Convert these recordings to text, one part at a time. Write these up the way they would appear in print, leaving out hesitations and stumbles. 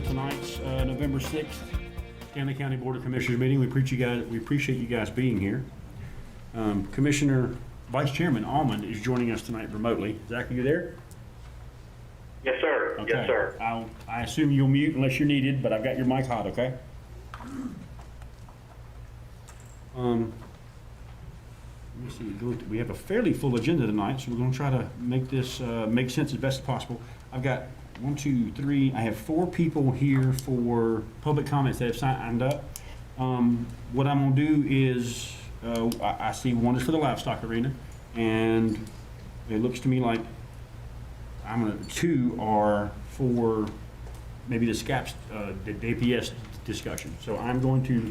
tonight's November 6th Stanley County Board of Commissioners meeting. We appreciate you guys being here. Commissioner Vice Chairman Almond is joining us tonight remotely. Zach, are you there? Yes, sir. Okay. Yes, sir. I assume you'll mute unless you're needed, but I've got your mic hot, okay? Let me see. We have a fairly full agenda tonight, so we're going to try to make this make sense as best as possible. I've got 1, 2, 3. I have 4 people here for public comments that have signed up. What I'm going to do is, I see one is for the livestock arena, and it looks to me like 2 are for maybe the SCAPS, the APS discussion. So I'm going to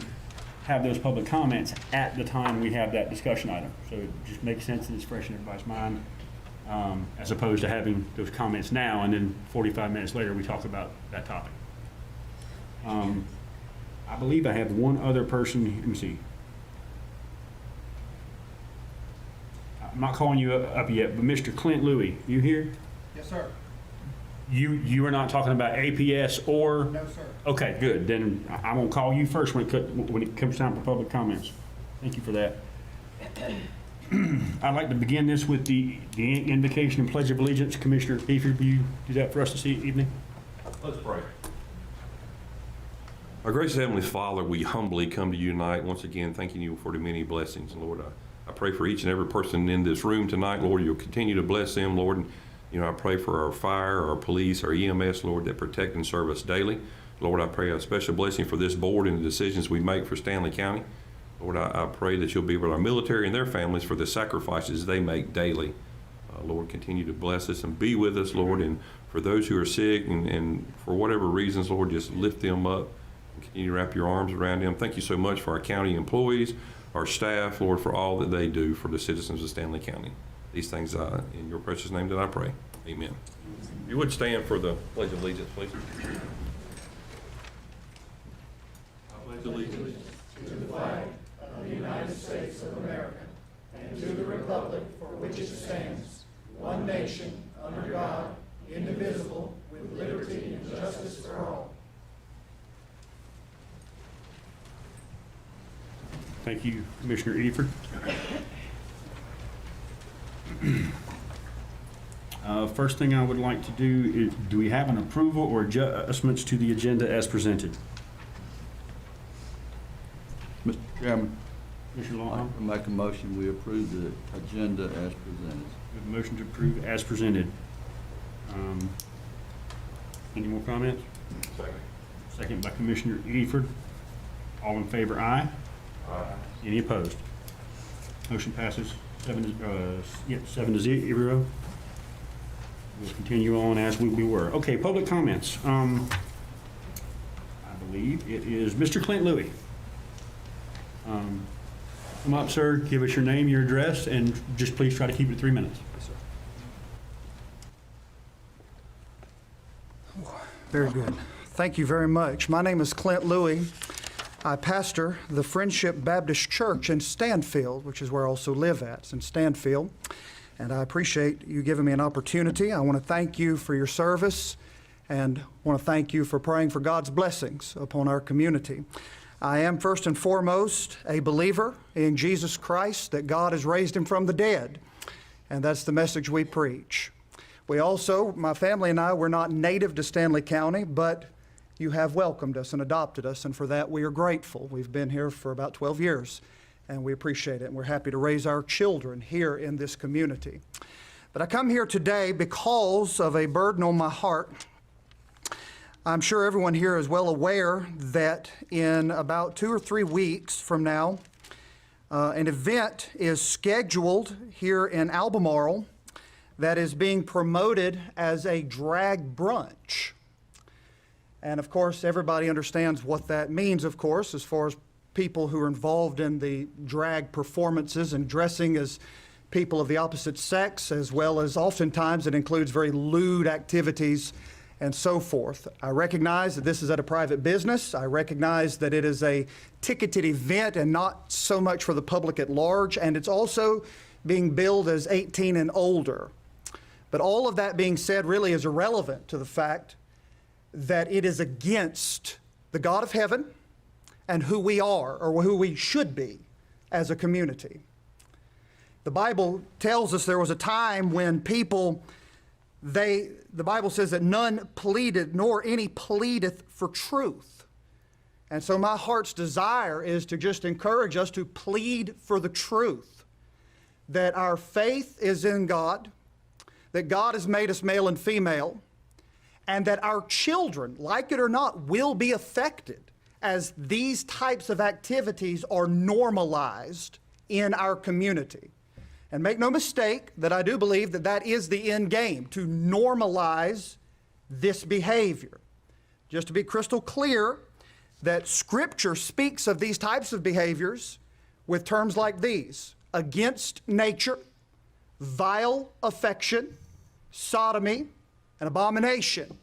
have those public comments at the time we have that discussion item. So it just makes sense and it's fresh in everybody's mind, as opposed to having those comments now and then 45 minutes later we talk about that topic. I believe I have one other person. Let me see. I'm not calling you up yet, but Mr. Clint Louis, you here? Yes, sir. You are not talking about APS or? No, sir. Okay, good. Then I'm going to call you first when it comes time for public comments. Thank you for that. I'd like to begin this with the invocation and pledge of allegiance. Commissioner Eifert, will you do that for us this evening? Let's pray. Our gracious Heavenly Father, we humbly come to you tonight, once again, thanking you for the many blessings. And Lord, I pray for each and every person in this room tonight. Lord, you'll continue to bless them, Lord. And, I pray for our fire, our police, our EMS, Lord, that protect and serve us daily. Lord, I pray a special blessing for this board and the decisions we make for Stanley County. Lord, I pray that you'll be with our military and their families for the sacrifices they make daily. Lord, continue to bless us and be with us, Lord. And for those who are sick and for whatever reasons, Lord, just lift them up and continue to wrap your arms around them. Thank you so much for our county employees, our staff, Lord, for all that they do for the citizens of Stanley County. These things in your precious name that I pray. Amen. If you would stand for the Pledge of Allegiance, please. I pledge allegiance To the flag of the United States of America and to the republic for which it stands, one nation, under God, indivisible, with liberty and justice for all. Thank you, Commissioner Eifert. First thing I would like to do is, do we have an approval or adjustments to the agenda as presented? Mr. Chairman, Commissioner I'd Long? like to make a motion, we approve the agenda as presented. We have a motion to approve as presented. Any more comments? Second. Second by Commissioner Eifert. All in favor, aye. Aye. Any opposed? Motion passes 7-0. We'll continue on as we were. Okay, public comments. I believe it is Mr. Clint Louis. Come up, sir. Give us your name, your address, and just please try to keep it 3 minutes. Yes, sir. Very good. Thank you very much. My name is Clint Louis. I pastor the Friendship Baptist Church in Stanfield, which is where I also live at. It's in Stanfield. And I appreciate you giving me an opportunity. I want to thank you for your service and want to thank you for praying for God's blessings upon our community. I am first and foremost a believer in Jesus Christ, that God has raised him from the dead. And that's the message we preach. We also, my family and I, we're not native to Stanley County, but you have welcomed us and adopted us, and for that we are grateful. We've been here for about 12 years, and we appreciate it, and we're happy to raise our children here in this community. But I come here today because of a burden on my heart. I'm sure everyone here is well aware that in about 2 or 3 weeks from now, an event is scheduled here in Albemarle that is being promoted as a drag brunch. And of course, everybody understands what that means, of course, as far as people who are involved in the drag performances and dressing as people of the opposite sex, as well as oftentimes it includes very lewd activities and so forth. I recognize that this is at a private business. I recognize that it is a ticketed event and not so much for the public at large, and it's also being billed as 18 and older. But all of that being said really is irrelevant to the fact that it is against the God of heaven and who we are, or who we should be as a community. The Bible tells us there was a time when people, the Bible says that none pleaded, nor any pleadeth for truth. And so my heart's desire is to just encourage us to plead for the truth, that our faith is in God, that God has made us male and female, and that our children, like it or not, will be affected as these types of activities are normalized in our community. And make no mistake that I do believe that that is the end game, to normalize this behavior. Just to be crystal clear, that Scripture speaks of these types of behaviors with terms like these: against nature, vile affection, sodomy, and abomination.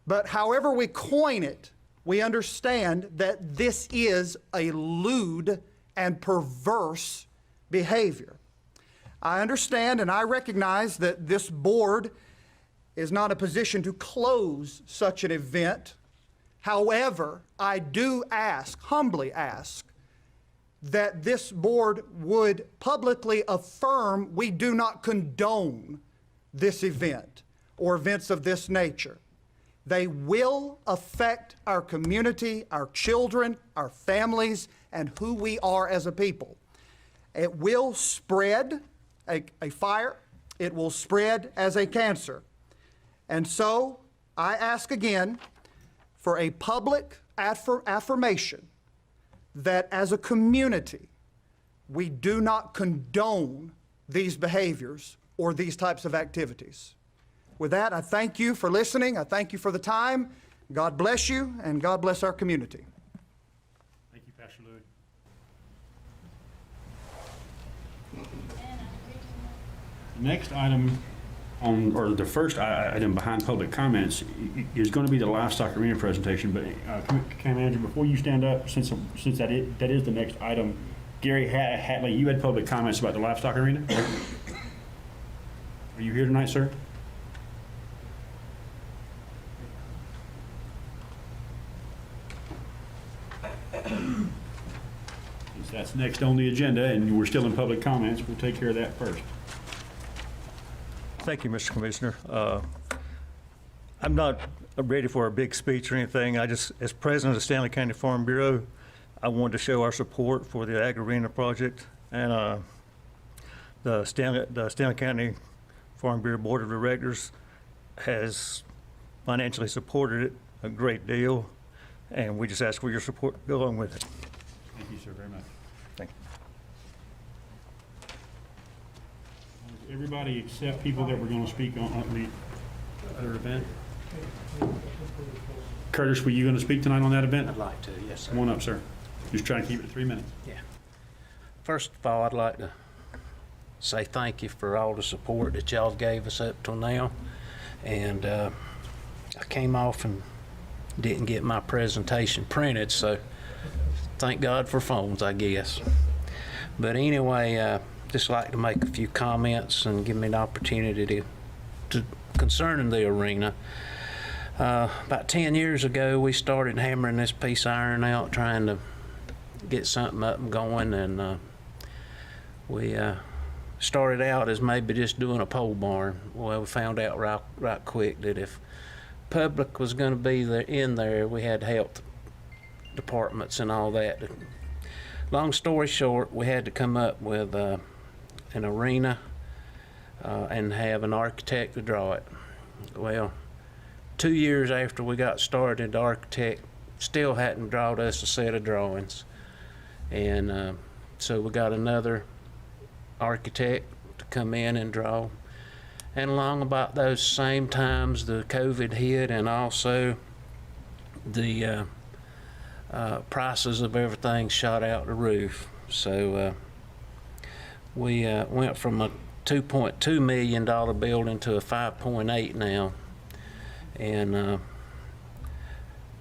But however we coin it, we understand that this is a lewd and perverse behavior. I understand and I recognize that this board is not a position to close such an event. However, I do ask, humbly ask, that this board would publicly affirm we do not condone this event or events of this nature. They will affect our community, our children, our families, and who we are as a people. It will spread a fire. It will spread as a cancer. And so I ask again for a public affirmation that as a community, we do not condone these behaviors or these types of activities. With that, I thank you for listening. I thank you for the time. God bless you, and God bless our community. Thank you, Pastor Louis. The next item on, or the first item behind public comments is going to be the livestock arena presentation. But County Manager, before you stand up, since that is the next item, Gary Hatley, you had public comments about the livestock arena. Are you here tonight, sir? Since that's next on the agenda and we're still in public comments, we'll take care of that first. Thank you, Mr. Commissioner. I'm not ready for a big speech or anything. I just, as president of the Stanley County Farm Bureau, I wanted to show our support for the Ag Arena project, and the Stanley County Farm Bureau Board of Directors has financially supported it a great deal, and we just ask for your support to go along with it. Thank you, sir, very much. Thank you. Everybody except people that were going to speak on the other event. Curtis, were you going to speak tonight on that event? I'd like to, yes, sir. Come on up, sir. Just trying to keep it to 3 minutes. Yeah. First of all, I'd like to say thank you for all the support that y'all gave us up till now. And I came off and didn't get my presentation printed, so thank God for phones, I guess. But anyway, just like to make a few comments and give me an opportunity to concerning the arena. About 10 years ago, we started hammering this piece of iron out, trying to get something up and going, and we started out as maybe just doing a pole barn. Well, we found out right quick that if public was going to be there, in there, we had health departments and all that. Long story short, we had to come up with an arena and have an architect to draw it. Well, 2 years after we got started, the architect still hadn't drawn us a set of drawings. And so we got another architect to come in and draw. And along about those same times, the COVID hit, and also the prices of everything shot out the roof. So we went from a $2.2 million building to a 5.8 now. And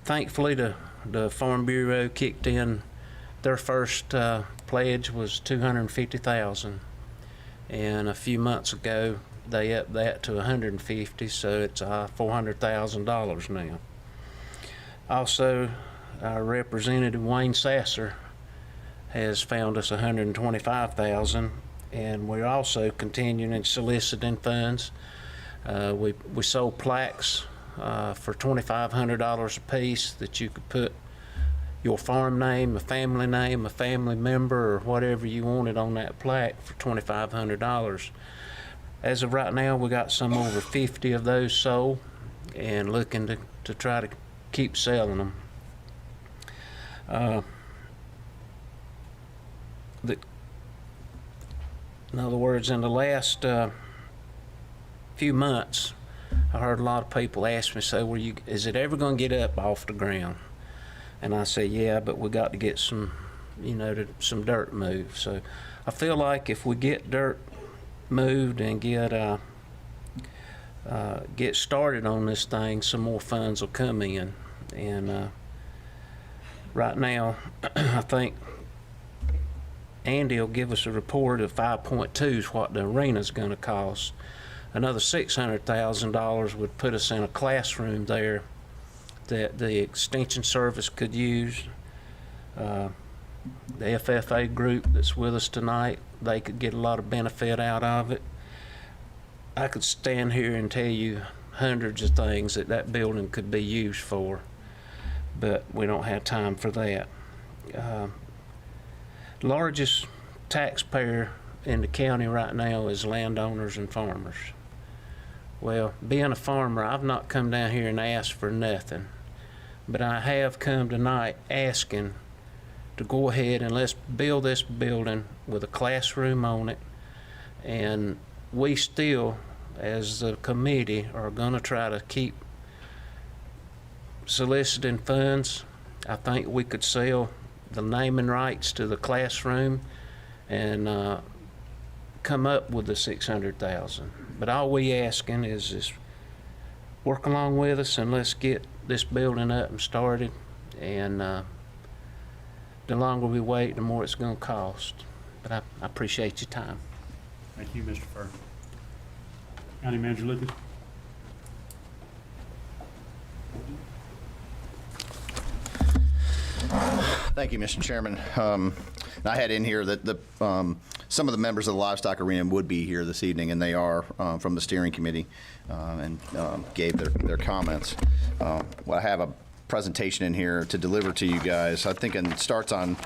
thankfully the Farm Bureau kicked in. Their first pledge was $250,000, and a few months ago they upped that to $150,000, so it's $400,000 now. Also, our Representative Wayne Sasser has found us $125,000, and we're also continuing and soliciting funds. We sold plaques for $2,500 a piece that you could put your farm name, a family member, or whatever you wanted on that plaque for $2,500. As of right now, we got some over 50 of those sold, and looking to try to keep selling them. In other words, in the last few months, I heard a lot of people ask me, say, well, is it ever going to get up off the ground? And I say, yeah, but we got to get some, some dirt moved. So I feel like if we get dirt moved and get started on this thing, some more funds will come in. And right now, I think Andy will give us a report of 5.2 is what the arena's going to cost. Another $600,000 would put us in a classroom there that the extension service could use. The FFA group that's with us tonight, they could get a lot of benefit out of it. I could stand here and tell you hundreds of things that building could be used for, but we don't have time for that. Largest taxpayer in the county right now is landowners and farmers. Well, being a farmer, I've not come down here and asked for nothing, but I have come tonight asking to go ahead and let's build this building with a classroom on it. And we still, as a committee, are going to try to keep soliciting funds. I think we could sell the naming rights to the classroom and come up with the $600,000. But all we asking is just work along with us and let's get this building up and started. And the longer we wait, the more it's going to cost. But I appreciate your time. Thank you, Mr. Furr. County Manager Lucas? Thank you, Mr. Chairman. I had in here that some of the members of the Livestock Arena would be here this evening, and they are from the steering committee and gave their comments. Well, I have a presentation in here to deliver to you guys. I think it starts on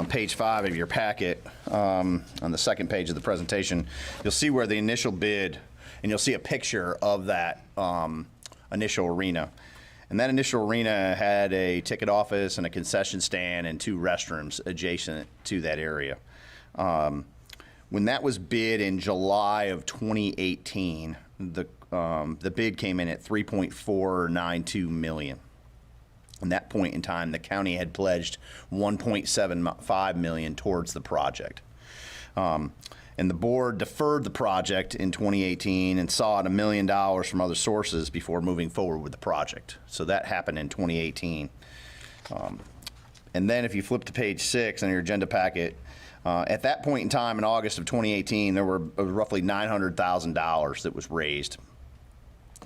page 5 of your packet. On the second page of the presentation, you'll see where the initial bid, and you'll see a picture of that initial arena. And that initial arena had a ticket office and a concession stand and 2 restrooms adjacent to that area. When that was bid in July of 2018, the bid came in at $3.492 million. At that point in time, the county had pledged $1.75 million towards the project. And the board deferred the project in 2018 and sought $1 million from other sources before moving forward with the project. So that happened in 2018. And then if you flip to page 6 in your agenda packet, at that point in time in August of 2018, there were roughly $900,000 that was raised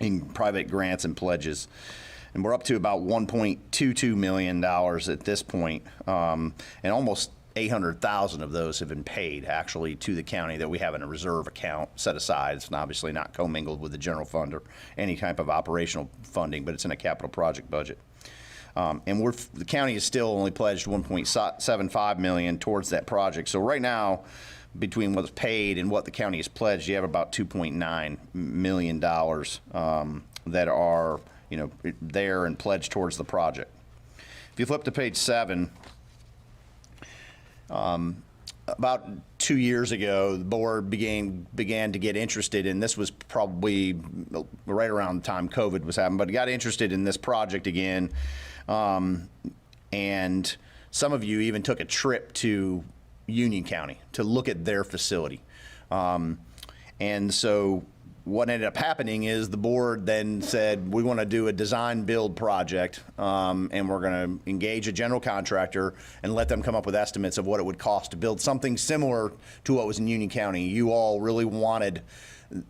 in private grants and pledges. And we're up to about $1.22 million at this point, and almost 800,000 of those have been paid actually to the county that we have in a reserve account set aside. It's obviously not commingled with the general fund or any type of operational funding, but it's in a capital project budget. And the county is still only pledged $1.75 million towards that project. So right now, between what's paid and what the county has pledged, you have about $2.9 million that are there and pledged towards the project. If you flip to page 7, about 2 years ago, the board began to get interested, and this was probably right around the time COVID was happening, but it got interested in this project again. And some of you even took a trip to Union County to look at their facility. And so what ended up happening is the board then said, we want to do a design build project, and we're going to engage a general contractor and let them come up with estimates of what it would cost to build something similar to what was in Union County. You all really wanted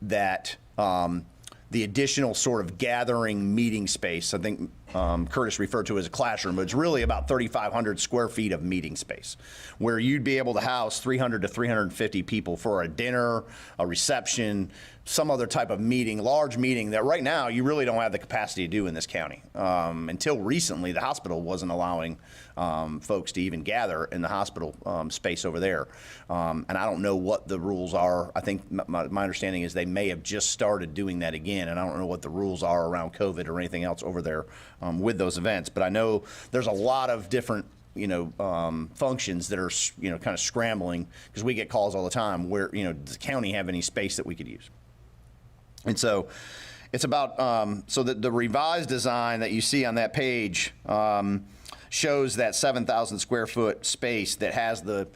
that, the additional sort of gathering meeting space. I think Curtis referred to as a classroom, but it's really about 3,500 square feet of meeting space, where you'd be able to house 300 to 350 people for a dinner, a reception, some other type of meeting, large meeting that right now you really don't have the capacity to do in this county. Until recently, the hospital wasn't allowing folks to even gather in the hospital space over there. And I don't know what the rules are. I think my understanding is they may have just started doing that again, and I don't know what the rules are around COVID or anything else over there with those events. But I know there's a lot of different functions that are, kind of scrambling, because we get calls all the time where, does the county have any space that we could use? And so it's about, so the revised design that you see on that page shows that 7,000 square foot space that has the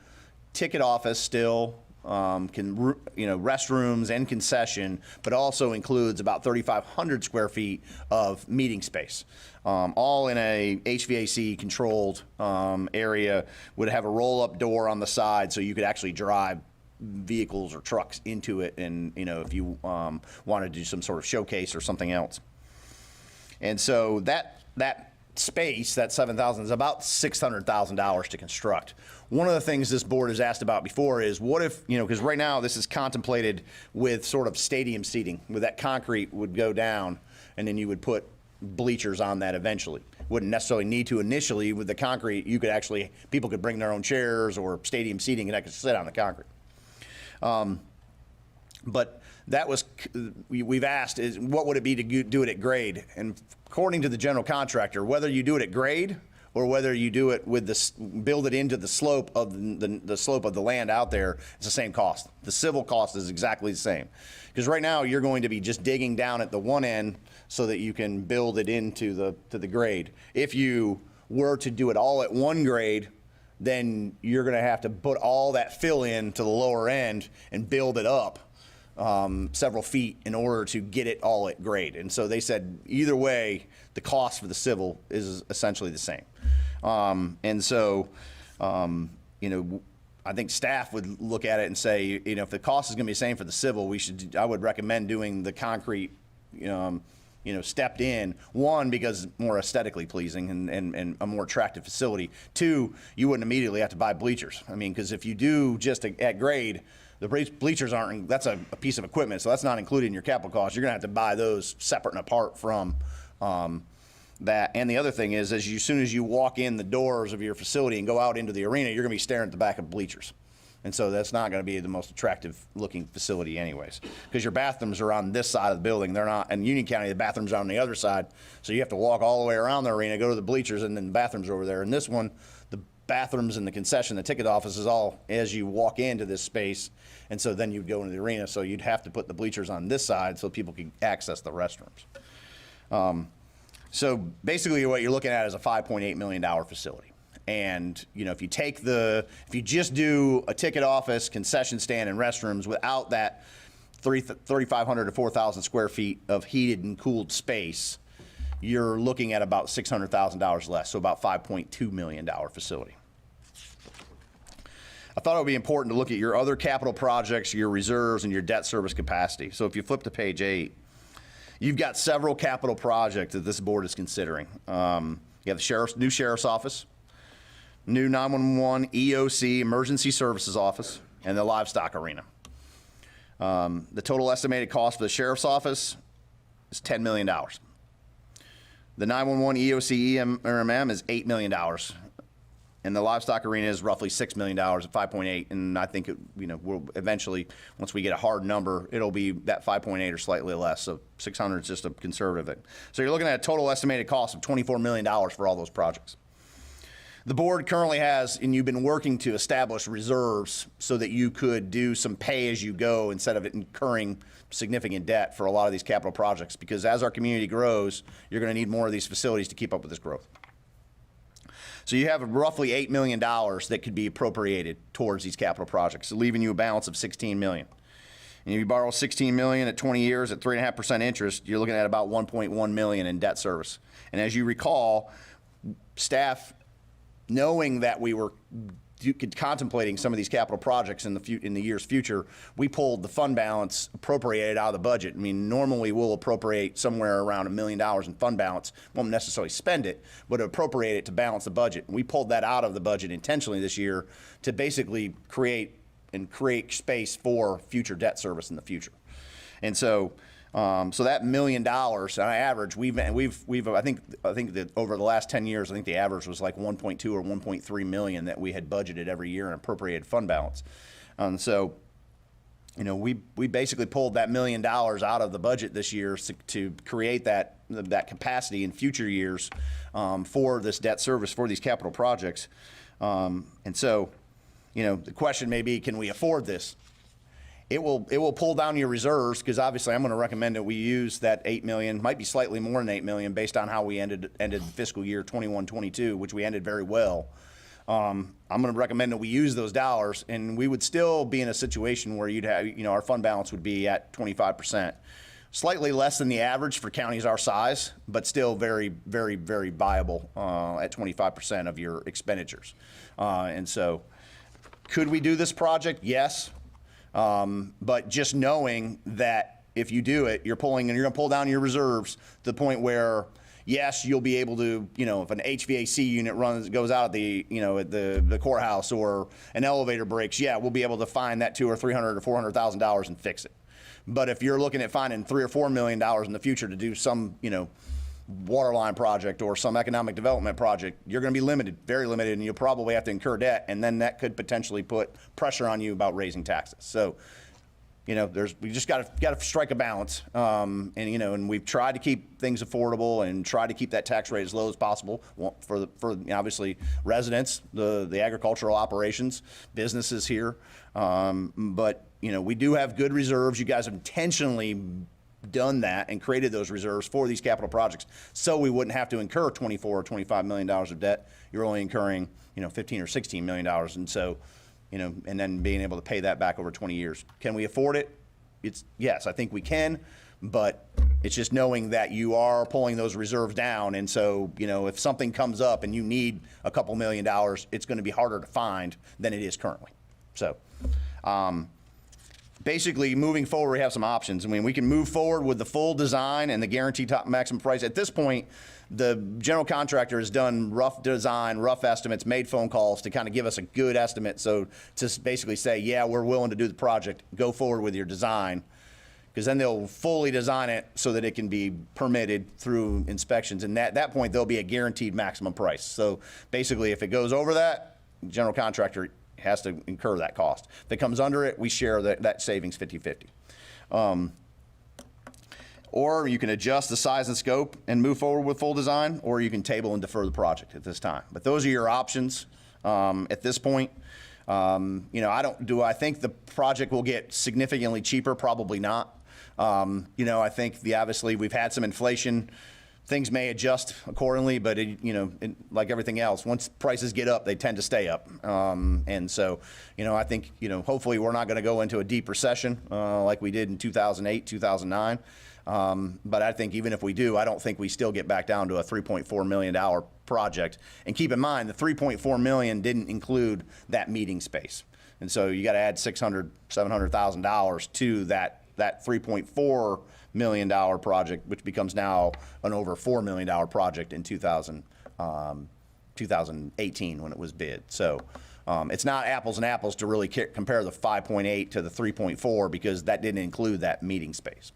ticket office still, restrooms and concession, but also includes about 3,500 square feet of meeting space, all in a HVAC controlled area. Would have a roll-up door on the side so you could actually drive vehicles or trucks into it, and if you wanted to do some sort of showcase or something else. And so that space, that 7,000, is about $600,000 to construct. One of the things this board has asked about before is, what if, because right now this is contemplated with sort of stadium seating, where that concrete would go down and then you would put bleachers on that eventually. Wouldn't necessarily need to initially. With the concrete, you could actually, people could bring their own chairs or stadium seating, and that could sit on the concrete. But that was, we've asked, is what would it be to do it at grade? And according to the general contractor, whether you do it at grade or whether you do it with this, build it into the slope of the slope of the land out there, it's the same cost. The civil cost is exactly the same. Because right now you're going to be just digging down at the one end so that you can build it into the grade. If you were to do it all at one grade, then you're going to have to put all that fill in to the lower end and build it up several feet in order to get it all at grade. And so they said either way, the cost for the civil is essentially the same. And so, I think staff would look at it and say, if the cost is going to be the same for the civil, I would recommend doing the concrete, stepped in. One, because it's more aesthetically pleasing and a more attractive facility. Two, you wouldn't immediately have to buy bleachers. I mean, because if you do just at grade, the bleachers aren't, that's a piece of equipment, so that's not included in your capital cost. You're going to have to buy those separate and apart from that. And the other thing is, as soon as you walk in the doors of your facility and go out into the arena, you're going to be staring at the back of bleachers. And so that's not going to be the most attractive looking facility anyways, because your bathrooms are on this side of the building. They're not, in Union County, the bathrooms are on the other side. So you have to walk all the way around the arena, go to the bleachers, and then the bathrooms are over there. And this one, the bathrooms and the concession, the ticket office is all as you walk into this space. And so then you'd go into the arena. So you'd have to put the bleachers on this side so people can access the restrooms. So basically what you're looking at is a $5.8 million facility. And, if you just do a ticket office, concession stand, and restrooms without that 3,500 to 4,000 square feet of heated and cooled space, you're looking at about $600,000 less, so about $5.2 million facility. I thought it would be important to look at your other capital projects, your reserves, and your debt service capacity. So if you flip to page 8, you've got several capital projects that this board is considering. You have the new sheriff's office, new 911 EOC emergency services office, and the livestock arena. The total estimated cost for the sheriff's office is $10 million. The 911 EOC EMRM is $8 million. And the livestock arena is roughly $6 million at 5.8. And I think we'll eventually, once we get a hard number, it'll be that 5.8 or slightly less. So 600 is just a conservative. So you're looking at a total estimated cost of $24 million for all those projects. The board currently has, and you've been working to establish reserves so that you could do some pay-as-you-go instead of incurring significant debt for a lot of these capital projects, because as our community grows, you're going to need more of these facilities to keep up with this growth. So you have roughly $8 million that could be appropriated towards these capital projects, leaving you a balance of $16 million. And if you borrow $16 million at 20 years at 3.5% interest, you're looking at about $1.1 million in debt service. And as you recall, staff, knowing that we were contemplating some of these capital projects in the year's future, we pulled the fund balance appropriated out of the budget. I mean, normally we'll appropriate somewhere around $1 million in fund balance. Won't necessarily spend it, but appropriate it to balance the budget. We pulled that out of the budget intentionally this year to basically create space for future debt service in the future. And so, so that $1 million on average, I think that over the last 10 years, I think the average was like 1.2 or 1.3 million that we had budgeted every year in appropriated fund balance. And so, we basically pulled that $1 million out of the budget this year to create that capacity in future years for this debt service for these capital projects. And so, the question may be, can we afford this? It will pull down your reserves, because obviously I'm going to recommend that we use that $8 million, might be slightly more than $8 million based on how we ended fiscal year 21-22, which we ended very well. I'm going to recommend that we use those dollars, and we would still be in a situation where you'd have, our fund balance would be at 25%. Slightly less than the average for counties our size, but still very, very, very viable at 25% of your expenditures. And so, could we do this project? Yes. But just knowing that if you do it, you're going to pull down your reserves to the point where, yes, you'll be able to, if an HVAC unit goes out at the courthouse, or an elevator breaks, yeah, we'll be able to find that $200,000 or $300,000 or $400,000 and fix it. But if you're looking at finding $3 or $4 million in the future to do some, water line project or some economic development project, you're going to be limited, very limited, and you'll probably have to incur debt, and then that could potentially put pressure on you about raising taxes. So, we just got to strike a balance, and we've tried to keep things affordable and try to keep that tax rate as low as possible for obviously residents, the agricultural operations, businesses here, but we do have good reserves. You guys have intentionally done that and created those reserves for these capital projects, so we wouldn't have to incur $24 or $25 million of debt. You're only incurring, $15 or $16 million, and so, and then being able to pay that back over 20 years. Can we afford it? Yes, I think we can, but it's just knowing that you are pulling those reserves down, and so, if something comes up and you need a couple $1 million, it's going to be harder to find than it is currently. So, basically, moving forward, we have some options. I mean, we can move forward with the full design and the guaranteed top maximum price. At this point, the general contractor has done rough design, rough estimates, made phone calls to kind of give us a good estimate. So to basically say, yeah, we're willing to do the project, go forward with your design, because then they'll fully design it so that it can be permitted through inspections. And at that point, there'll be a guaranteed maximum price. So basically, if it goes over that, general contractor has to incur that cost. If it comes under it, we share that savings 50-50. Or you can adjust the size and scope and move forward with full design, or you can table and defer the project at this time. But those are your options at this point. Do I think the project will get significantly cheaper? Probably not. I think obviously we've had some inflation. Things may adjust accordingly, but like everything else, once prices get up, they tend to stay up. And so, I think, hopefully we're not going to go into a deep recession like we did in 2008, 2009. But I think even if we do, I don't think we still get back down to a $3.4 million project. And keep in mind, the $3.4 million didn't include that meeting space. And so you got to add $600,000, $700,000 to that $3.4 million project, which becomes now an over $4 million project in 2018 when it was bid. So it's not apples and apples to really compare the 5.8 to the 3.4, because that didn't include that meeting space.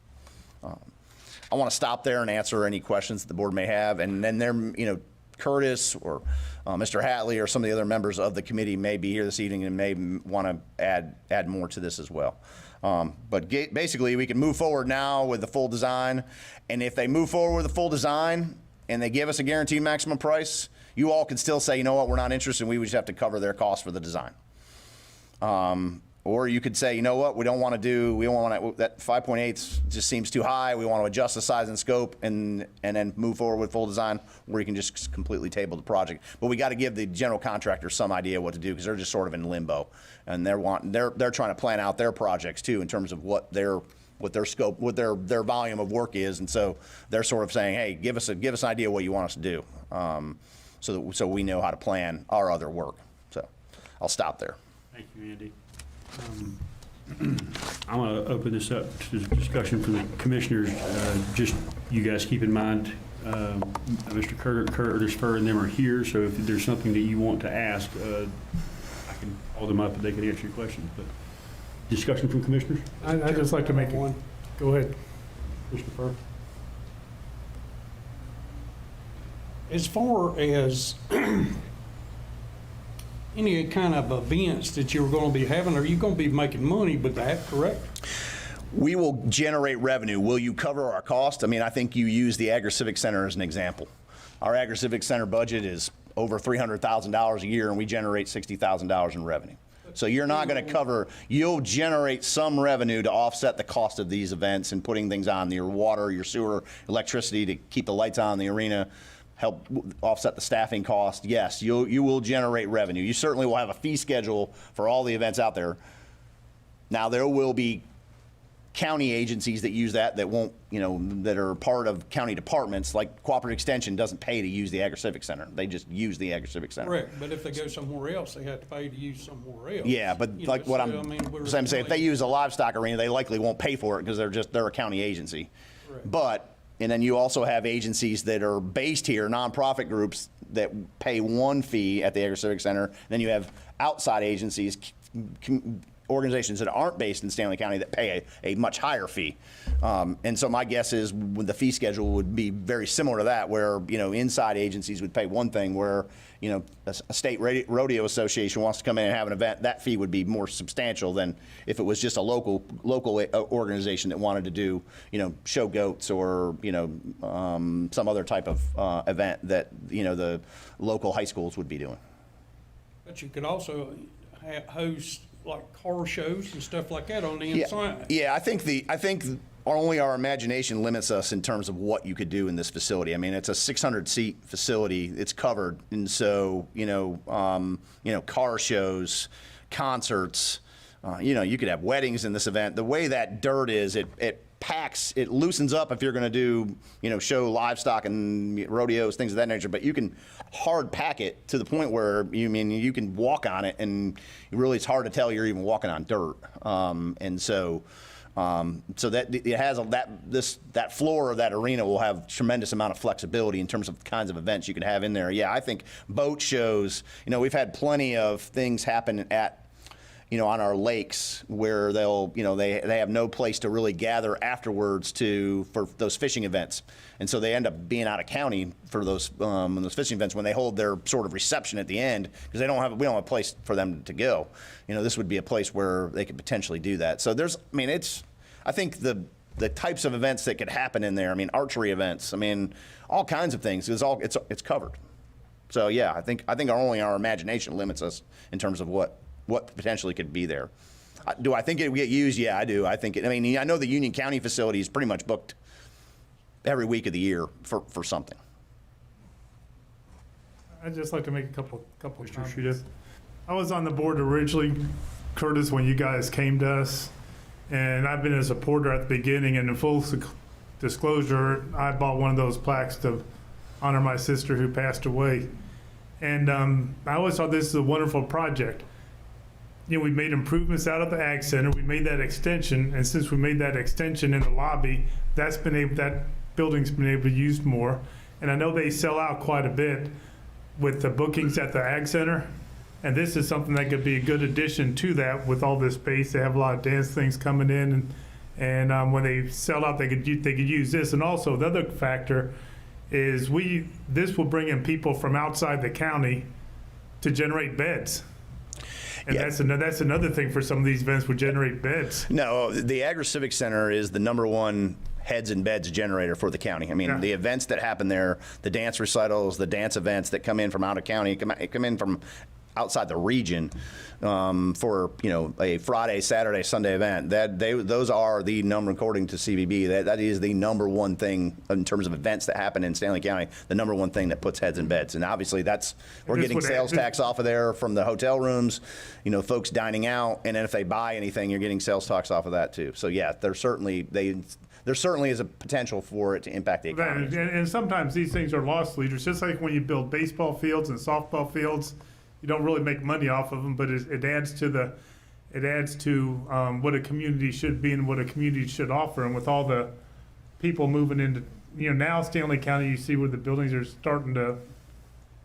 I want to stop there and answer any questions that the board may have, and then Curtis or Mr. Hatley or some of the other members of the committee may be here this evening and may want to add more to this as well. But basically, we can move forward now with the full design, and if they move forward with the full design and they give us a guaranteed maximum price, you all can still say, we're not interested, and we would just have to cover their cost for the design. Or you could say, we don't want to, that 5.8 just seems too high. We want to adjust the size and scope and then move forward with full design, or you can just completely table the project. But we got to give the general contractor some idea what to do, because they're just sort of in limbo, and they're trying to plan out their projects too in terms of what their scope, what their volume of work is, and so they're sort of saying, hey, give us an idea what you want us to do, so we know how to plan our other work. So I'll stop there. Thank you, Andy. I'm going to open this up to discussion from the commissioners. Just you guys keep in mind, Mr. Curtis Furr and them are here, so if there's something that you want to ask, I can call them up and they can answer your questions. But discussion from commissioners? I'd just like to make one. Go ahead. Mr. Furr? As far as any kind of events that you're going to be having, are you going to be making money with that, correct? We will generate revenue. Will you cover our cost? I mean, I think you use the Agri-Civic Center as an example. Our Agri-Civic Center budget is over $300,000 a year, and we generate $60,000 in revenue. So you're not going to cover, you'll generate some revenue to offset the cost of these events and putting things on, your water, your sewer, electricity to keep the lights on in the arena, help offset the staffing cost. Yes, you will generate revenue. You certainly will have a fee schedule for all the events out there. Now, there will be county agencies that use that won't, that are part of county departments, like Cooperative Extension doesn't pay to use the Agri-Civic Center. They just use the Agri-Civic Center. Correct, but if they go somewhere else, they have to pay to use somewhere else. Yeah, but like what I'm saying, if they use a livestock arena, they likely won't pay for it because they're a county agency. Correct. And then you also have agencies that are based here, nonprofit groups that pay one fee at the Agri-Civic Center. And then you have outside agencies, organizations that aren't based in Stanley County that pay a much higher fee. And so my guess is the fee schedule would be very similar to that, where, inside agencies would pay one thing, where, a state rodeo association wants to come in and have an event, that fee would be more substantial than if it was just a local organization that wanted to do, show goats or, some other type of event that, the local high schools would be doing. But you could also host like car shows and stuff like that on the inside. Yeah, I think only our imagination limits us in terms of what you could do in this facility. I mean, it's a 600-seat facility. It's covered, and so car shows, concerts. You could have weddings in this event. The way that dirt is, it packs, it loosens up if you're going to do, show livestock and rodeos, things of that nature. But you can hard pack it to the point where you can walk on it, and really it's hard to tell you're even walking on dirt. So that it has that floor of that arena will have tremendous amount of flexibility in terms of the kinds of events you can have in there. Yeah, I think boat shows. We've had plenty of things happen at, on our lakes where they have no place to really gather afterwards for those fishing events, and so they end up being out of county for those fishing events when they hold their sort of reception at the end, because we don't have a place for them to go. This would be a place where they could potentially do that. So I think the types of events that could happen in there. Archery events. All kinds of things. It's covered. So yeah, I think only our imagination limits us in terms of what potentially could be there. Do I think it would get used? Yeah, I do. I think I know the Union County facility is pretty much booked every week of the year for something. I'd just like to make a couple of comments. I was on the board originally, Curtis, when you guys came to us, and I've been a supporter at the beginning, and in full disclosure, I bought one of those plaques to honor my sister who passed away. And I always thought this is a wonderful project. We made improvements out of the Ag Center. We made that extension, and since we made that extension in the lobby, that building's been able to use more. And I know they sell out quite a bit with the bookings at the Ag Center, and this is something that could be a good addition to that with all this space. They have a lot of dance things coming in, and when they sell out, they could use this. And also the other factor is this will bring in people from outside the county to generate beds. And Yeah. that's another thing for some of these events, would generate beds. No, the Agri-Civic Center is the #1 heads and beds generator for the county. Yeah. The events that happen there, the dance recitals, the dance events that come in from out of county, come in from outside the region for a Friday, Saturday, Sunday event. Those are the number, according to CVB, that is the #1 thing in terms of events that happen in Stanley County. The #1 thing that puts heads in beds, and obviously we're getting sales tax off of there from the hotel rooms, folks dining out, and then if they buy anything, you're getting sales tax off of that too. So yeah, there certainly is a potential for it to impact the economy. And sometimes these things are loss leaders, just like when you build baseball fields and softball fields. you don't really make money off of them, but it adds to what a community should be and what a community should offer. And with all the people moving into, now Stanley County, you see where the buildings are starting to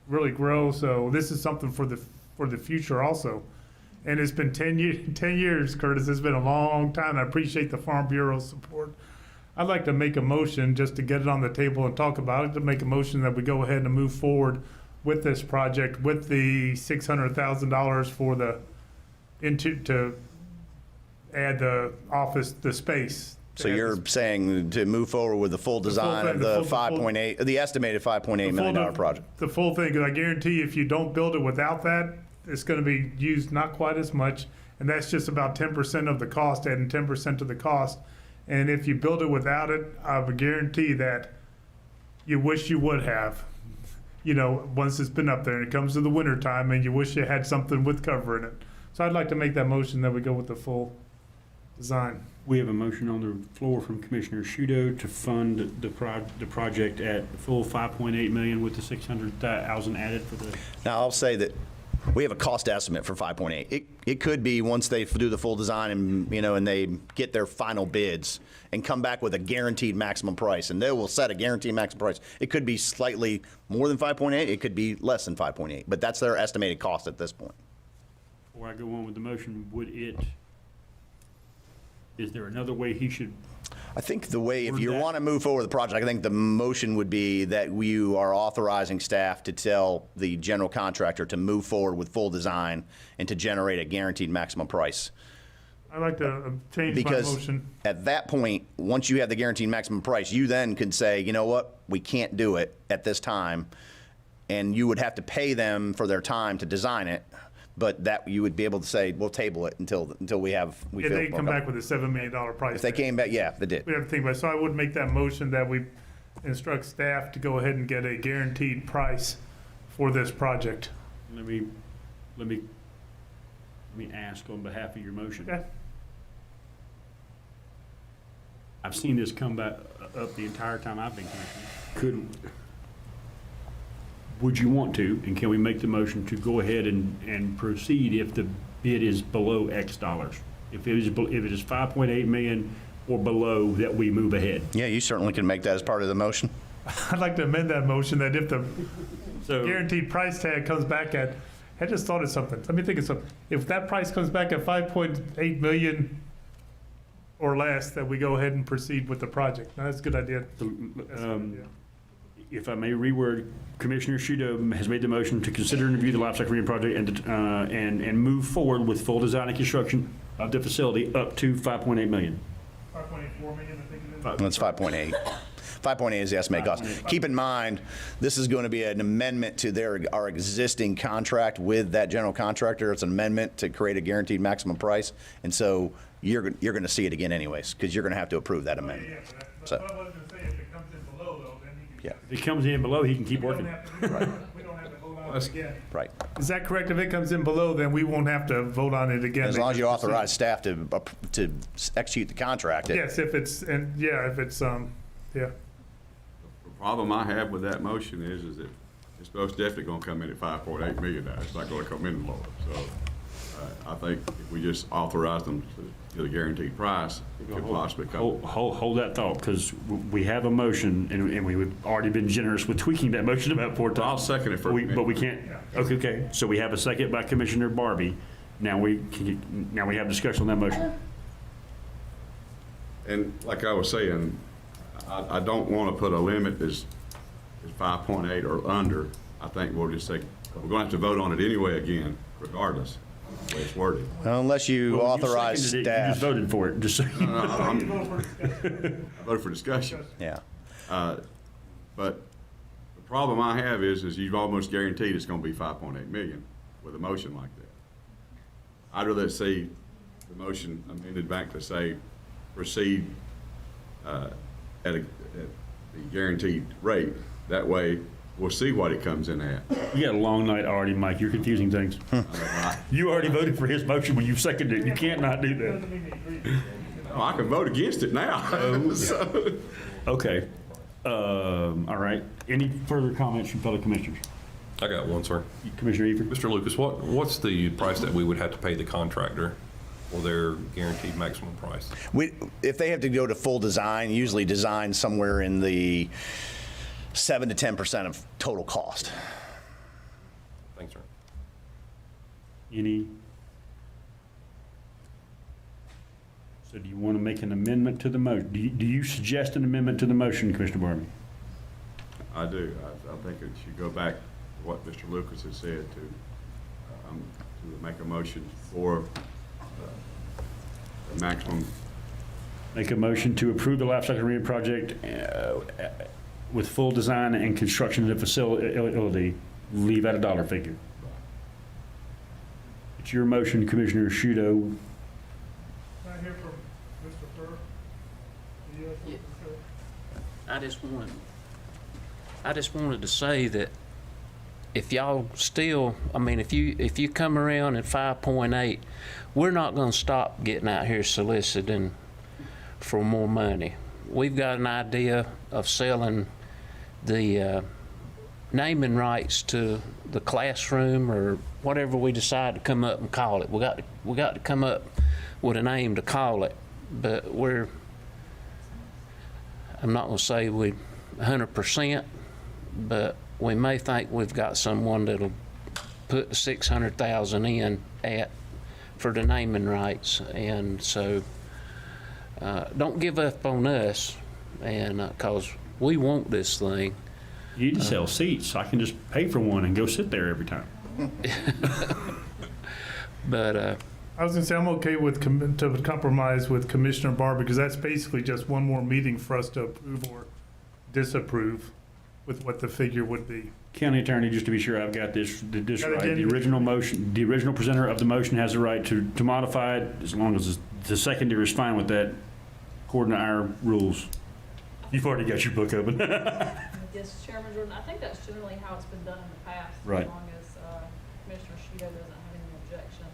really grow. So this is something for the future also. And it's been 10 years, Curtis. It's been a long time. I appreciate the Farm Bureau's support. I'd like to make a motion just to get it on the table and talk about it, to make a motion that we go ahead and move forward with this project with the $600,000 for to add the office, the space. So you're saying to move forward with the full design of the 5.8, the estimated $5.8 million project? The full thing, because I guarantee you, if you don't build it without that, it's going to be used not quite as much, and that's just about 10% of the cost, adding 10% to the cost. And if you build it without it, I would guarantee that you wish you would have, once it's been up there and it comes to the winter time and you wish you had something with cover in it. So I'd like to make that motion that we go with the full design. We have a motion on the floor from Commissioner Shudo to fund the project at full 5.8 million with the 600,000 added for the. Now, I'll say that we have a cost estimate for 5.8. It could be once they do the full design and, and they get their final bids and come back with a guaranteed maximum price, and they will set a guaranteed maximum price. It could be slightly more than 5.8. It could be less than 5.8, but that's their estimated cost at this point. Before I go on with the motion, is there another way he should? I think the way, if you want to move forward with the project, I think the motion would be that you are authorizing staff to tell the general contractor to move forward with full design and to generate a guaranteed maximum price. I'd like to change my motion. Because at that point, once you have the guaranteed maximum price, you then can say, you know what, we can't do it at this time, and you would have to pay them for their time to design it. But that you would be able to say, we'll table it until we Yeah, feel they come back with a $7 million price. If they came back, yeah, they did. We have to think about it. So I would make that motion that we instruct staff to go ahead and get a guaranteed price for this project. Let me ask on behalf of your motion. Okay. I've seen this come back up the entire time I've been commissioner. Would you want to, and can we make the motion to go ahead and proceed if the bid is below X dollars? If it is 5.8 million or below, that we move ahead? Yeah, you certainly can make that as part of the motion. I'd like to amend that motion that if the guaranteed price tag comes back at, I just thought of something. Let me think of something. If that price comes back at 5.8 million or less, that we go ahead and proceed with the project. Now, that's a good idea. If I may reword, Commissioner Shudo has made the motion to consider and review the livestock arena project and move forward with full design and construction of the facility up to 5.8 million. 5.84 million, I think it is. That's 5.8. 5.8 is the estimated cost. Keep in mind, this is going to be an amendment to our existing contract with that general contractor. It's an amendment to create a guaranteed maximum price, and so you're going to see it again anyways, because you're going to have to approve that amendment. Yeah, but So. I was going to say, if it comes in below, though, then he can. Yeah. If it comes in below, he can keep We don't working. have to vote on it again. Right. Is that correct? If it comes in below, then we won't have to vote on it again. As long as you authorize staff to execute the contract. Yes, if it's, yeah. The problem I have with that motion is that it's most definitely gonna come in at 5.8 million. It's not gonna come in lower. So, I think if we just authorize them to the guaranteed price, it could possibly come. Hold that thought, because we have a motion, and we've already been generous with tweaking that motion about 4 times. I'll second it for a minute. But we can't, okay, so we have a second by Commissioner Barbie. Now we have discussion on that motion. And like I was saying, I don't want to put a limit as 5.8 or under. I think we'll just say, we're going to have to vote on it anyway again, regardless of the way it's worded. Unless you Well, authorize you seconded it, staff. You just voted for it, just so you know. I voted for discussion. Yeah. But the problem I have is you've almost guaranteed it's going to be 5.8 million with a motion like that. I'd rather see the motion amended back to say proceed at the guaranteed rate. That way, we'll see what it comes in at. You got a long night already, Mike. You're confusing things. You already voted for his motion when you seconded it. You can't not do that. Oh, I can vote against it now. So- Okay. All right. Any further comments from fellow commissioners? I got one, sir. Commissioner Eford? Mr. Lucas, what's the price that we would have to pay the contractor for their guaranteed maximum price? If they have to go to full design, usually design somewhere in the 7 to 10% of total cost. Thanks, sir. Any? So do you want to make an amendment to the motion? Do you suggest an amendment to the motion, Commissioner Barbie? I do. I think it should go back to what Mr. Lucas has said to make a motion for the maximum. Make a motion to approve the Livestock Arena project with full design and construction of the facility, leave out a dollar figure. It's your motion, Commissioner Shudo. Can I hear from Mr. Burr? Do you have something to say? I just wanted to say that if y'all still, I mean, if you come around at 5.8, we're not going to stop getting out here soliciting for more money. We've got an idea of selling the naming rights to the classroom or whatever we decide to come up and call it. We got to come up with a name to call it, but I'm not going to say we 100%, but we may think we've got someone that'll put the $600,000 in for the naming rights, and so don't give up on us, and because we want this thing. You need to sell seats. I can just pay for one and go sit there every time. But I was gonna say, I'm okay with to compromise with Commissioner Barr, because that's basically just one more meeting for us to approve or disapprove with what the figure would be. County Attorney, just to be sure I've got this Got it, right, Jenny? the original motion, the original presenter of the motion has the right to modify it as long as the seconder is fine with that, according to our rules. You've already got your book open. Yes, Chairman Jordan, I think that's generally how it's been done in the past. Right. As long as Commissioner Shudo doesn't have any objection,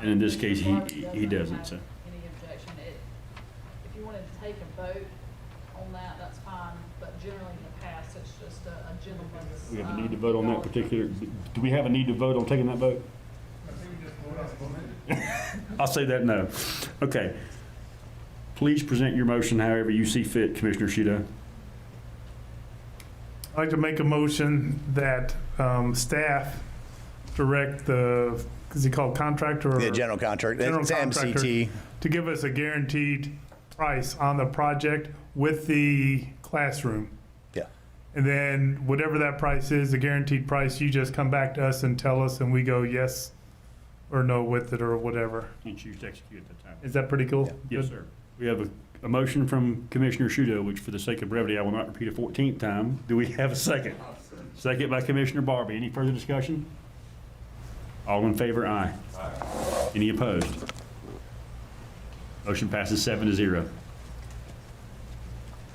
And in this case, he Barbie doesn't, have so. Any objection. If you wanted to take a vote on that, that's fine, but generally in the past, it's just a gentleman's. We have a need to vote on that particular, do we have a need to vote on taking that vote? I'll say that no. Okay. Please present your motion however you see fit, Commissioner Shudo. I'd like to make a motion that staff direct is he called contractor? The general contractor, it's MCT. To give us a guaranteed price on the project with the classroom. Yeah. And then whatever that price is, the guaranteed price, you just come back to us and tell us, and we go yes or no with it or whatever. And choose to execute at that time. Is that pretty cool? Yes, sir. We have a motion from Commissioner Shudo, which for the sake of brevity, I will not repeat a 14th time. Do we have a second? Second by Commissioner Barbie. Any further discussion? All in favor, aye. Any opposed? Motion passes 7-0.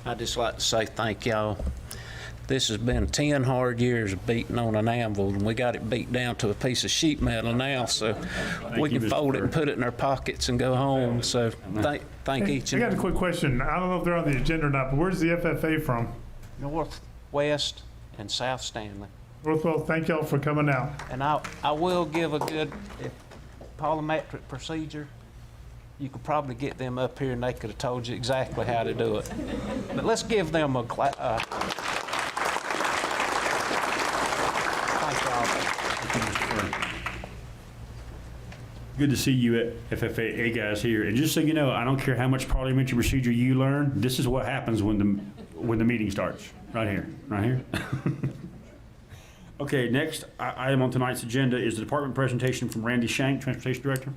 I'd just like to say thank y'all. This has been 10 hard years of beating on an anvil, and we got it beat down to a piece of sheet metal now, so we you, can Mr. fold it and Burr. put it in our pockets and go home. So thank Hey, each I got a and quick question. I don't know if they're on the agenda or not, but where's the FFA from? North, West, and South Stanley. Northwell, thank y'all for coming out. And I will give a good parliamentary procedure. You could probably get them up here and they could have told you exactly how to do it. But let's give them a thank y'all. Good to see you at FFA guys here. And just so you know, I don't care how much parliamentary procedure you learn, this is what happens when the meeting starts. Right here, right here. Okay, next item on tonight's agenda is the department presentation from Randy Shank, Transportation Director.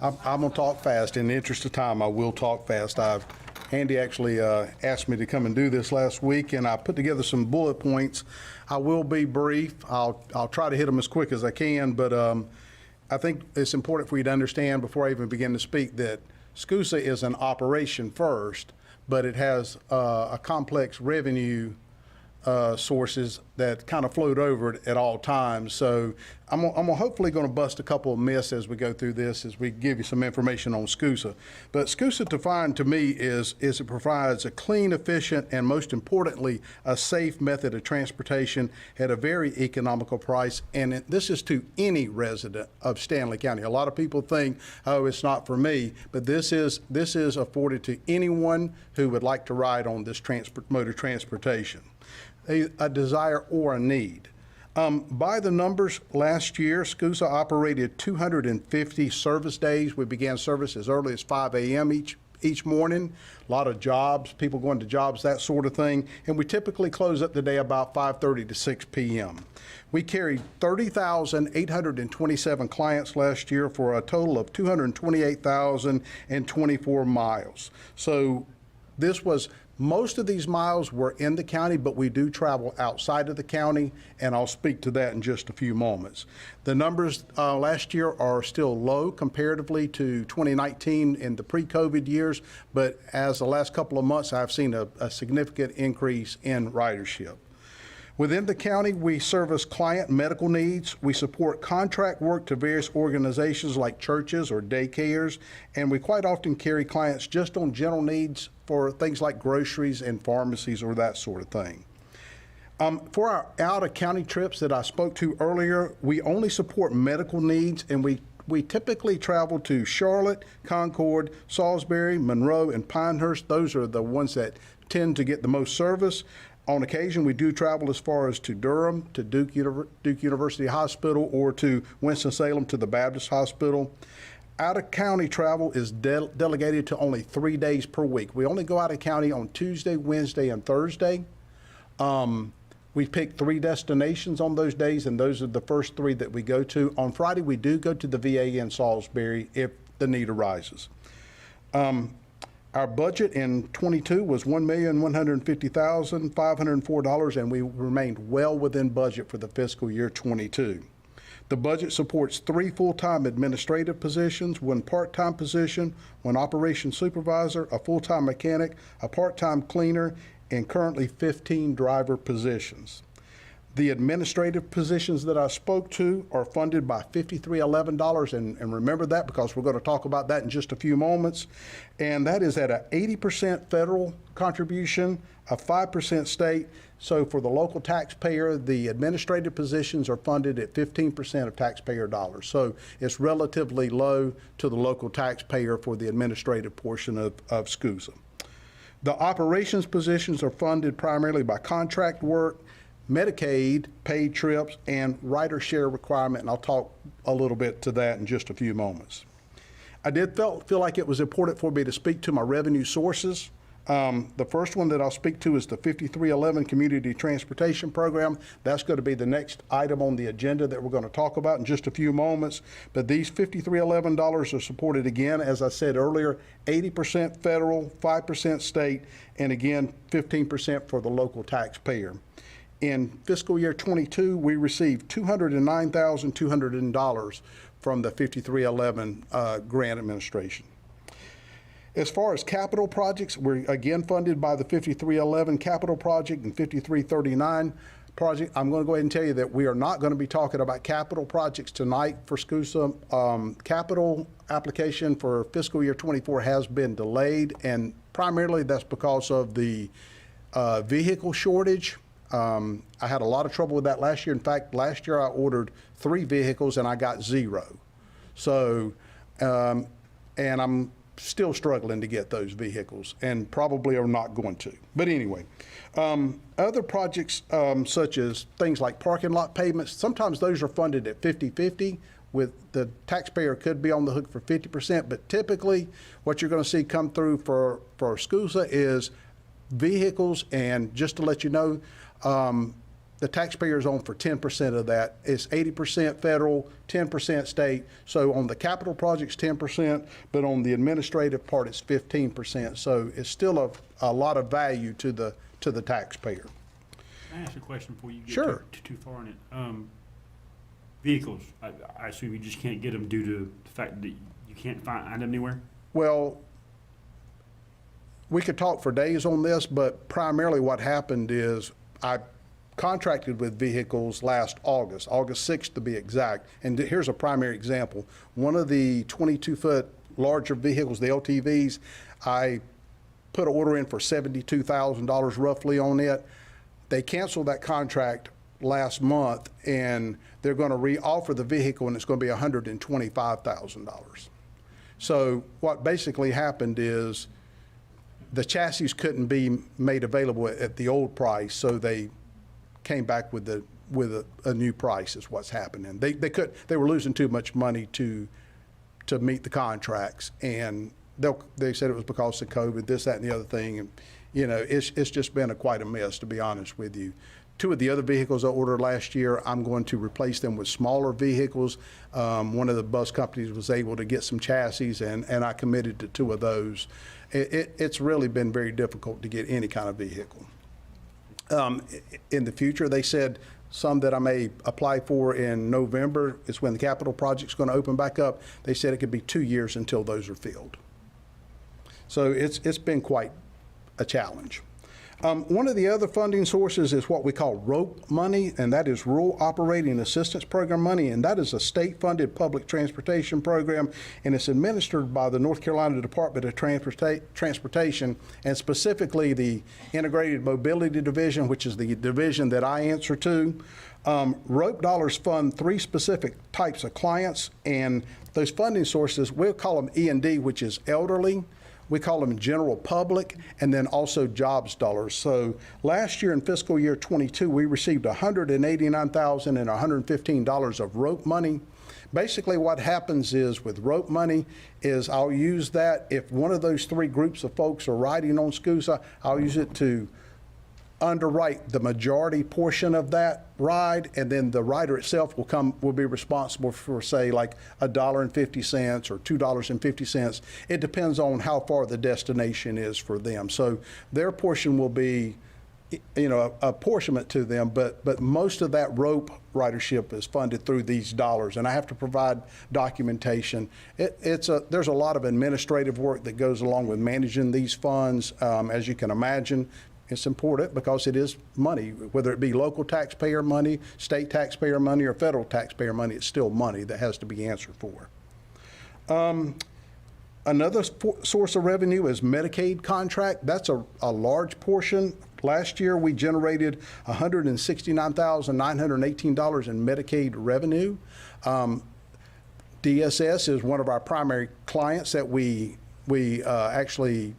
I'm going to talk fast. In the interest of time, I will talk fast. Andy actually asked me to come and do this last week, and I put together some bullet points. I will be brief. I'll try to hit them as quick as I can, but I think it's important for you to understand before I even begin to speak that SCUSA is an operation first, but it has a complex revenue sources that kind of float over it at all times. So I'm hopefully going to bust a couple of myths as we go through this, as we give you some information on SCUSA. But SCUSA defined to me is it provides a clean, efficient, and most importantly, a safe method of transportation at a very economical price. And this is to any resident of Stanley County. A lot of people think, oh, it's not for me, but this is afforded to anyone who would like to ride on this mode of transportation. A desire or a need. By the numbers, last year, SCUSA operated 250 service days. We began service as early as 5 a.m. each morning. A lot of jobs, people going to jobs, that sort of thing. And we typically close up the day about 5:30 to 6 p.m. We carried 30,827 clients last year for a total of 228,024 miles. So this was most of these miles were in the county, but we do travel outside of the county, and I'll speak to that in just a few moments. The numbers last year are still low comparatively to 2019 in the pre-COVID years, but as the last couple of months, I've seen a significant increase in ridership. Within the county, we service client medical needs. We support contract work to various organizations like churches or daycares, and we quite often carry clients just on general needs for things like groceries and pharmacies or that sort of thing. For our out-of-county trips that I spoke to earlier, we only support medical needs, and we typically travel to Charlotte, Concord, Salisbury, Monroe, and Pinehurst. Those are the ones that tend to get the most service. On occasion, we do travel as far as to Durham, to Duke University Hospital, or to Winston-Salem to the Baptist Hospital. Out-of-county travel is delegated to only 3 days per week. We only go out of county on Tuesday, Wednesday, and Thursday. We pick 3 destinations on those days, and those are the first 3 that we go to. On Friday, we do go to the VA in Salisbury if the need arises. Our budget in '22 was $1,150,504, and we remained well within budget for the fiscal year '22. The budget supports 3 full-time administrative positions, 1 part-time position, 1 operations supervisor, a full-time mechanic, a part-time cleaner, and currently 15 driver positions. The administrative positions that I spoke to are funded by $5311, and remember that because we're going to talk about that in just a few moments. And that is at an 80% federal contribution, a 5% state. So for the local taxpayer, the administrative positions are funded at 15% of taxpayer dollars. So it's relatively low to the local taxpayer for the administrative portion of SCUSA. The operations positions are funded primarily by contract work, Medicaid, paid trips, and rider share requirement, and I'll talk a little bit to that in just a few moments. I did feel like it was important for me to speak to my revenue sources. The first one that I'll speak to is the 5311 Community Transportation Program. That's going to be the next item on the agenda that we're going to talk about in just a few moments. But these $5311 are supported again, as I said earlier, 80% federal, 5% state, and again, 15% for the local taxpayer. In fiscal year '22, we received $209,200 from the 5311 grant administration. As far as capital projects, we're again funded by the 5311 capital project and 5339 project. I'm going to go ahead and tell you that we are not going to be talking about capital projects tonight for SCUSA. Capital application for fiscal year '24 has been delayed, and primarily that's because of the vehicle shortage. I had a lot of trouble with that last year. In fact, last year I ordered 3 vehicles and I got 0. So, and I'm still struggling to get those vehicles and probably are not going to. But anyway, other projects such as things like parking lot pavements, sometimes those are funded at 50-50. With the taxpayer could be on the hook for 50%, but typically what you're going to see come through for SCUSA is vehicles, and just to let you know, the taxpayer is on for 10% of that. It's 80% federal, 10% state. So on the capital projects, 10%, but on the administrative part, it's 15%. So it's still a lot of value to the taxpayer. Can I ask a question before you get Sure. too far in it? Vehicles, I assume you just can't get them due to the fact that you can't find them anywhere? Well, we could talk for days on this, but primarily what happened is I contracted with vehicles last August 6th to be exact. And here's a primary example. One of the 22-foot larger vehicles, the LTVs, I put an order in for $72,000 roughly on it. They canceled that contract last month, and they're going to re-offer the vehicle, and it's going to be $125,000. So what basically happened is the chassis couldn't be made available at the old price, so they came back with a new price is what's happening. They were losing too much money to meet the contracts, and they said it was because of COVID, this, that, and the other thing, and it's just been quite a mess, to be honest with you. Two of the other vehicles I ordered last year, I'm going to replace them with smaller vehicles. One of the bus companies was able to get some chassis, and I committed to two of those. It's really been very difficult to get any kind of vehicle. In the future, they said some that I may apply for in November is when the capital project's going to open back up. They said it could be 2 years until those are filled. So it's been quite a challenge. One of the other funding sources is what we call ROPE money, and that is Rural Operating Assistance Program money, and that is a state-funded public transportation program, and it's administered by the North Carolina Department of Transportation, and specifically the Integrated Mobility Division, which is the division that I answer to. ROPE dollars fund 3 specific types of clients, and those funding sources, we'll call them E&D, which is elderly. We call them general public, and then also jobs dollars. So last year in fiscal year 22, we received $189,115 of ROPE money. Basically what happens is with ROPE money is I'll use that if one of those 3 groups of folks are riding on SCUSA, I'll use it to underwrite the majority portion of that ride, and then the rider itself will be responsible for, say, like $1.50 or $2.50. It depends on how far the destination is for them. So their portion will be, apportionment to them, but most of that ROPE ridership is funded through these dollars, and I have to provide documentation. There's a lot of administrative work that goes along with managing these funds, as you can imagine. It's important because it is money, whether it be local taxpayer money, state taxpayer money, or federal taxpayer money, it's still money that has to be answered for. Another source of revenue is Medicaid contract. That's a large portion. Last year, we generated $169,918 in Medicaid revenue. DSS is one of our primary clients that we actually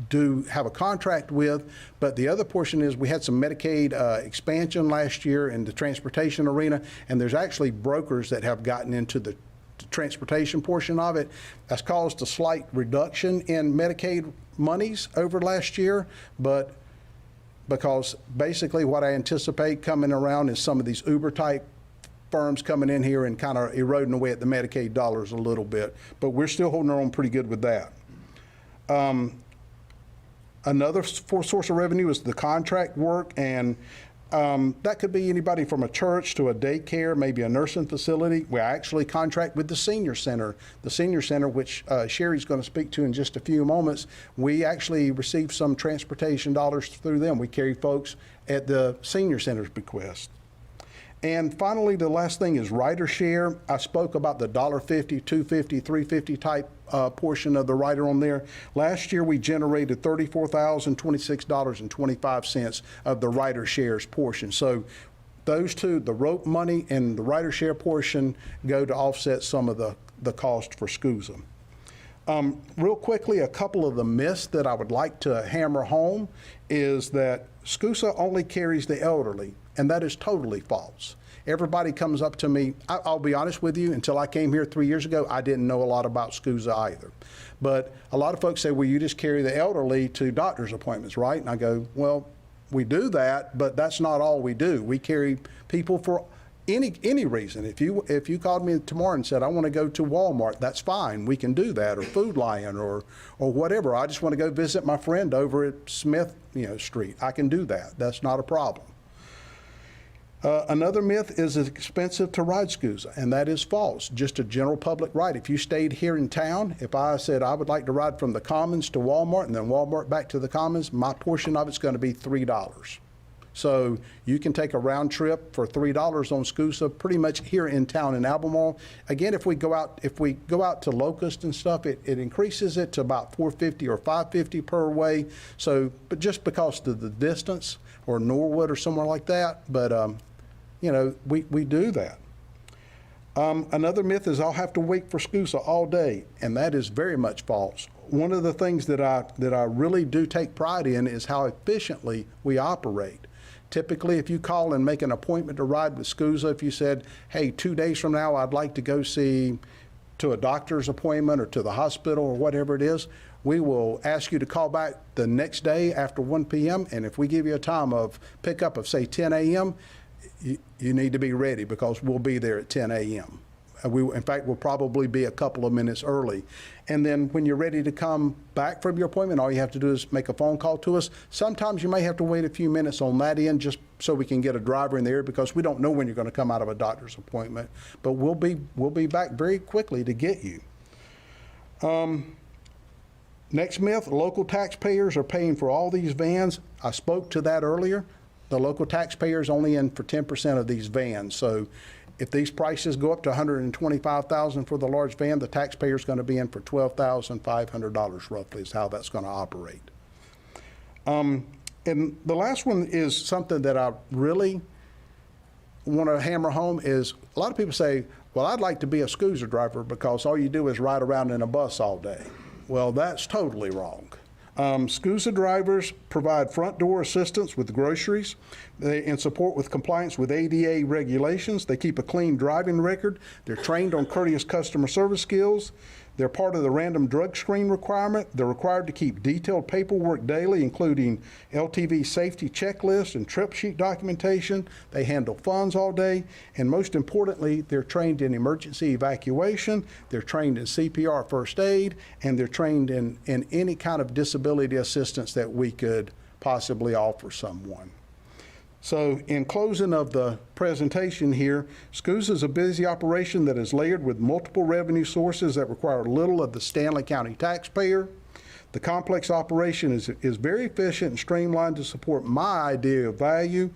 do have a contract with, but the other portion is we had some Medicaid expansion last year in the transportation arena, and there's actually brokers that have gotten into the transportation portion of it. That's caused a slight reduction in Medicaid monies over last year, but because basically what I anticipate coming around is some of these Uber type firms coming in here and kind of eroding away at the Medicaid dollars a little bit, but we're still holding our own pretty good with that. Another source of revenue is the contract work, and that could be anybody from a church to a daycare, maybe a nursing facility. We actually contract with the senior center. The senior center, which Sherry's going to speak to in just a few moments, we actually receive some transportation dollars through them. We carry folks at the senior center's bequest. And finally, the last thing is rider share. I spoke about the $1.50, $2.50, $3.50 type portion of the rider on there. Last year, we generated $34,026.25 of the rider shares portion. So those two, the ROPE money and the rider share portion, go to offset some of the cost for SCUSA. Real quickly, a couple of the myths that I would like to hammer home is that SCUSA only carries the elderly, and that is totally false. Everybody comes up to me, I'll be honest with you, until I came here 3 years ago, I didn't know a lot about SCUSA either. But a lot of folks say, well, you just carry the elderly to doctor's appointments, right? And I go, well, we do that, but that's not all we do. We carry people for any reason. If you called me tomorrow and said, I want to go to Walmart, that's fine. We can do that, or Food Lion, or whatever. I just want to go visit my friend over at Smith, Street. I can do that. That's not a problem. Another myth is it's expensive to ride SCUSA, and that is false. Just a general public ride. If you stayed here in town, if I said I would like to ride from the Commons to Walmart and then Walmart back to the Commons, my portion of it's going to be $3. So you can take a round trip for $3 on SCUSA pretty much here in town in Albemarle. Again, if we go out to Locust and stuff, it increases it to about $4.50 or $5.50 per way. So, but just because of the distance, or Norwood or somewhere like that, but you know, we do that. Another myth is I'll have to wait for SCUSA all day, and that is very much false. One of the things that I really do take pride in is how efficiently we operate. Typically, if you call and make an appointment to ride with SCUSA, if you said, hey, 2 days from now I'd like to go see to a doctor's appointment or to the hospital or whatever it is, we will ask you to call back the next day after 1 p.m. And if we give you a time of pickup of, say, 10 a.m., you need to be ready because we'll be there at 10 a.m. In fact, we'll probably be a couple of minutes early. And then when you're ready to come back from your appointment, all you have to do is make a phone call to us. Sometimes you may have to wait a few minutes on that end just so we can get a driver in there because we don't know when you're going to come out of a doctor's appointment. But we'll be back very quickly to get you. Next myth, local taxpayers are paying for all these vans. I spoke to that earlier. The local taxpayers only in for 10% of these vans. So if these prices go up to $125,000 for the large van, the taxpayer's going to be in for $12,500 roughly is how that's going to operate. And the last one is something that I really want to hammer home is a lot of people say, well, I'd like to be a SCUSA driver because all you do is ride around in a bus all day. Well, that's totally wrong. SCUSA drivers provide front door assistance with groceries and support with compliance with ADA regulations. They keep a clean driving record. They're trained on courteous customer service skills. They're part of the random drug screen requirement. They're required to keep detailed paperwork daily, including LTV safety checklists and trip sheet documentation. They handle funds all day. And most importantly, they're trained in emergency evacuation. They're trained in CPR first aid, and they're trained in any kind of disability assistance that we could possibly offer someone. So in closing of the presentation here, SCUSA is a busy operation that is layered with multiple revenue sources that require little of the Stanley County taxpayer. The complex operation is very efficient and streamlined to support my idea of value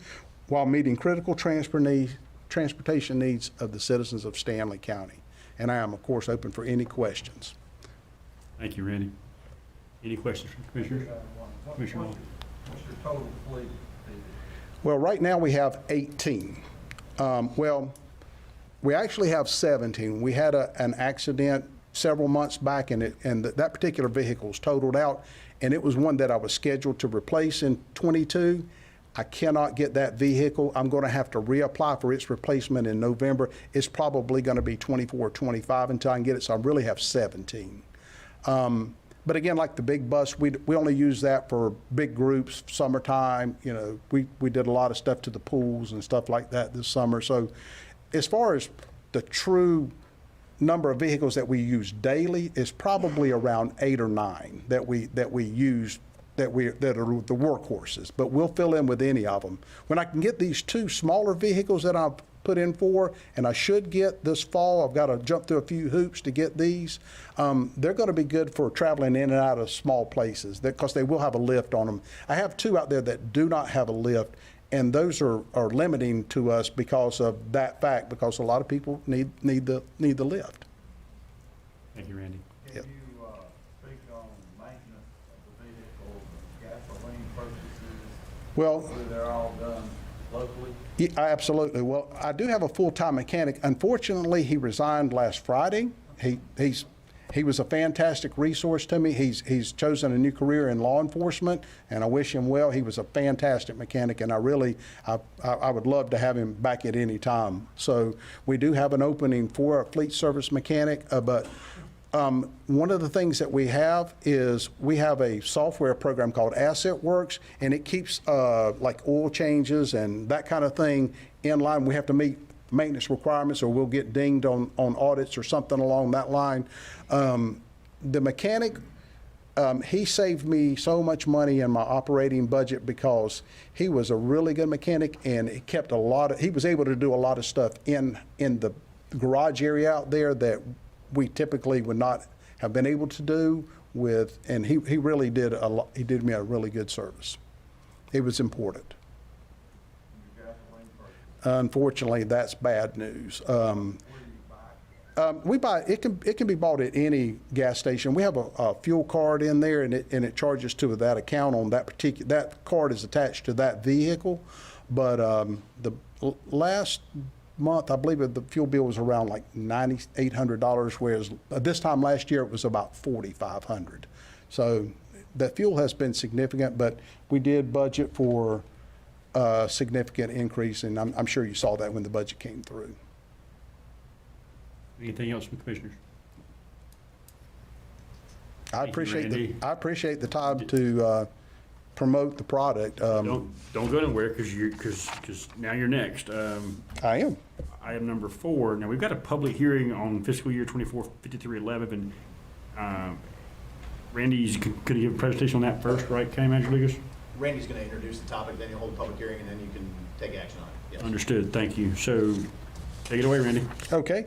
while meeting critical transportation needs of the citizens of Stanley County. And I am, of course, open for any questions. Thank you, Randy. Any questions from commissioners? Commissioner Wall? What's your total fleet? Well, right now we have 18. Well, we actually have 17. We had an accident several months back, and that particular vehicle was totaled out, and it was one that I was scheduled to replace in '22. I cannot get that vehicle. I'm going to have to reapply for its replacement in November. It's probably going to be 24 or 25 until I can get it, so I really have 17. But again, like the big bus, we only use that for big groups, summertime. You know, we did a lot of stuff to the pools and stuff like that this summer. So as far as the true number of vehicles that we use daily, is probably around 8 or 9 that we use that are the workhorses. But we'll fill in with any of them. When I can get these 2 smaller vehicles that I've put in for, and I should get this fall, I've got to jump through a few hoops to get these. They're going to be good for traveling in and out of small places because they will have a lift on them. I have 2 out there that do not have a lift, and those are limiting to us because of that fact, because a lot of people need the lift. Thank you, Randy. Can you speak on maintenance of the vehicle, gasoline purchases? Well, Whether they're all done locally? Yeah, absolutely. Well, I do have a full-time mechanic. Unfortunately, he resigned last Friday. He was a fantastic resource to me. He's chosen a new career in law enforcement, and I wish him well. He was a fantastic mechanic, and I would love to have him back at any time. So we do have an opening for a fleet service mechanic, but one of the things that we have is we have a software program called AssetWorks, and it keeps like oil changes and that kind of thing in line. We have to meet maintenance requirements, or we'll get dinged on audits or something along that line. The mechanic, he saved me so much money in my operating budget because he was a really good mechanic, and he kept he was able to do a lot of stuff in the garage area out there that we typically would not have been able to do and he really did he did me a really good service. It was important. unfortunately, that's bad news. We buy it can be bought at any gas station. We have a fuel card in there, and it charges to that account on that card is attached to that vehicle. But the last month, I believe the fuel bill was around like $9,800, whereas this time last year it was about $4,500. So the fuel has been significant, but we did budget for a significant increase, and I'm sure you saw that when the budget came through. Anything else from commissioners? I Thank you, Randy. appreciate the time to promote the product. Don't go anywhere because now you're next. I am. Item number 4. Now, we've got a public hearing on fiscal year 24-53-11, and Randy's going to give a presentation on that first, right, County Manager Lucas? Randy's going to introduce the topic, then you'll hold a public hearing, and then you can take action on it. Yes. Understood, thank you. So, take it away, Randy. Okay,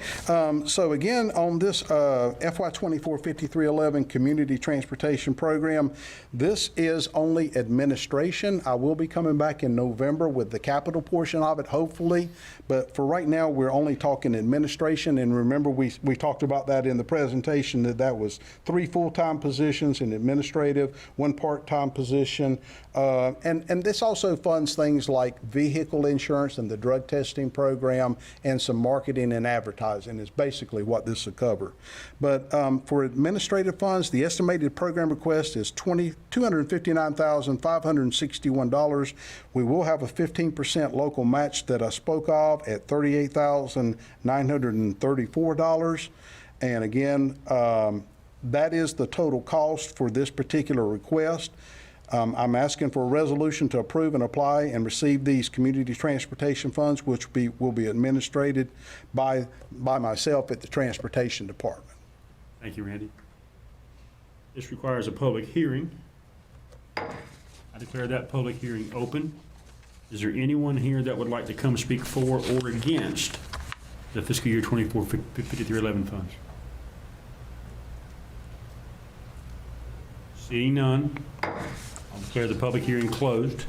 so again, on this FY 24-53-11 Community Transportation Program, this is only administration. I will be coming back in November with the capital portion of it, hopefully, but for right now, we're only talking administration, and remember, we talked about that in the presentation, that was 3 full-time positions in administrative, 1 part-time position, and this also funds things like vehicle insurance and the drug testing program, and some marketing and advertising is basically what this will cover. But for administrative funds, the estimated program request is $259,561. We will have a 15% local match that I spoke of at $38,934. And again, that is the total cost for this particular request. I'm asking for a resolution to approve and apply and receive these community transportation funds, which will be administered by myself at the Transportation Department. Thank you, Randy. This requires a public hearing. I declare that public hearing open. Is there anyone here that would like to come speak for or against the fiscal year 24-53-11 funds? Seeing none, I'll declare the public hearing closed.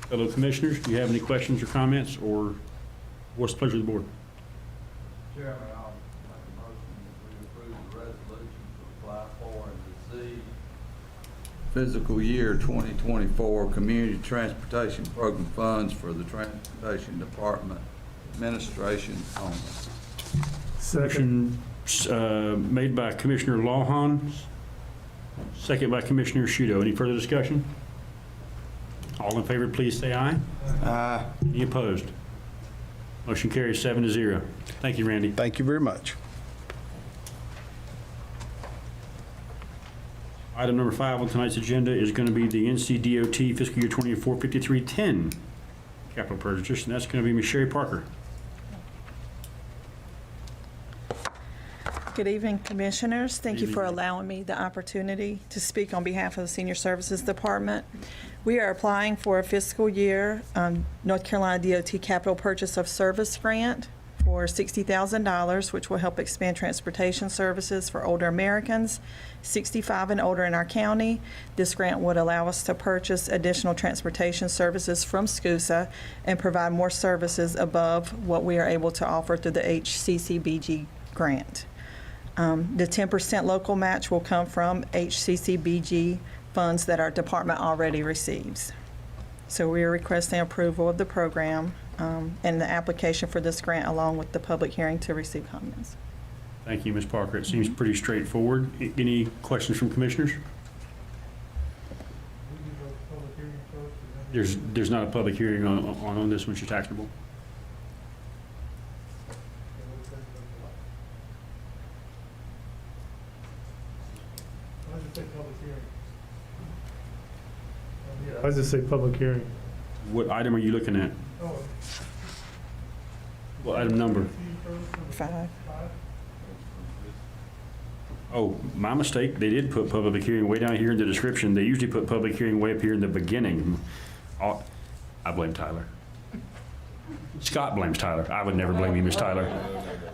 Fellow commissioners, do you have any questions or comments, or what's the pleasure of the board? Chairman, I'll make a motion that we approve the resolution to apply for and receive fiscal year 2024 Community Transportation Program funds for the Transportation Department administration only. Motion made by Commissioner Lawhon, second by Commissioner Shudo. Any further discussion? All in favor, please say aye. Aye. Any opposed? Motion carries 7-0. Thank you, Randy. Thank you very much. Item number 5 on tonight's agenda is going to be the NCDOT fiscal year 24-53-10 capital purchase, and that's going to be Ms. Sherry Parker. Good evening, Commissioners. Thank you for allowing me the opportunity to speak on behalf of the Senior Services Department. We are applying for a fiscal year North Carolina DOT Capital Purchase of Service Grant for $60,000, which will help expand transportation services for older Americans, 65 and older in our county. This grant would allow us to purchase additional transportation services from SCUSA and provide more services above what we are able to offer through the HCCBG grant. The 10% local match will come from HCCBG funds that our department already receives. So we are requesting approval of the program and the application for this grant, along with the public hearing to receive comments. Thank you, Ms. Parker. It seems pretty straightforward. Any questions from commissioners? There's not a public hearing on this one. It's just actionable. I was just say public hearing. What item are you looking at? What item number? 5. Oh, my mistake. They did put public hearing way down here in the description. They usually put public hearing way up here in the beginning. I blame Tyler. Scott blames Tyler. I would never blame you, Miss Tyler.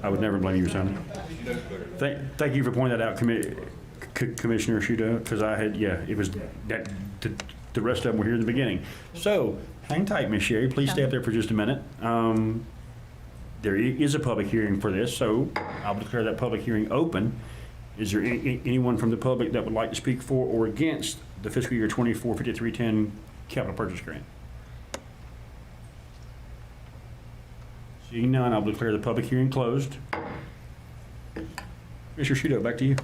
I would never blame you, son. Thank you for pointing that out, Commissioner Shudo, because I had, it was that the rest of them were here in the beginning. So, hang tight, Ms. Sherry, please stay up there for just a minute. There is a public hearing for this, so I'll declare that public hearing open. Is there anyone from the public that would like to speak for or against the fiscal year 24 5310 capital purchase grant? Seeing none, I'll declare the public hearing closed. Mr. Shudo, back to you.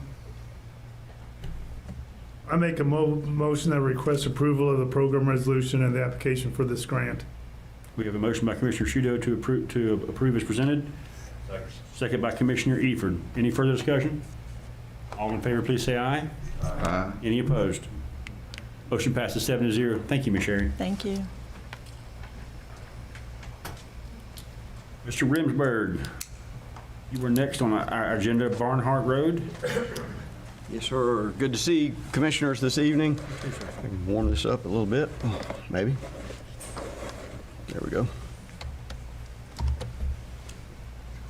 I make a motion that requests approval of the program resolution and the application for this grant. We have a motion by Commissioner Shudo to approve as presented. Second by Commissioner Eford. Any further discussion? All in favor, please say aye. Aye. Any opposed? Motion passes 7-0. Thank you, Ms. Sherry. Thank you. Mr. Rimsberg, you were next on our agenda, Barnhart Road. Yes, sir. Good to see commissioners this evening. I can warm this up a little bit, maybe. There we go.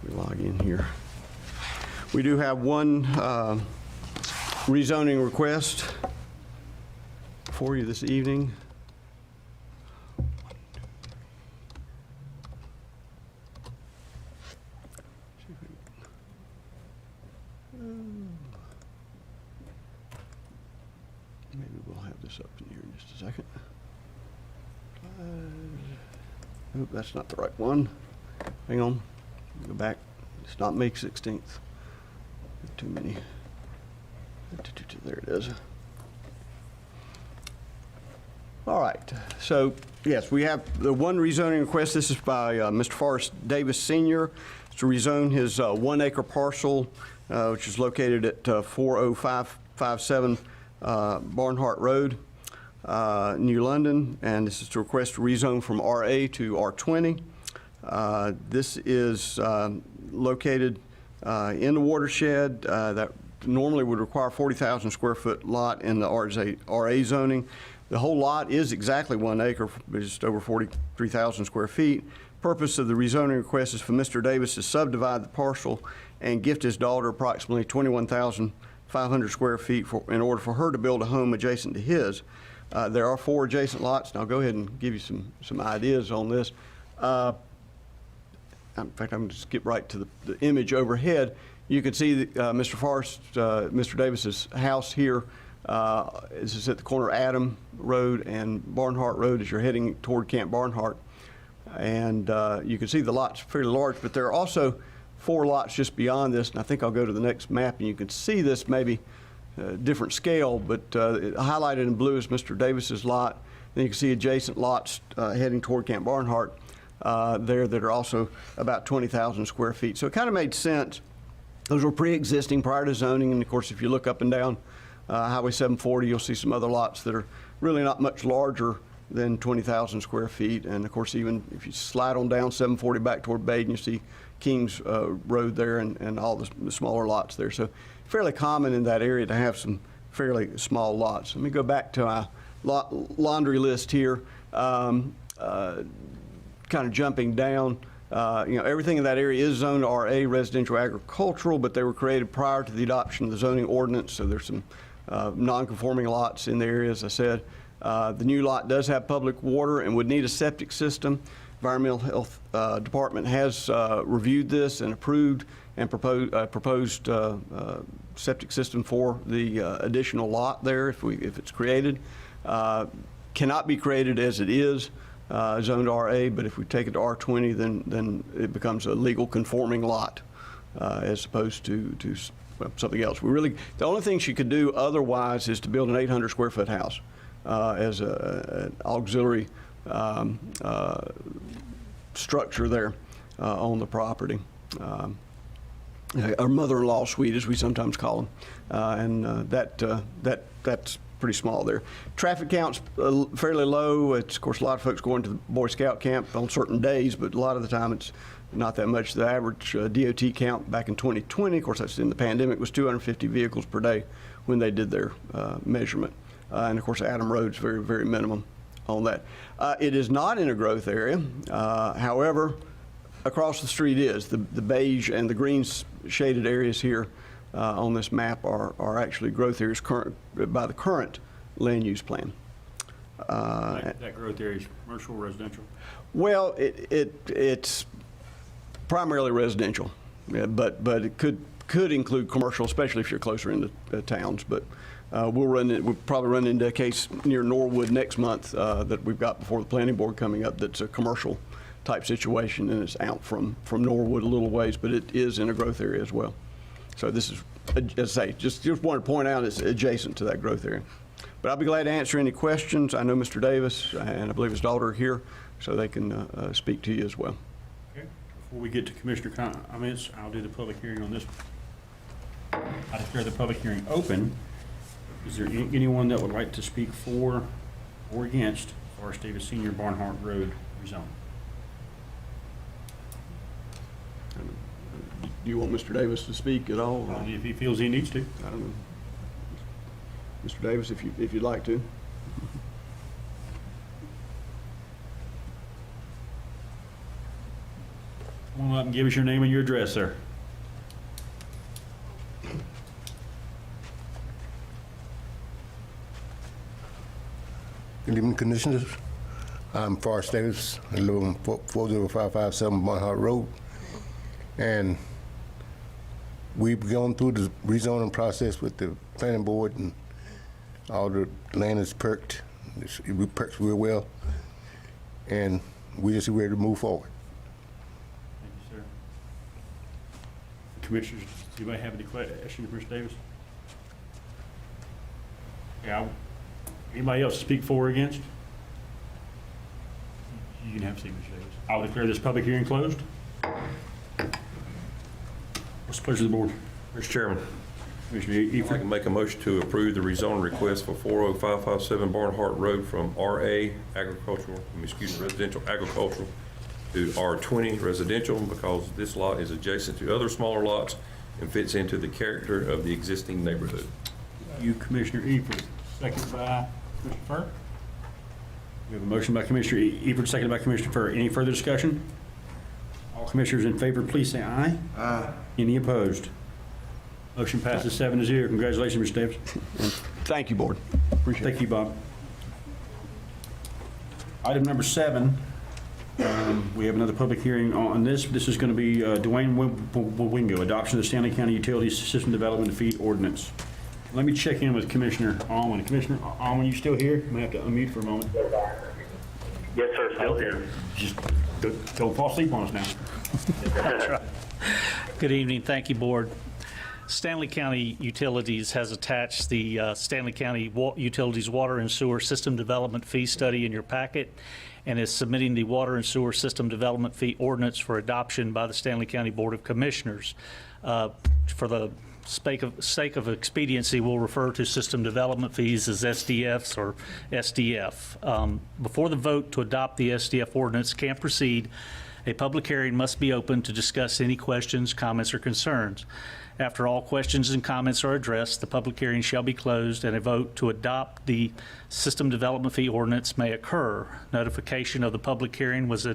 We log in here. We do have one rezoning request for you this evening. Maybe we'll have this up in here in just a second. Oop, that's not the right one. Hang on. Go back. It's not May 16th. Too many. There it is. All right. So, yes, we have the one rezoning request. This is by Mr. Forrest Davis Sr. It's to rezone his 1 acre parcel, which is located at 40557 Barnhart Road, New London, and this is to request a rezone from RA to R20. This is located in the watershed that normally would require 40,000 square foot lot in the RA zoning. The whole lot is exactly 1 acre, just over 43,000 square feet. Purpose of the rezoning request is for Mr. Davis to subdivide the parcel and gift his daughter approximately 21,500 square feet in order for her to build a home adjacent to his. There are 4 adjacent lots, and I'll go ahead and give you some ideas on this. In fact, I'm going to skip right to the image overhead. You can see Mr. Forrest, Mr. Davis's house here. This is at the corner of Adam Road and Barnhart Road as you're heading toward Camp Barnhart. And you can see the lot's fairly large, but there are also 4 lots just beyond this. And I think I'll go to the next map and you can see this maybe different scale, but highlighted in blue is Mr. Davis's lot. Then you can see adjacent lots heading toward Camp Barnhart there that are also about 20,000 square feet. So it kind of made sense. Those were pre-existing prior to zoning, and of course if you look up and down Highway 740, you'll see some other lots that are really not much larger than 20,000 square feet. And of course, even if you slide on down 740 back toward Baden, you see Kings Road there and all the smaller lots there. So fairly common in that area to have some fairly small lots. Let me go back to our laundry list here. Kind of jumping down, everything in that area is zoned RA, residential agricultural, but they were created prior to the adoption of the zoning ordinance, so there's some non-conforming lots in the area, as I said. The new lot does have public water and would need a septic system. Environmental Health Department has reviewed this and approved and proposed septic system for the additional lot there if it's created. Cannot be created as it is. Zoned RA, but if we take it to R20, then it becomes a legal conforming lot as opposed to something else. The only thing she could do otherwise is to build an 800 square foot house as an auxiliary structure there on the property. Our mother-in-law suite, as we sometimes call them, that's pretty small there. Traffic count's fairly low. It's, of course, a lot of folks going to the Boy Scout camp on certain days, but a lot of the time it's not that much. The average DOT count back in 2020, of course that's in the pandemic, was 250 vehicles per day when they did their measurement. And of course Adam Road's very, very minimum on that. It is not in a growth area. However, across the street is. The beige and the green shaded areas here on this map are actually growth areas by the current land use plan. That growth area is commercial, residential? Well, it's primarily residential, yeah, but it could include commercial, especially if you're closer into towns. But we'll probably run into a case near Norwood next month that we've got before the planning board coming up that's a commercial type situation, and it's out from Norwood a little ways, but it is in a growth area as well. So this is, as I say, just wanted to point out it's adjacent to that growth area. But I'll be glad to answer any questions. I know Mr. Davis and I believe his daughter are here, so they can speak to you as well. Okay. Before we get to commissioner comments, I'll do the public hearing on this one. I declare the public hearing open. Is there anyone that would like to speak for or against Forrest Davis Sr. Barnhart Road rezone? Do you want Mr. Davis to speak at all? Or? If he feels he needs to. I don't know. Mr. Davis, if you'd like to. Come on up and give us your name and your address, sir. Good evening, Commissioners. I'm Forrest Davis. I live on 40557 Barnhart Road. And we've gone through the rezoning process with the planning board, and all the land is perked. It perks real well. And we're just ready to move forward. Thank you, sir. Commissioners, do anybody have any questions for Mr. Davis? Yeah. Anybody else speak for or against? You can have a seat, Mr. Davis. I will declare this public hearing closed. What's the pleasure of the board? Mr. Chairman, Commissioner if I Eford. can make a motion to approve the rezoning request for 40557 Barnhart Road from RA residential agricultural to R20 residential, because this lot is adjacent to other smaller lots and fits into the character of the existing neighborhood. You, Commissioner Eford, second by Commissioner Furr. We have a motion by Commissioner Eford, seconded by Commissioner Furr. Any further discussion? All commissioners in favor, please say aye. Aye. Any opposed? Motion passes 7-0. Congratulations, Mr. Davis. Thank you, board. Appreciate it. Thank you, Bob. Item number 7, we have another public hearing on this. This is going to be Dwayne Wingo, adoption of the Stanley County Utilities System Development Fee Ordinance. Let me check in with Commissioner Alwyn. Commissioner Alwyn, you still here? I'm going to have to unmute for a moment. Yes, sir, still here. Just don't fall asleep on us now. Good evening. Thank you, Board. Stanley County Utilities has attached the Stanley County Utilities Water and Sewer System Development Fee Study in your packet and is submitting the Water and Sewer System Development Fee Ordinance for adoption by the Stanley County Board of Commissioners. For the sake of expediency, we'll refer to system development fees as SDFs or SDF. Before the vote to adopt the SDF ordinance can proceed, a public hearing must be open to discuss any questions, comments, or concerns. After all questions and comments are addressed, the public hearing shall be closed and a vote to adopt the system development fee ordinance may occur. Notification of the public hearing was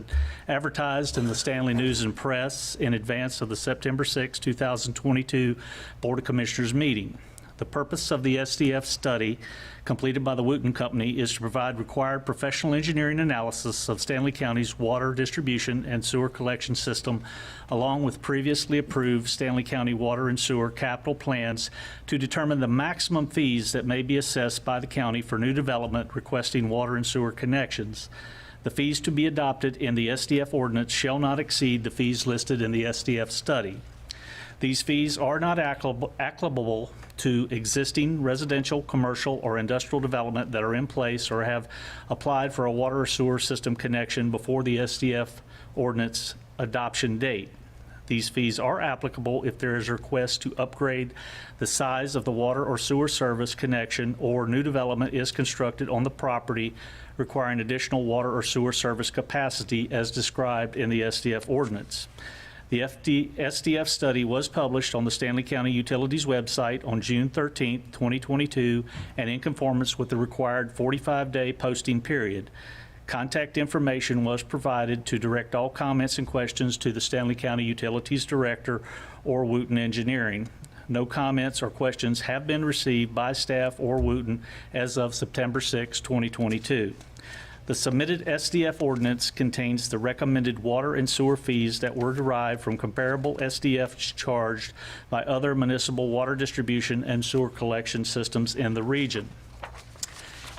advertised in the Stanley News and Press in advance of the September 6, 2022 Board of Commissioners meeting. The purpose of the SDF study completed by the Wooten Company is to provide required professional engineering analysis of Stanley County's water distribution and sewer collection system, along with previously approved Stanley County water and sewer capital plans to determine the maximum fees that may be assessed by the county for new development requesting water and sewer connections. The fees to be adopted in the SDF ordinance shall not exceed the fees listed in the SDF study. These fees are not applicable to existing residential, commercial, or industrial development that are in place or have applied for a water or sewer system connection before the SDF ordinance adoption date. These fees are applicable if there is a request to upgrade the size of the water or sewer service connection or new development is constructed on the property requiring additional water or sewer service capacity as described in the SDF ordinance. The SDF study was published on the Stanley County Utilities website on June 13, 2022, and in conformance with the required 45-day posting period. Contact information was provided to direct all comments and questions to the Stanley County Utilities Director or Wooten Engineering. No comments or questions have been received by staff or Wooten as of September 6, 2022. The submitted SDF ordinance contains the recommended water and sewer fees that were derived from comparable SDFs charged by other municipal water distribution and sewer collection systems in the region.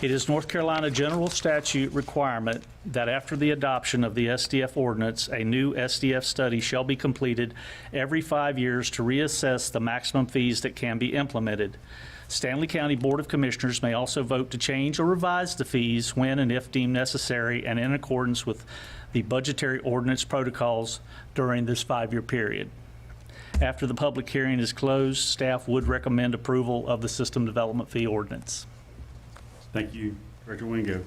It is North Carolina general statute requirement that after the adoption of the SDF ordinance, a new SDF study shall be completed every 5 years to reassess the maximum fees that can be implemented. Stanley County Board of Commissioners may also vote to change or revise the fees when and if deemed necessary and in accordance with the budgetary ordinance protocols during this 5-year period. After the public hearing is closed, staff would recommend approval of the system development fee ordinance. Thank you, Director Wingo.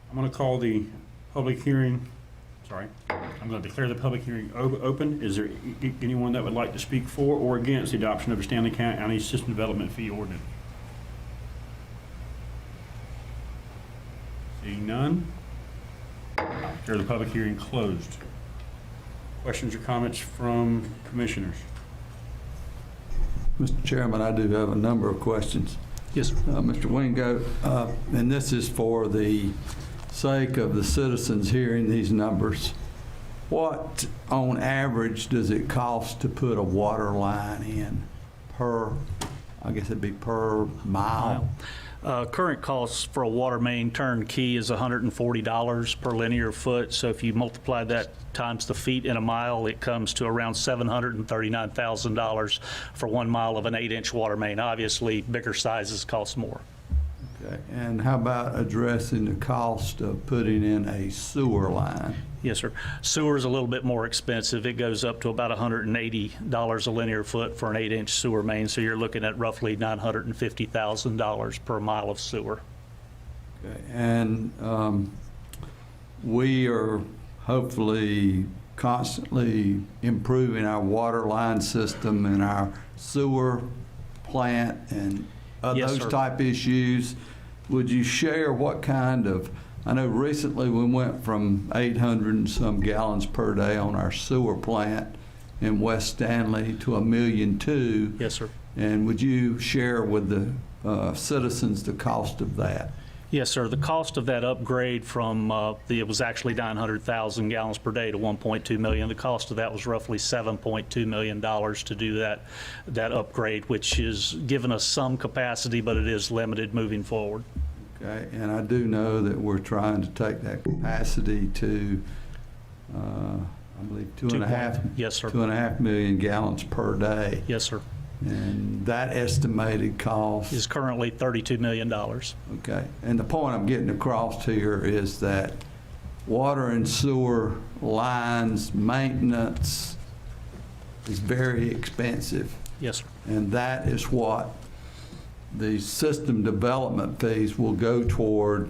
I'm going to call the public hearing, I'm going to declare the public hearing open. Is there anyone that would like to speak for or against the adoption of the Stanley County System Development Fee Ordinance? Seeing none, I declare the public hearing closed. Questions or comments from commissioners? Mr. Chairman, I do have a number of questions. Yes, sir. Mr. Wingo, and this is for the sake of the citizens hearing these numbers. What, on average, does it cost to put a water line in per, I guess it'd be per mile? Current costs for a water main turnkey is $140 per linear foot. So if you multiply that times the feet in a mile, it comes to around $739,000 for 1 mile of an 8-inch water main. Obviously, bigger sizes cost more. Okay. And how about addressing the cost of putting in a sewer line? Yes, sir. Sewer is a little bit more expensive. It goes up to about $180 a linear foot for an 8-inch sewer main. So you're looking at roughly $950,000 per mile of sewer. Okay. And we are hopefully constantly improving our water line system and our sewer plant and Yes, those sir. type issues. Would you share what kind of, I know recently we went from 800 and some gallons per day on our sewer plant in West Stanley to 1.2 million. Yes, sir. And would you share with the citizens the cost of that? Yes, sir. The cost of that upgrade from, it was actually 900,000 gallons per day to 1.2 million. The cost of that was roughly $7.2 million to do that upgrade, which is giving us some capacity, but it is limited moving forward. Okay, and I do know that we're trying to take that capacity to, I believe, 2.5. Yes, sir. 2.5 million gallons per day. Yes, sir. And that estimated cost Is currently $32 million. Okay, and the point I'm getting across here is that water and sewer lines maintenance is very expensive. Yes, sir. And that is what the system development fees will go toward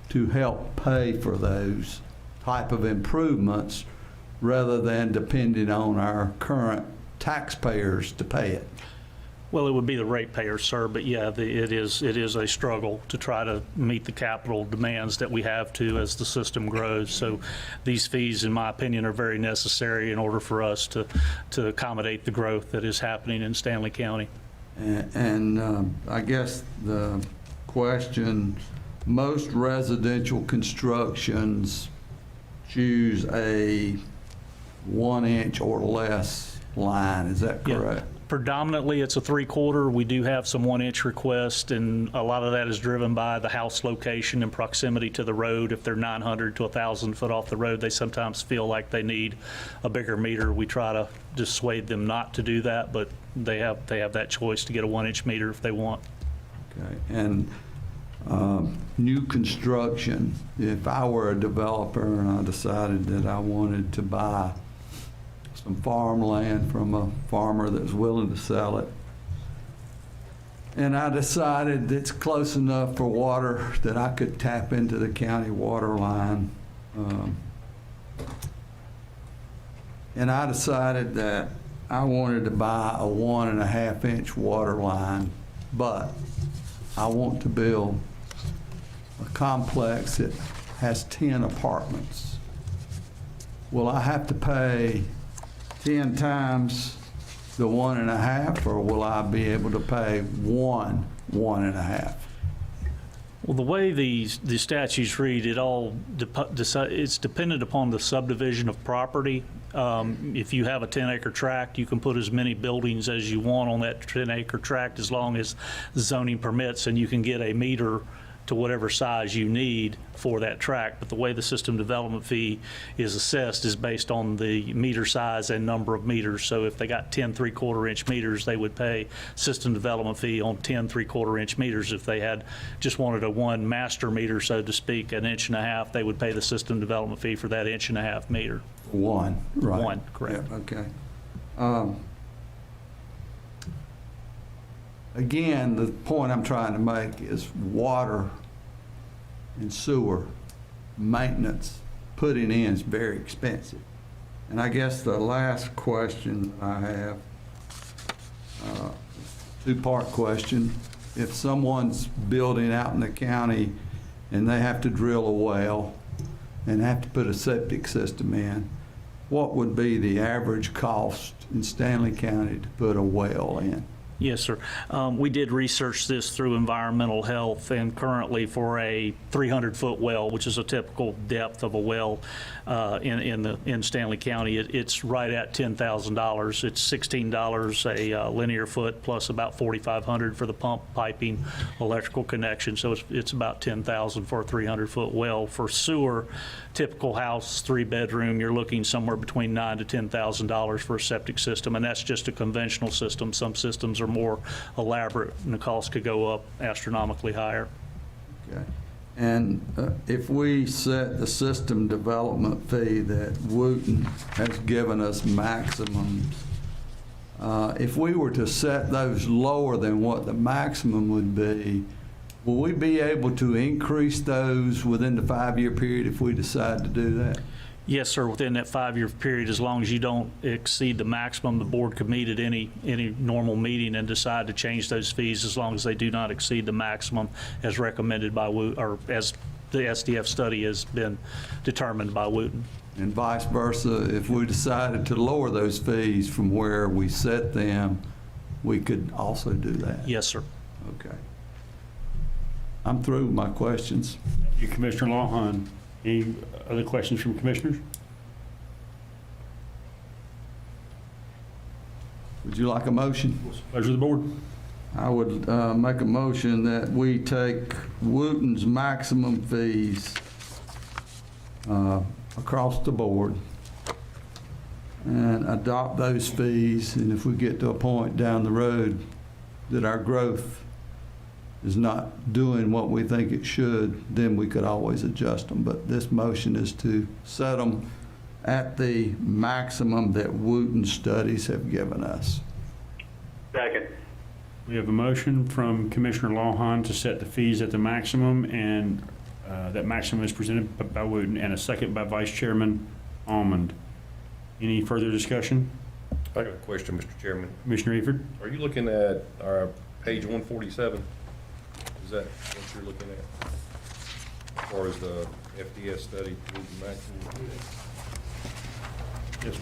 to help pay for those type of improvements rather than depending on our current taxpayers to pay it. Well, it would be the ratepayers, sir, but yeah, it is a struggle to try to meet the capital demands that we have to as the system grows. So these fees, in my opinion, are very necessary in order for us to accommodate the growth that is happening in Stanley County. And I guess the question, most residential constructions choose a 1-inch or less line, is that correct? Yeah. Predominantly, it's a 3/4. We do have some 1-inch requests, and a lot of that is driven by the house location and proximity to the road. If they're 900 to 1,000 foot off the road, they sometimes feel like they need a bigger meter. We try to dissuade them not to do that, but they have that choice to get a 1-inch meter if they want. Okay, and new construction, if I were a developer and I decided that I wanted to buy some farmland from a farmer that's willing to sell it, and I decided it's close enough for water that I could tap into the county water line, and I decided that I wanted to buy a 1.5-inch water line, but I want to build a complex that has 10 apartments. Will I have to pay 10 times the 1.5, or will I be able to pay 1.5? Well, the way the statutes read, it's dependent upon the subdivision of property. If you have a 10-acre tract, you can put as many buildings as you want on that 10-acre tract as long as zoning permits, and you can get a meter to whatever size you need for that tract. But the way the system development fee is assessed is based on the meter size and number of meters. So if they got 10 3/4-inch meters, they would pay system development fee on 10 3/4-inch meters. If they had just wanted a one master meter, so to speak, 1.5 inches, they would pay the system development fee for that 1.5 inch meter. One, right? One, correct. Yeah, okay. Again, the point I'm trying to make is water and sewer maintenance, putting in is very expensive. And I guess the last question I have, two-part question. If someone's building out in the county and they have to drill a well and have to put a septic system in, what would be the average cost in Stanley County to put a well in? Yes, sir. We did research this through environmental health, and currently for a 300-foot well, which is a typical depth of a well in Stanley County, it's right at $10,000. It's $16 a linear foot plus about $4,500 for the pump, piping, electrical connection. So it's about $10,000 for a 300-foot well. For sewer, typical house, 3-bedroom, you're looking somewhere between $9,000 to $10,000 for a septic system, and that's just a conventional system. Some systems are more elaborate, and the cost could go up astronomically higher. Okay. And if we set the system development fee that Wooten has given us maximums, if we were to set those lower than what the maximum would be, will we be able to increase those within the 5-year period if we decide to do that? Yes, sir, within that 5-year period, as long as you don't exceed the maximum, the board could meet at any normal meeting and decide to change those fees as long as they do not exceed the maximum as recommended by or as the SDF study has been determined by Wooten. And vice versa, if we decided to lower those fees from where we set them, we could also do that? Yes, sir. Okay. I'm through with my questions. Thank you, Commissioner Lawhon. Any other questions from commissioners? Would you like a motion? Pleasure of the board. I would make a motion that we take Wooten's maximum fees across the board and adopt those fees, and if we get to a point down the road that our growth is not doing what we think it should, then we could always adjust them. But this motion is to set them at the maximum that Wooten studies have given us. Second. We have a motion from Commissioner Lawhon to set the fees at the maximum, and that maximum is presented by Wooten, and a second by Vice Chairman Almond. Any further discussion? I got a question, Mr. Chairman. Commissioner Eford? Are you looking at page 147? Is that what you're looking at? As far as the FDS study, Yes.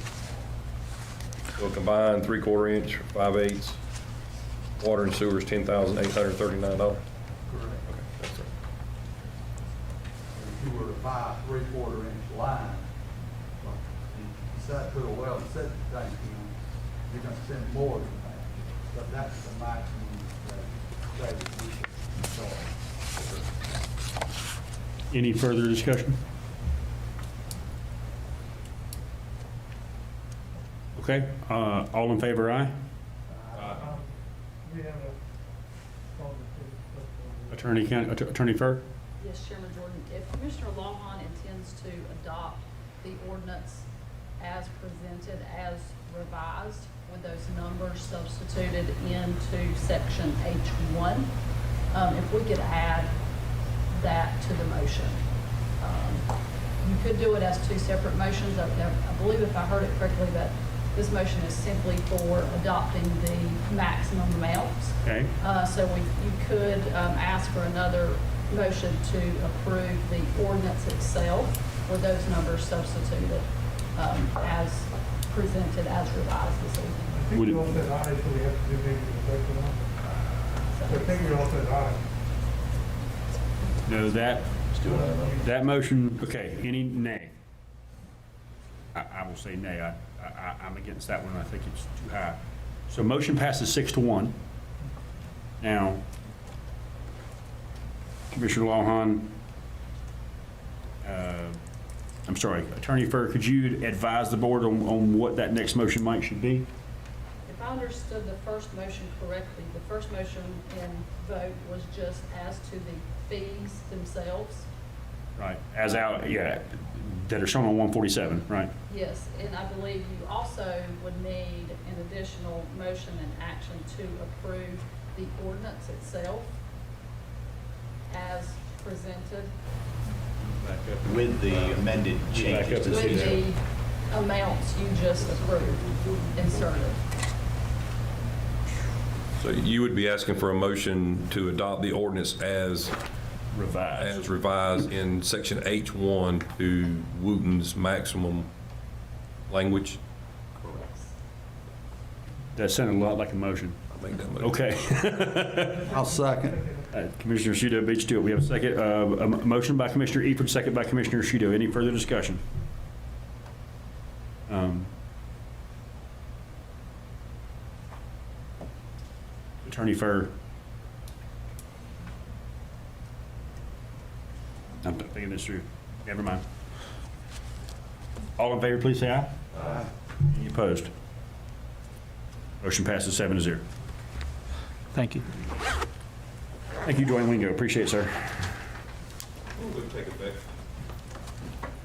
So combined 3/4 inch, 5/8, water and sewer is $10,839. Correct. Okay, that's right. If you were to buy a 3/4 inch line, you put a well and set the tank in, you're gonna spend more than that. But that's the maximum that we should charge. Any further discussion? Okay, all in favor, aye? Attorney Fur? Yes, Chairman Jordan, if Commissioner Lawhon intends to adopt the ordinance as presented, as revised, with those numbers substituted into section H1, if we could add that to the motion. You could do it as two separate motions. I believe if I heard it correctly, that this motion is simply for adopting the maximum amounts. Okay. So you could ask for another motion to approve the ordinance itself with those numbers substituted as presented, as revised this evening. I think you all said aye, so we have to do maybe the second one. I think you all said aye. No, that motion, okay, any nay? I will say nay. I'm against that one. I think it's too high. So motion passes 6-1. Now, Commissioner Lawhon, I'm sorry, Attorney Furr, could you advise the board on what that next motion should be? If I understood the first motion correctly, the first motion and vote was just as to the fees themselves. Right, as out, yeah, that are shown on 147, right? Yes, and I believe you also would need an additional motion and action to approve the ordinance itself as presented With the amended changes to with the amounts you just approved, inserted. So you would be asking for a motion to adopt the ordinance as revised in section H1 to Wooten's maximum language? That sounded a lot like a motion. I think that motion. Okay. I'll second. Commissioner Shudo beats to it. We have a second, a motion by Commissioner Eford, second by Commissioner Shudo. Any further discussion? Attorney Furr. I'm thinking this through. Never mind. All in favor, please say aye. Aye. Any opposed? Motion passes 7-0. Thank you. Thank you, Dwayne Wingo. Appreciate it, sir. We'll take effect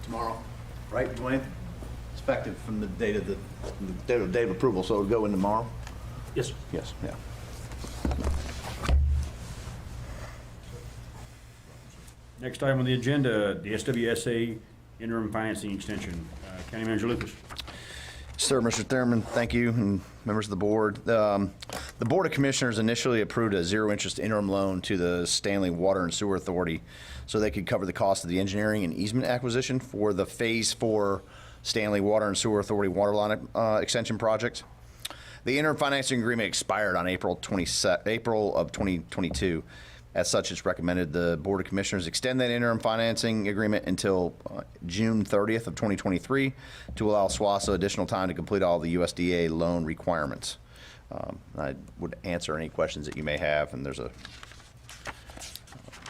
tomorrow, right, Dwayne? It's effective from the date of date of approval, so it'll go in tomorrow? Yes, sir. Yes, yeah. Next item on the agenda, the SWSA interim financing extension. County Manager Lucas. Sir, Mr. Thurman, thank you, and members of the board. The Board of Commissioners initially approved a zero-interest interim loan to the Stanley Water and Sewer Authority so they could cover the cost of the engineering and easement acquisition for the Phase 4 Stanley Water and Sewer Authority water line extension project. The interim financing agreement expired on April of 2022. As such, it's recommended the Board of Commissioners extend that interim financing agreement until June 30th of 2023 to allow SWASA additional time to complete all the USDA loan requirements. I would answer any questions that you may have, and there's a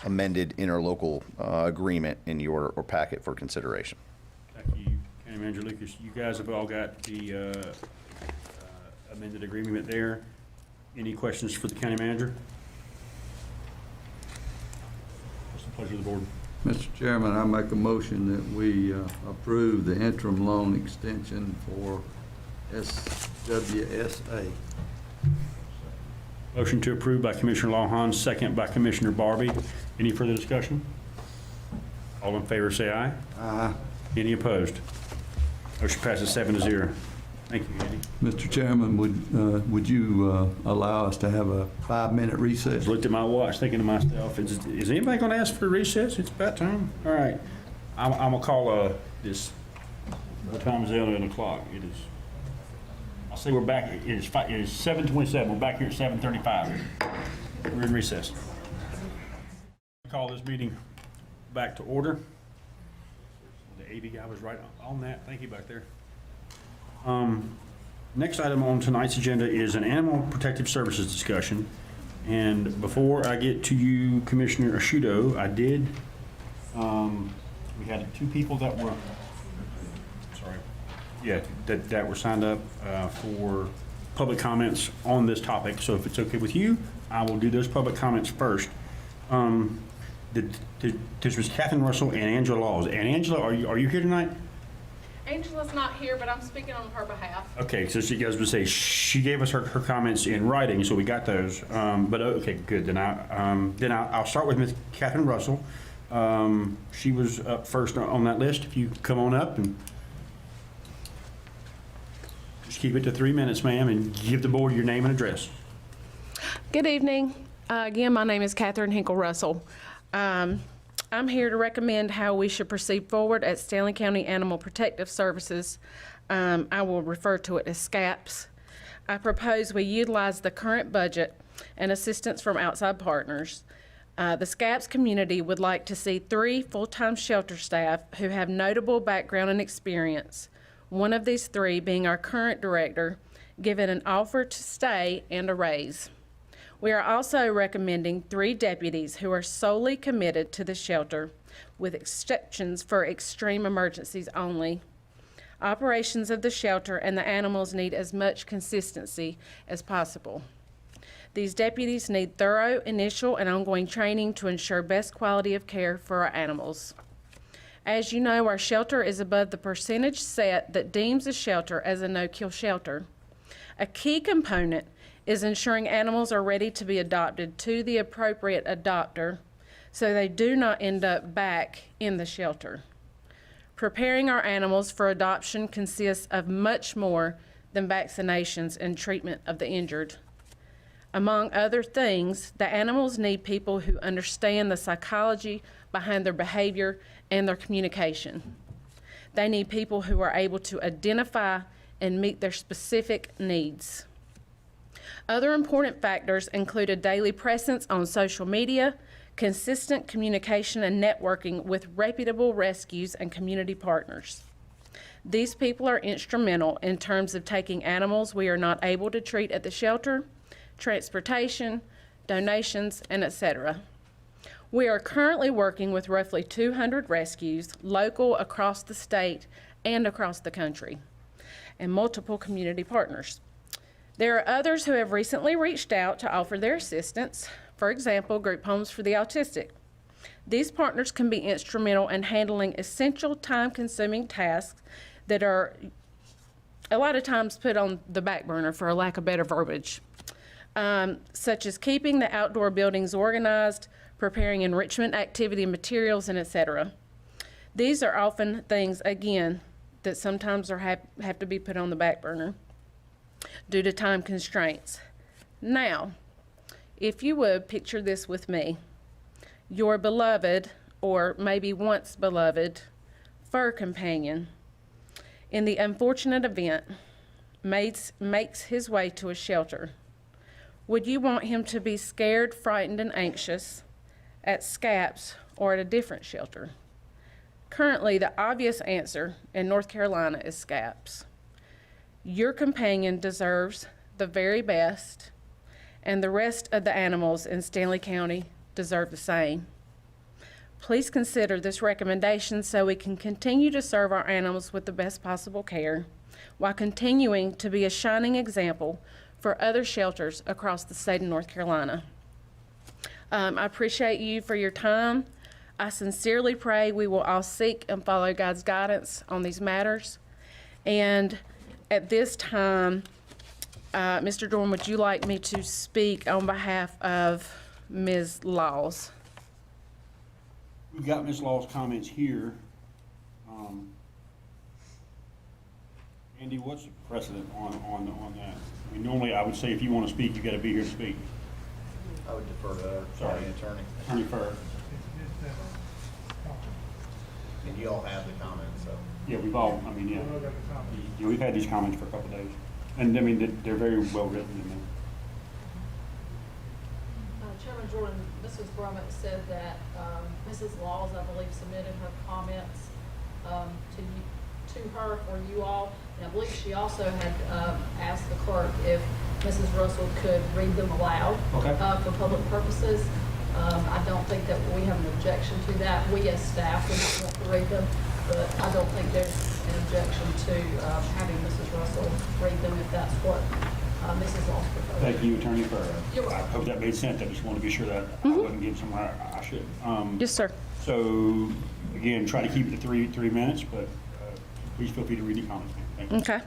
amended interlocal agreement in your packet for consideration. Thank you, County Manager Lucas. You guys have all got the amended agreement there. Any questions for the County Manager? What's the pleasure of the board? Mr. Chairman, I make a motion that we approve the interim loan extension for SWSA. Motion to approve by Commissioner Lawhon, second by Commissioner Barbie. Any further discussion? All in favor say aye. Aye. Any opposed? Motion passes 7-0. Thank you, Andy. Mr. Chairman, would you allow us to have a 5-minute recess? Looked at my watch, thinking to myself, is anybody going to ask for a recess? It's about time. All right. I'm going to call this, what time is it? 11 o'clock. It is, I'll say we're back, it is 7:27. We're back here at 7:35. We're in recess. Call this meeting back to order. The AV guy was right on that. Thank you back there. Next item on tonight's agenda is an animal protective services discussion. And before I get to you, Commissioner Ashudo, I did, we had 2 people that were, that were signed up for public comments on this topic. So if it's okay with you, I will do those public comments first. This was Catherine Russell and Angela Laws. And Angela, are you here tonight? Angela's not here, but I'm speaking on her behalf. Okay, so she goes to say she gave us her comments in writing, so we got those. But okay, good. Then I'll start with Ms. Catherine Russell. She was up first on that list. If you come on up and just keep it to 3 minutes, ma'am, and give the board your name and address. Good evening. Again, my name is Catherine Hinkle Russell. I'm here to recommend how we should proceed forward at Stanley County Animal Protective Services. I will refer to it as SCAPS. I propose we utilize the current budget and assistance from outside partners. The SCAPS community would like to see 3 full-time shelter staff who have notable background and experience, one of these 3 being our current director, given an offer to stay and a raise. We are also recommending 3 deputies who are solely committed to the shelter, with exceptions for extreme emergencies only. Operations of the shelter and the animals need as much consistency as possible. These deputies need thorough initial and ongoing training to ensure best quality of care for our animals. As you know, our shelter is above the percentage set that deems a shelter as a no-kill shelter. A key component is ensuring animals are ready to be adopted to the appropriate adopter so they do not end up back in the shelter. Preparing our animals for adoption consists of much more than vaccinations and treatment of the injured. Among other things, the animals need people who understand the psychology behind their behavior and their communication. They need people who are able to identify and meet their specific needs. Other important factors include a daily presence on social media, consistent communication and networking with reputable rescues and community partners. These people are instrumental in terms of taking animals we are not able to treat at the shelter, transportation, donations, and etc. We are currently working with roughly 200 rescues, local across the state and across the country, and multiple community partners. There are others who have recently reached out to offer their assistance, for example, group homes for the autistic. These partners can be instrumental in handling essential time-consuming tasks that are a lot of times put on the back burner, for a lack of better verbiage. Such as keeping the outdoor buildings organized, preparing enrichment activity materials, and etc. These are often things, again, that sometimes have to be put on the back burner due to time constraints. Now, if you would picture this with me, your beloved, or maybe once beloved, fur companion, in the unfortunate event, makes his way to a shelter. Would you want him to be scared, frightened, and anxious at SCAPS or at a different shelter? Currently, the obvious answer in North Carolina is SCAPS. Your companion deserves the very best, and the rest of the animals in Stanley County deserve the same. Please consider this recommendation so we can continue to serve our animals with the best possible care while continuing to be a shining example for other shelters across the state of North Carolina. I appreciate you for your time. I sincerely pray we will all seek and follow God's guidance on these matters. And at this time, Mr. Dorn, would you like me to speak on behalf of Ms. Laws? We've got Ms. Law's comments here. Andy, what's the precedent on that? I mean, normally I would say if you want to speak, you got to be here to speak. I would defer to Sorry. attorney. Attorney Fur. And you all have the comments, so. Yeah, we've all, I mean, yeah, we've had these comments for a couple of days. And I mean, they're very well written in there. Chairman Jordan, Mrs. Brummett said that Mrs. Laws, I believe, submitted her comments to her for you all. And I believe she also had asked the clerk if Mrs. Russell could read them aloud for public purposes. I don't think that we have an objection to that. We as staff would not want to read them, but I don't think there's an objection to having Mrs. Russell read them if that's what Mrs. Laws proposed. Thank you, Attorney Fur. You're I welcome. hope that made sense. I just want to be sure that I wasn't getting somewhere I should. Yes, sir. So, again, try to keep it to three minutes, but please feel free to read the comments. Thank you. Okay.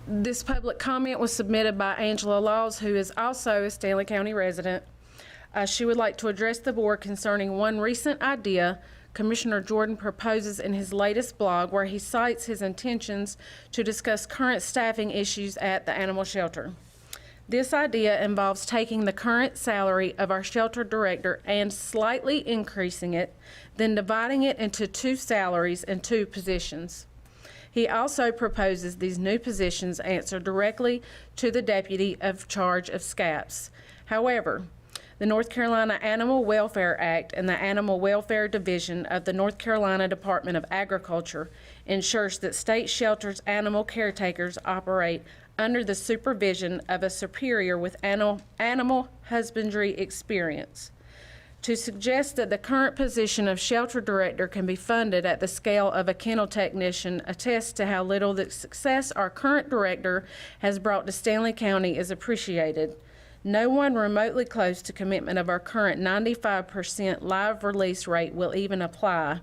This public comment was submitted by Angela Laws, who is also a Stanley County resident. She would like to address the board concerning one recent idea Commissioner Jordan proposes in his latest blog, where he cites his intentions to discuss current staffing issues at the animal shelter. This idea involves taking the current salary of our shelter director and slightly increasing it, then dividing it into 2 salaries and 2 positions. He also proposes these new positions answer directly to the deputy of charge of SCAPs. However, the North Carolina Animal Welfare Act and the Animal Welfare Division of the North Carolina Department of Agriculture ensures that state shelters' animal caretakers operate under the supervision of a superior with animal husbandry experience. To suggest that the current position of shelter director can be funded at the scale of a kennel technician attests to how little the success our current director has brought to Stanley County is appreciated. No one remotely close to commitment of our current 95% live release rate will even apply.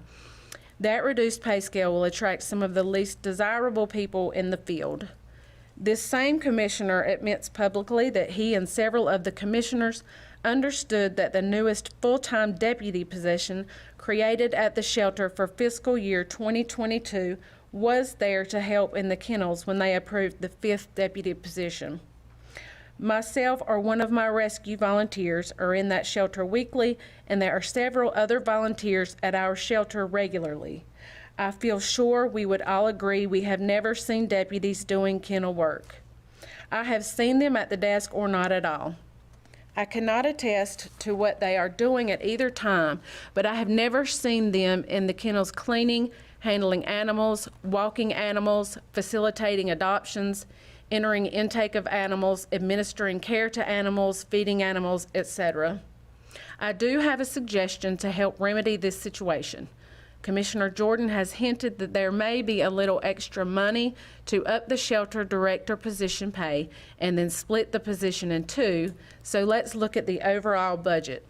That reduced pay scale will attract some of the least desirable people in the field. This same commissioner admits publicly that he and several of the commissioners understood that the newest full-time deputy position created at the shelter for fiscal year 2022 was there to help in the kennels when they approved the 5th deputy position. Myself or one of my rescue volunteers are in that shelter weekly, and there are several other volunteers at our shelter regularly. I feel sure we would all agree we have never seen deputies doing kennel work. I have seen them at the desk or not at all. I cannot attest to what they are doing at either time, but I have never seen them in the kennels cleaning, handling animals, walking animals, facilitating adoptions, entering intake of animals, administering care to animals, feeding animals, etc. I do have a suggestion to help remedy this situation. Commissioner Jordan has hinted that there may be a little extra money to up the shelter director position pay and then split the position in two, so let's look at the overall budget.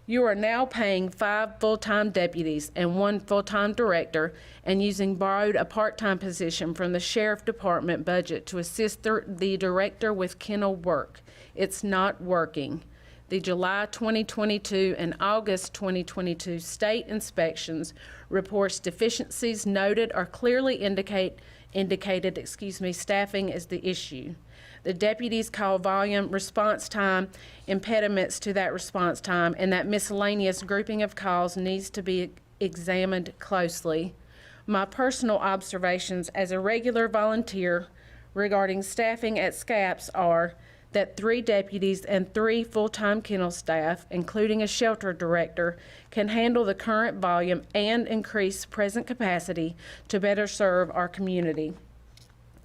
You are now paying 5 full-time deputies and 1 full-time director and using borrowed a part-time position from the sheriff department budget to assist the director with kennel work. It's not working. The July 2022 and August 2022 state inspections reports deficiencies noted or clearly indicated staffing is the issue. The deputies' call volume, response time, impediments to that response time, and that miscellaneous grouping of calls needs to be examined closely. My personal observations as a regular volunteer regarding staffing at SCAPs are that 3 deputies and 3 full-time kennel staff, including a shelter director, can handle the current volume and increase present capacity to better serve our community.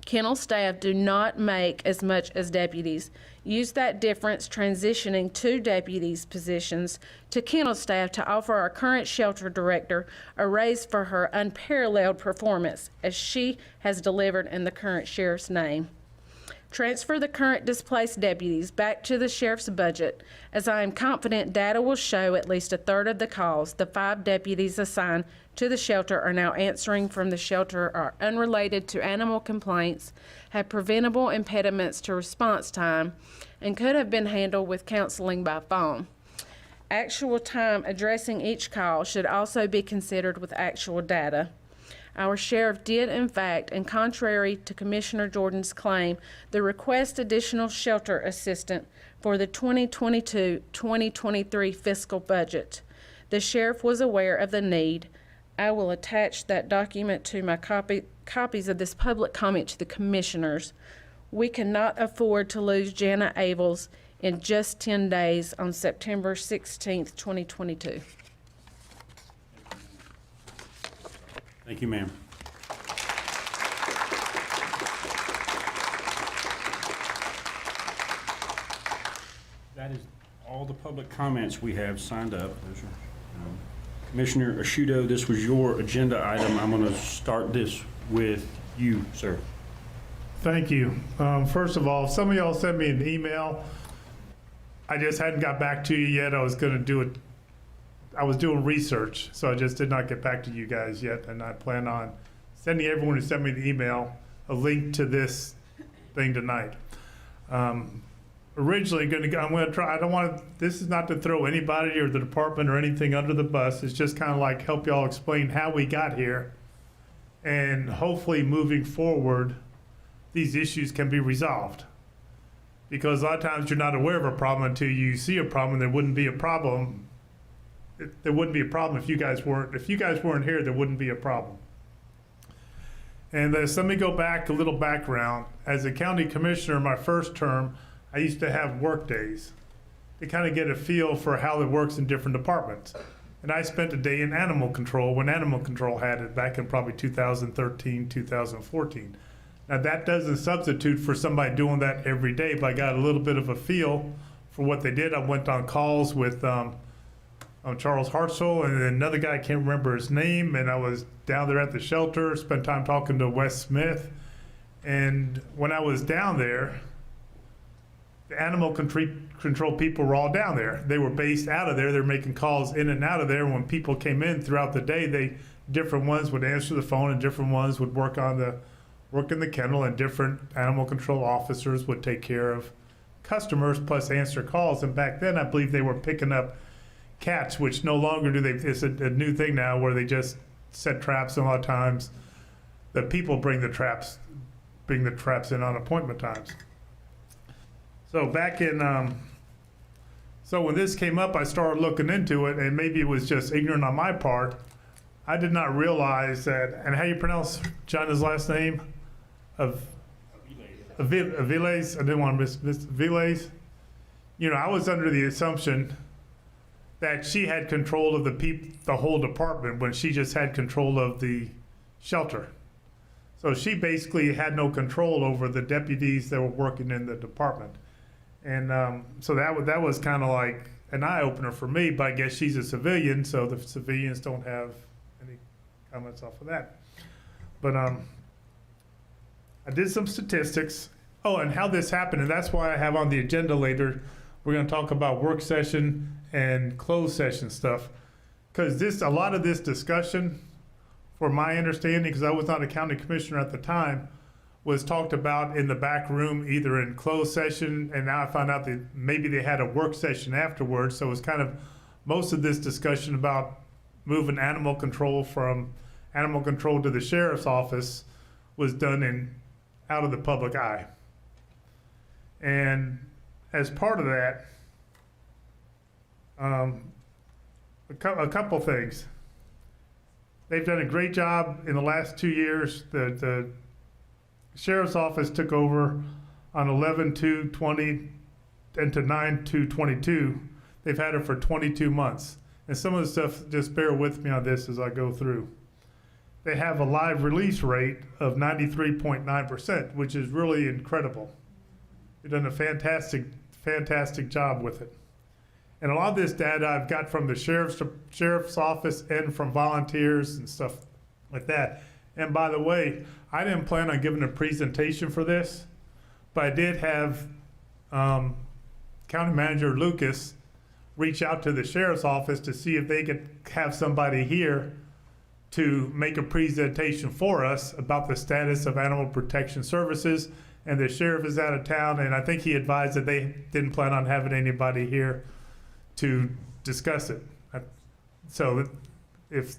Kennel staff do not make as much as deputies. Use that difference transitioning 2 deputies' positions to kennel staff to offer our current shelter director a raise for her unparalleled performance as she has delivered in the current sheriff's name. Transfer the current displaced deputies back to the sheriff's budget, as I am confident data will show at least a third of the calls the 5 deputies assigned to the shelter are now answering from the shelter are unrelated to animal complaints, have preventable impediments to response time, and could have been handled with counseling by phone. Actual time addressing each call should also be considered with actual data. Our sheriff did, in fact, and contrary to Commissioner Jordan's claim, request additional shelter assistant for the 2022-2023 fiscal budget. The sheriff was aware of the need. I will attach that document to my copies of this public comment to the commissioners. We cannot afford to lose Jana Avels in just 10 days on September 16th, 2022. Thank you, ma'am. That is all the public comments we have signed up. Those are, Commissioner Ashudo, this was your agenda item. I'm going to start this with you, sir. Thank you. First of all, some of y'all sent me an email. I just hadn't got back to you yet. I was going to do it. I was doing research, so I just did not get back to you guys yet, and I plan on sending everyone who sent me the email a link to this thing tonight. Originally, I'm going to try. I don't want to. This is not to throw anybody or the department or anything under the bus. It's just kind of like help y'all explain how we got here, and hopefully, moving forward, these issues can be resolved. Because a lot of times you're not aware of a problem until you see a problem. There wouldn't be a problem. There wouldn't be a problem if you guys weren't here. There wouldn't be a problem. And let me go back a little background. As a county commissioner, my first term, I used to have work days to kind of get a feel for how it works in different departments. And I spent a day in animal control when animal control had it back in probably 2013, 2014. Now that doesn't substitute for somebody doing that every day, but I got a little bit of a feel for what they did. I went on calls with Charles Hartzell and another guy, I can't remember his name, and I was down there at the shelter, spent time talking to Wes Smith. And when I was down there, the animal control people were all down there. They were based out of there. They're making calls in and out of there. When people came in throughout the day, different ones would answer the phone and different ones would work in the kennel, and different animal control officers would take care of customers plus answer calls. And back then, I believe they were picking up cats, which no longer do they. It's a new thing now where they just set traps, and a lot of times the people bring the traps in on appointment times. So back in, so when this came up, I started looking into it, and maybe it was just ignorant on my part. I did not realize that, and how you pronounce John's last name? Aviles? I didn't want to miss Aviles. You know, I was under the assumption that she had control of the whole department when she just had control of the shelter. So she basically had no control over the deputies that were working in the department. And so that was kind of like an eye-opener for me, but I guess she's a civilian, so the civilians don't have any comments off of that. But I did some statistics. Oh, and how this happened, and that's why I have on the agenda later, we're going to talk about work session and closed session stuff. Because a lot of this discussion, for my understanding, because I was not a county commissioner at the time, was talked about in the back room, either in closed session, and now I found out that maybe they had a work session afterwards. So it was kind of most of this discussion about moving animal control from animal control to the sheriff's office was done out of the public eye. And as part of that, a couple things. They've done a great job in the last 2 years. The sheriff's office took over on 11/2/20 and to 9/2/22. They've had it for 22 months. And some of the stuff, just bear with me on this as I go through. They have a live release rate of 93.9%, which is really incredible. They've done a fantastic job with it. And a lot of this data I've got from the sheriff's office and from volunteers and stuff like that. And by the way, I didn't plan on giving a presentation for this, but I did have County Manager Lucas reach out to the sheriff's office to see if they could have somebody here to make a presentation for us about the status of animal protection services. And the sheriff is out of town, and I think he advised that they didn't plan on having anybody here to discuss it. So if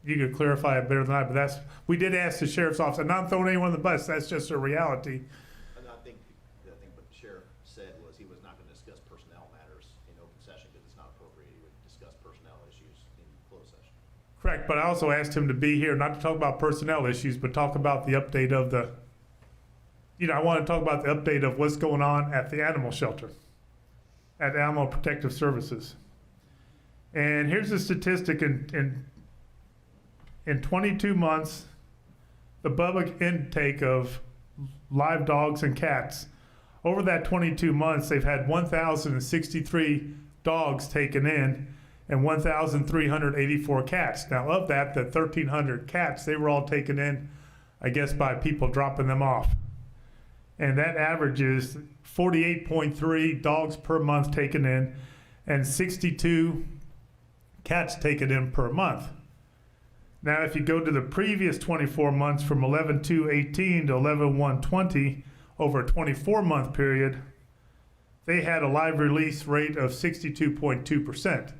you could clarify it better than I, but we did ask the sheriff's office. I'm not throwing anyone on the bus, that's just a reality. And I think what the sheriff said was he was not going to discuss personnel matters in open session because it's not appropriate. He would discuss personnel issues in closed session. Correct, but I also asked him to be here, not to talk about personnel issues, but talk about the update of I want to talk about the update of what's going on at the animal shelter, at Animal Protective Services. And here's a statistic in 22 months, the public intake of live dogs and cats. Over that 22 months, they've had 1,063 dogs taken in and 1,384 cats. Now, of that, the 1,300 cats, they were all taken in, I guess, by people dropping them off. And that averages 48.3 dogs per month taken in and 62 cats taken in per month. Now, if you go to the previous 24 months from 11/2/18 to 11/1/20, over a 24-month period, they had a live release rate of 62.2%.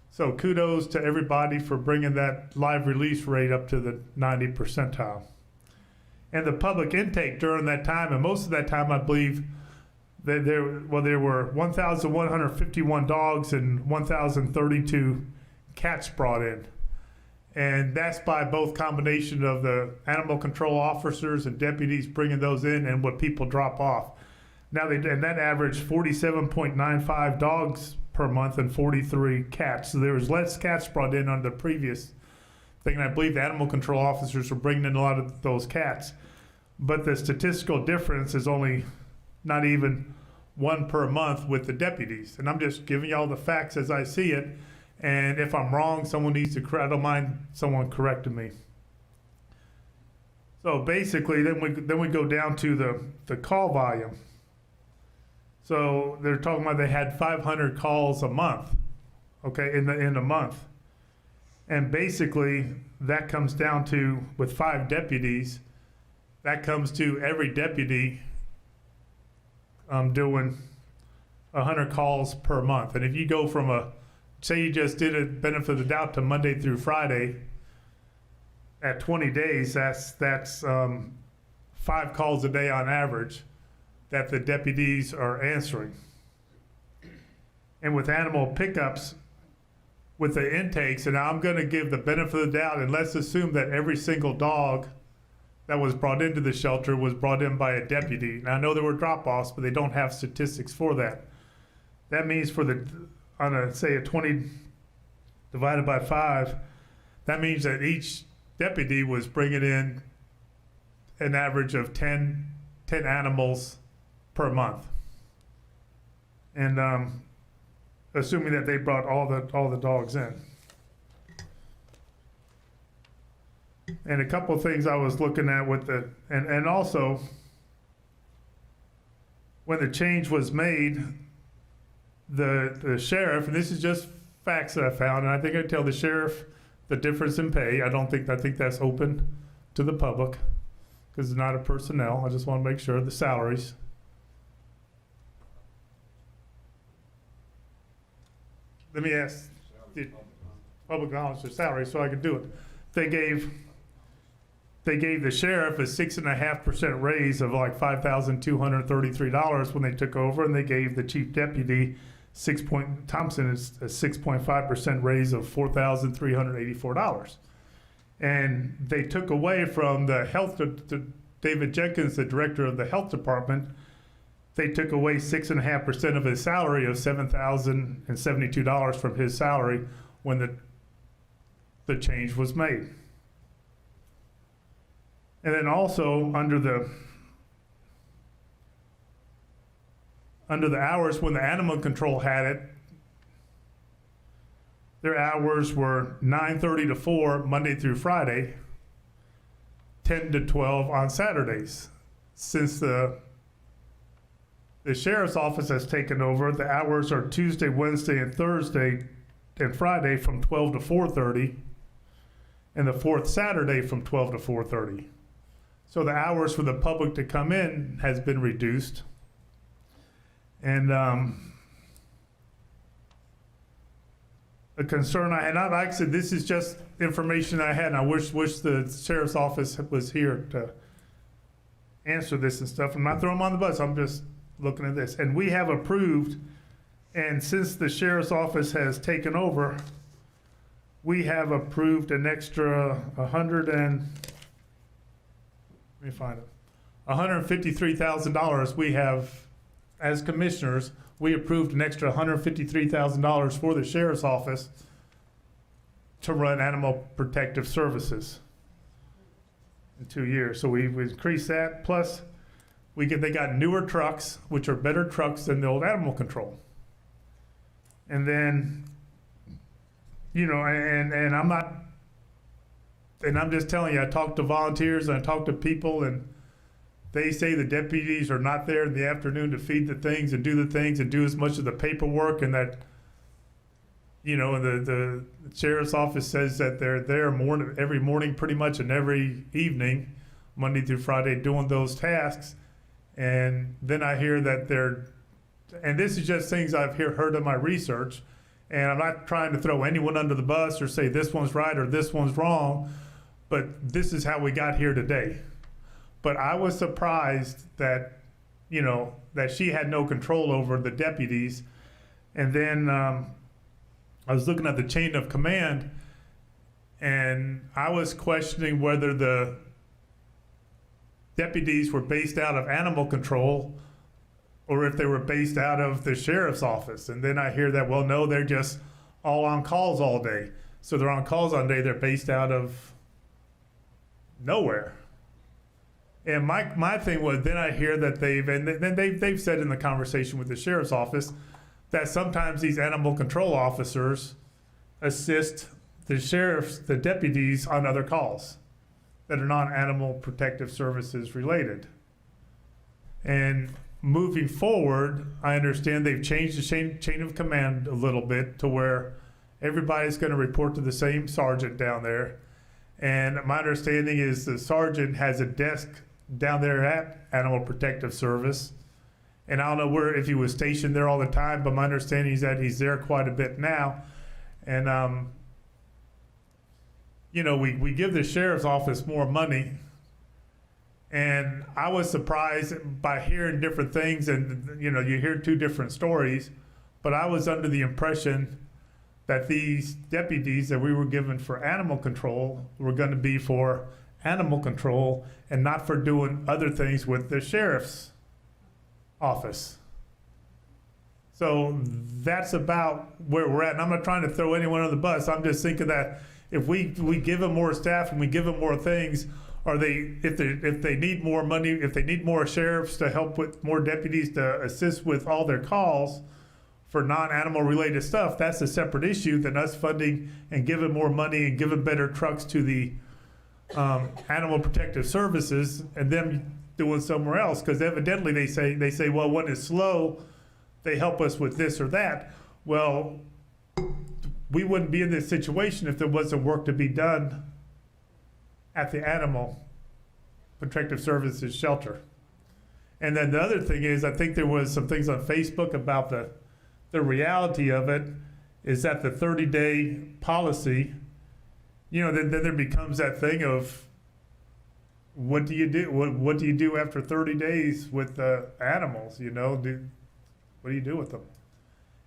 So kudos to everybody for bringing that live release rate up to the 90 percentile. And the public intake during that time, and most of that time, I believe, that there were 1,151 dogs and 1,032 cats brought in. And that's by both combination of the animal control officers and deputies bringing those in and what people drop off. Now and that averaged 47.95 dogs per month and 43 cats. So there was less cats brought in under the previous thing. And I believe the animal control officers were bringing in a lot of those cats. But the statistical difference is only not even one per month with the deputies. And I'm just giving y'all the facts as I see it. And if I'm wrong, someone needs to I don't mind someone correcting me. So basically, then we go down to the call volume. So they're talking about they had 500 calls a month, okay, in a month. And basically, that comes down to, with 5 deputies, that comes to every deputy doing 100 calls per month. And if you go from say you just did a benefit of the doubt to Monday through Friday, at 20 days, that's 5 calls a day on average that the deputies are answering. And with animal pickups, with the intakes, and I'm going to give the benefit of the doubt, and let's assume that every single dog that was brought into the shelter was brought in by a deputy. Now I know there were drop-offs, but they don't have statistics for that. That means say a 20 divided by 5, that means that each deputy was bringing in an average of 10 animals per month. And assuming that they brought all the dogs in. And a couple of things I was looking at with and also when the change was made, the sheriff, and this is just facts that I found, and I think I tell the sheriff the difference in pay. I think that's open to the public because it's not a personnel. I just want to make sure the salaries. Let me ask the public knowledge their salary so I can do it. They gave the sheriff a 6.5% raise of like $5,233 when they took over, and they gave the chief deputy Thompson is a 6.5% raise of $4,384. And they took away from the David Jenkins, the director of the health department, they took away 6.5% of his salary of $7,072 from his salary when the change was made. And then also under the hours when the animal control had it, their hours were 9:30 to 4 Monday through Friday, 10 to 12 on Saturdays. Since the sheriff's office has taken over, the hours are Tuesday, Wednesday, and Thursday and Friday from 12 to 4:30, and the fourth Saturday from 12 to 4:30. So the hours for the public to come in has been reduced. And a concern I had, like I said, this is just information I had, and I wish the sheriff's office was here to answer this and stuff. I'm not throwing them on the bus, I'm just looking at this. And we have approved, and since the sheriff's office has taken over, we have approved an extra $153,000 we have. As commissioners, we approved an extra $153,000 for the sheriff's office to run animal protective services in 2 years. So we've increased that. Plus, they got newer trucks, which are better trucks than the old animal control. And then, and I'm just telling you, I talked to volunteers and I talked to people, and they say the deputies are not there in the afternoon to feed the things and do as much of the paperwork, and that, the sheriff's office says that they're there every morning pretty much and every evening, Monday through Friday, doing those tasks. And then I hear that and this is just things I've heard in my research, and I'm not trying to throw anyone under the bus or say this one's right or this one's wrong, but this is how we got here today. But I was surprised that, that she had no control over the deputies. And then I was looking at the chain of command, And I was questioning whether the deputies were based out of animal control or if they were based out of the sheriff's office. And then I hear that, well, no, they're just all on calls all day. So they're on calls all day, they're based out of nowhere. And my thing was, then I hear that they've said in the conversation with the sheriff's office that sometimes these animal control officers assist the deputies on other calls that are non-animal protective services related. And moving forward, I understand they've changed the chain of command a little bit to where everybody's going to report to the same sergeant down there. And my understanding is the sergeant has a desk down there at Animal Protective Service. And I don't know if he was stationed there all the time, but my understanding is that he's there quite a bit now. And, you know, we give the sheriff's office more money. And I was surprised by hearing different things, and, you know, you hear two different stories, but I was under the impression that these deputies that we were given for animal control were going to be for animal control and not for doing other things with the sheriff's office. So that's about where we're at. And I'm not trying to throw anyone on the bus. I'm just thinking that if we give them more staff and we give them more things, if they need more money, if they need more sheriffs to help with more deputies to assist with all their calls for non-animal related stuff, that's a separate issue than us funding and giving more money and giving better trucks to the Animal Protective Services and them doing somewhere else. Because evidently they say, well, when it's slow, they help us with this or that. Well, we wouldn't be in this situation if there wasn't work to be done at the Animal Protective Services shelter. And then the other thing is, I think there was some things on Facebook about the reality of it is that the 30-day policy, you know, then there becomes that thing of what do you do? What do you do after 30 days with the animals? You know, what do you do with them?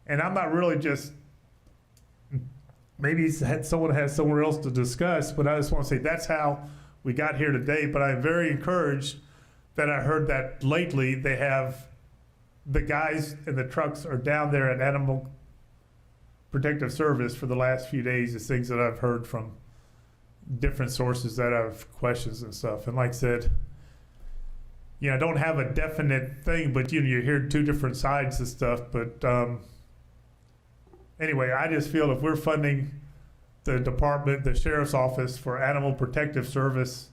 And I'm not really just, maybe someone has somewhere else to discuss, but I just want to say that's how we got here today. But I'm very encouraged that I heard that lately they have the guys in the trucks are down there at Animal Protective Service for the last few days. Is things that I've heard from different sources that have questions and stuff. And like I said, you know, I don't have a definite thing, but you know, you hear two different sides of stuff. But anyway, I just feel if we're funding the department, the sheriff's office for Animal Protective Service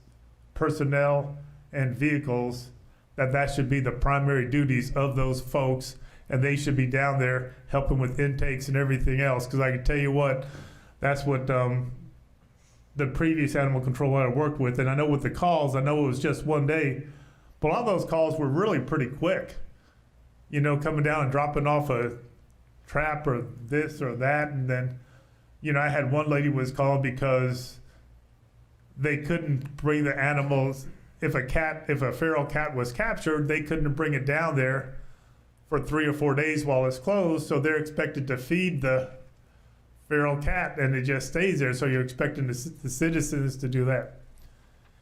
personnel and vehicles, that should be the primary duties of those folks, and they should be down there helping with intakes and everything else. Because I can tell you what, that's what the previous animal control I worked with, and I know with the calls, I know it was just one day, but all those calls were really pretty quick. You know, coming down and dropping off a trap or this or that, and then, you know, I had one lady was calling because they couldn't bring the animals. If a feral cat was captured, they couldn't bring it down there for 3 or 4 days while it's closed, so they're expected to feed the feral cat, and it just stays there. So you're expecting the citizens to do that,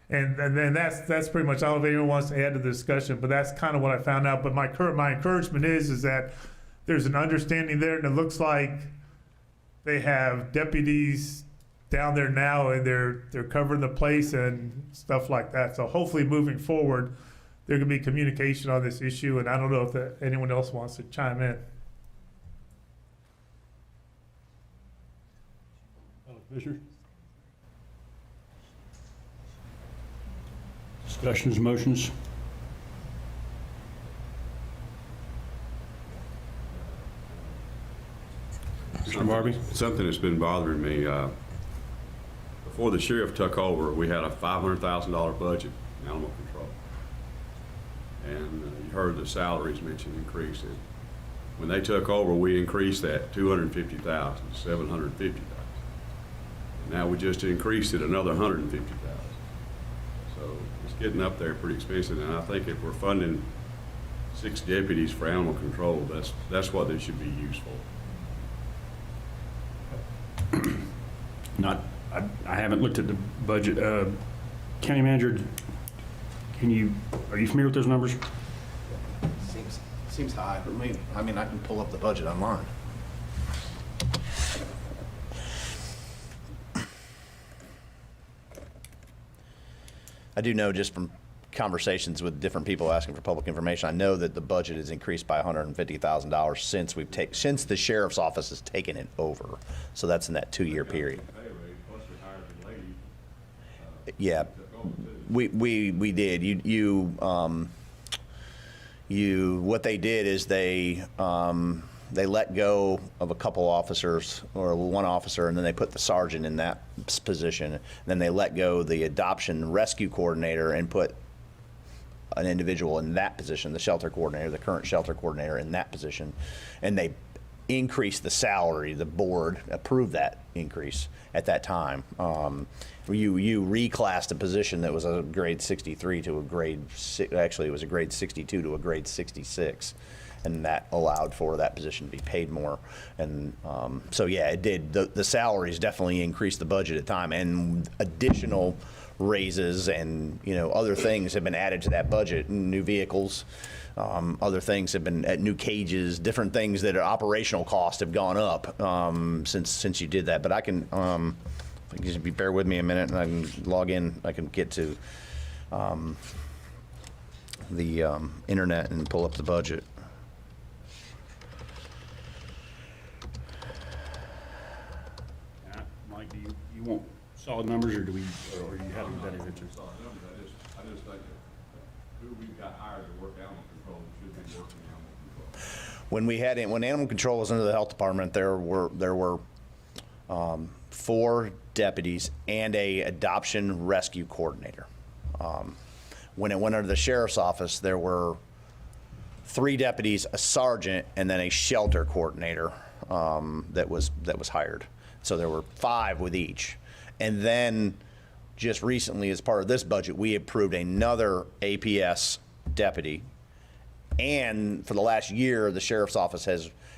and then that's pretty much. I don't know if anyone wants to add to the discussion, but that's kind of what I found out. But my encouragement is that there's an understanding there, and it looks like they have deputies down there now, and they're covering the place and stuff like that. So hopefully moving forward, there can be communication on this issue, and I don't know if anyone else wants to chime in. Commissioner? Discussions, motions? Mr. Barbie? Something that's been bothering me. Before the sheriff took over, we had a $500,000 budget in animal control. And you heard the salaries mentioned increased. When they took over, we increased that $250,000 to $750,000. Now we just increased it another $150,000. So it's getting up there pretty expensive. And I think if we're funding 6 deputies for animal control, that's what they should be used for. Not I haven't looked at the budget. County Manager, are you familiar with those numbers? Seems high, but I mean, I can pull up the budget online. I do know just from conversations with different people asking for public information, I know that the budget has increased by $150,000 since the sheriff's office has taken it over. So that's in that 2-year period. Yeah, we did. What they did is they let go of a couple officers, or one officer, and then they put the sergeant in that position. And then they let go the adoption rescue coordinator and put an individual in that position, the shelter coordinator, the current shelter coordinator in that position. And they increased the salary. The board approved that increase at that time. You reclassed a position that was a grade 63 to a grade, actually it was a grade 62 to a grade 66. And that allowed for that position to be paid more. And so, yeah, it did. The salaries definitely increased the budget at the time, and additional raises and, other things have been added to that budget. New vehicles, other things have been at new cages, different things that are operational costs have gone up since you did that. But I can, just bear with me a minute and I can log in. I can get to the internet and pull up the budget. Mike, do you want solid numbers, or do you have that invention? I just think who we've got hired to work animal control should be working animal control. When animal control was under the health department, there were 4 deputies and a adoption rescue coordinator. When it went under the sheriff's office, there were 3 deputies, a sergeant, and then a shelter coordinator that was hired. So there were 5 with each. And then just recently, as part of this budget, we approved another APS deputy. And for the last year, the sheriff's office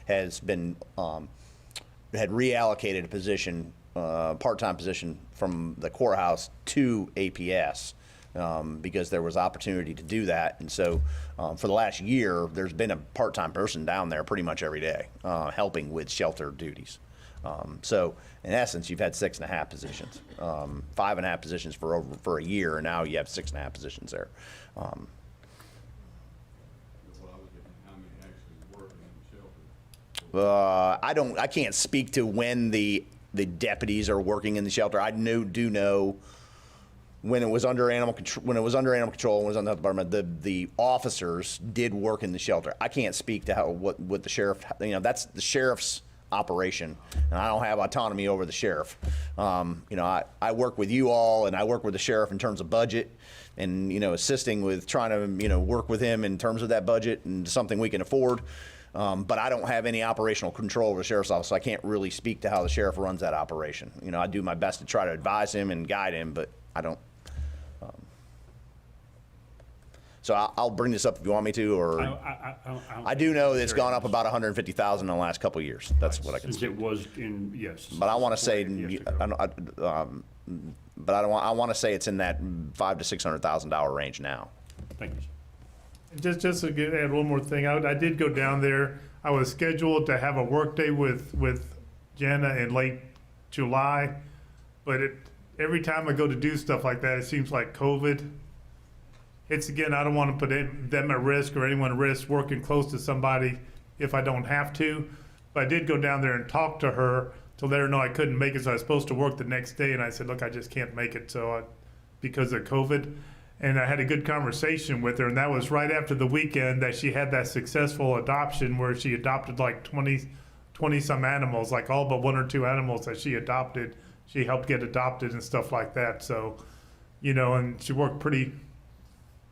has been had reallocated a position, part-time position from the courthouse to APS because there was opportunity to do that. And so for the last year, there's been a part-time person down there pretty much every day helping with shelter duties. So in essence, you've had 6.5 positions, 5.5 positions for a year, and now you have 6.5 positions there. I can't speak to when the deputies are working in the shelter. I do know when it was under animal control, and was on the health department, the officers did work in the shelter. I can't speak to what the sheriff, that's the sheriff's operation, and I don't have autonomy over the sheriff. I work with you all, and I work with the sheriff in terms of budget, and assisting with trying to work with him in terms of that budget and something we can afford. But I don't have any operational control over the sheriff's office, so I can't really speak to how the sheriff runs that operation. I do my best to try to advise him and guide him, but I don't. So I'll bring this up if you want me to, or I do know that it's gone up about $150,000 in the last couple of years. That's what I can say. Since it was yes. But I want to say, yes, but I want to say it's in that $500,000 to $600,000 range now. Thank you. Just to add one more thing, I did go down there. I was scheduled to have a work day with Jenna in late July, but every time I go to do stuff like that, it seems like COVID. Again, I don't want to put them at risk or anyone at risk working close to somebody if I don't have to. But I did go down there and talk to her to let her know I couldn't make it, so I was supposed to work the next day, and I said, look, I just can't make it because of COVID. And I had a good conversation with her, and that was right after the weekend that she had that successful adoption where she adopted like 20 some animals, like all but 1 or 2 animals that she adopted. She helped get adopted and stuff like that. So, and she worked pretty,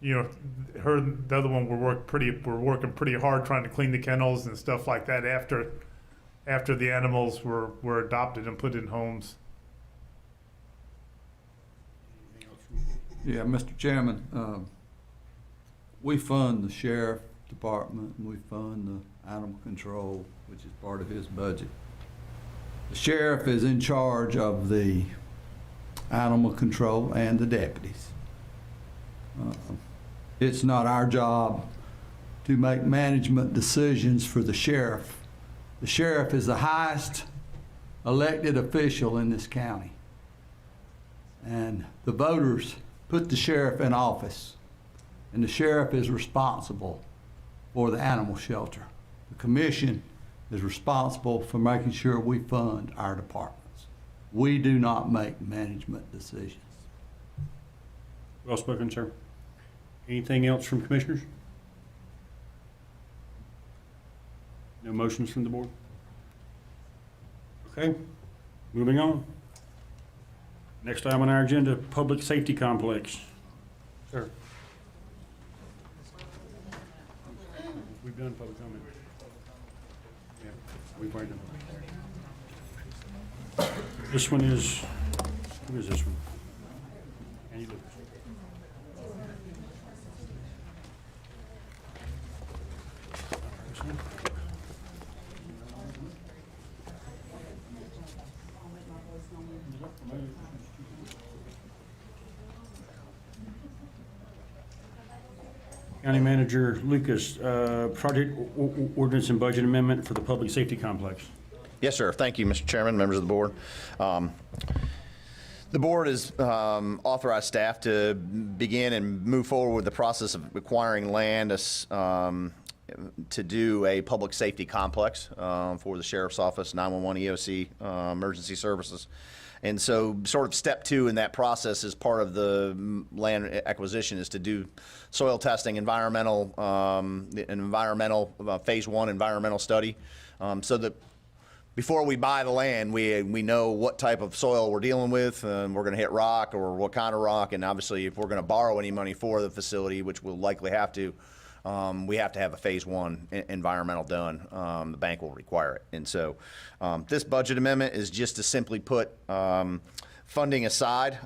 her and the other one were working pretty hard trying to clean the kennels and stuff like that after the animals were adopted and put in homes. Yeah, Mr. Chairman, we fund the sheriff department, and we fund the animal control, which is part of his budget. The sheriff is in charge of the animal control and the deputies. It's not our job to make management decisions for the sheriff. The sheriff is the highest elected official in this county. And the voters put the sheriff in office. And the sheriff is responsible for the animal shelter. The commission is responsible for making sure we fund our departments. We do not make management decisions. Well spoken, sir. Anything else from commissioners? No motions from the board? Okay, moving on. Next item on our agenda, Public Safety Complex. Sir. We've done public comment. Yeah, we've already done. This one is, who is this one? Andy Lucas. County Manager Lucas, project ordinance and budget amendment for the public safety complex. Yes, sir. Thank you, Mr. Chairman, members of the board. The board has authorized staff to begin and move forward with the process of acquiring land to do a public safety complex for the Sheriff's Office, 911 EOC, emergency services. And so sort of step two in that process as part of the land acquisition is to do soil testing, environmental phase one environmental study, so that before we buy the land, we know what type of soil we're dealing with. We're going to hit rock or what kind of rock. And obviously, if we're going to borrow any money for the facility, which we'll likely have to, we have to have a phase one environmental done. The bank will require it. And so this budget amendment is just to simply put funding aside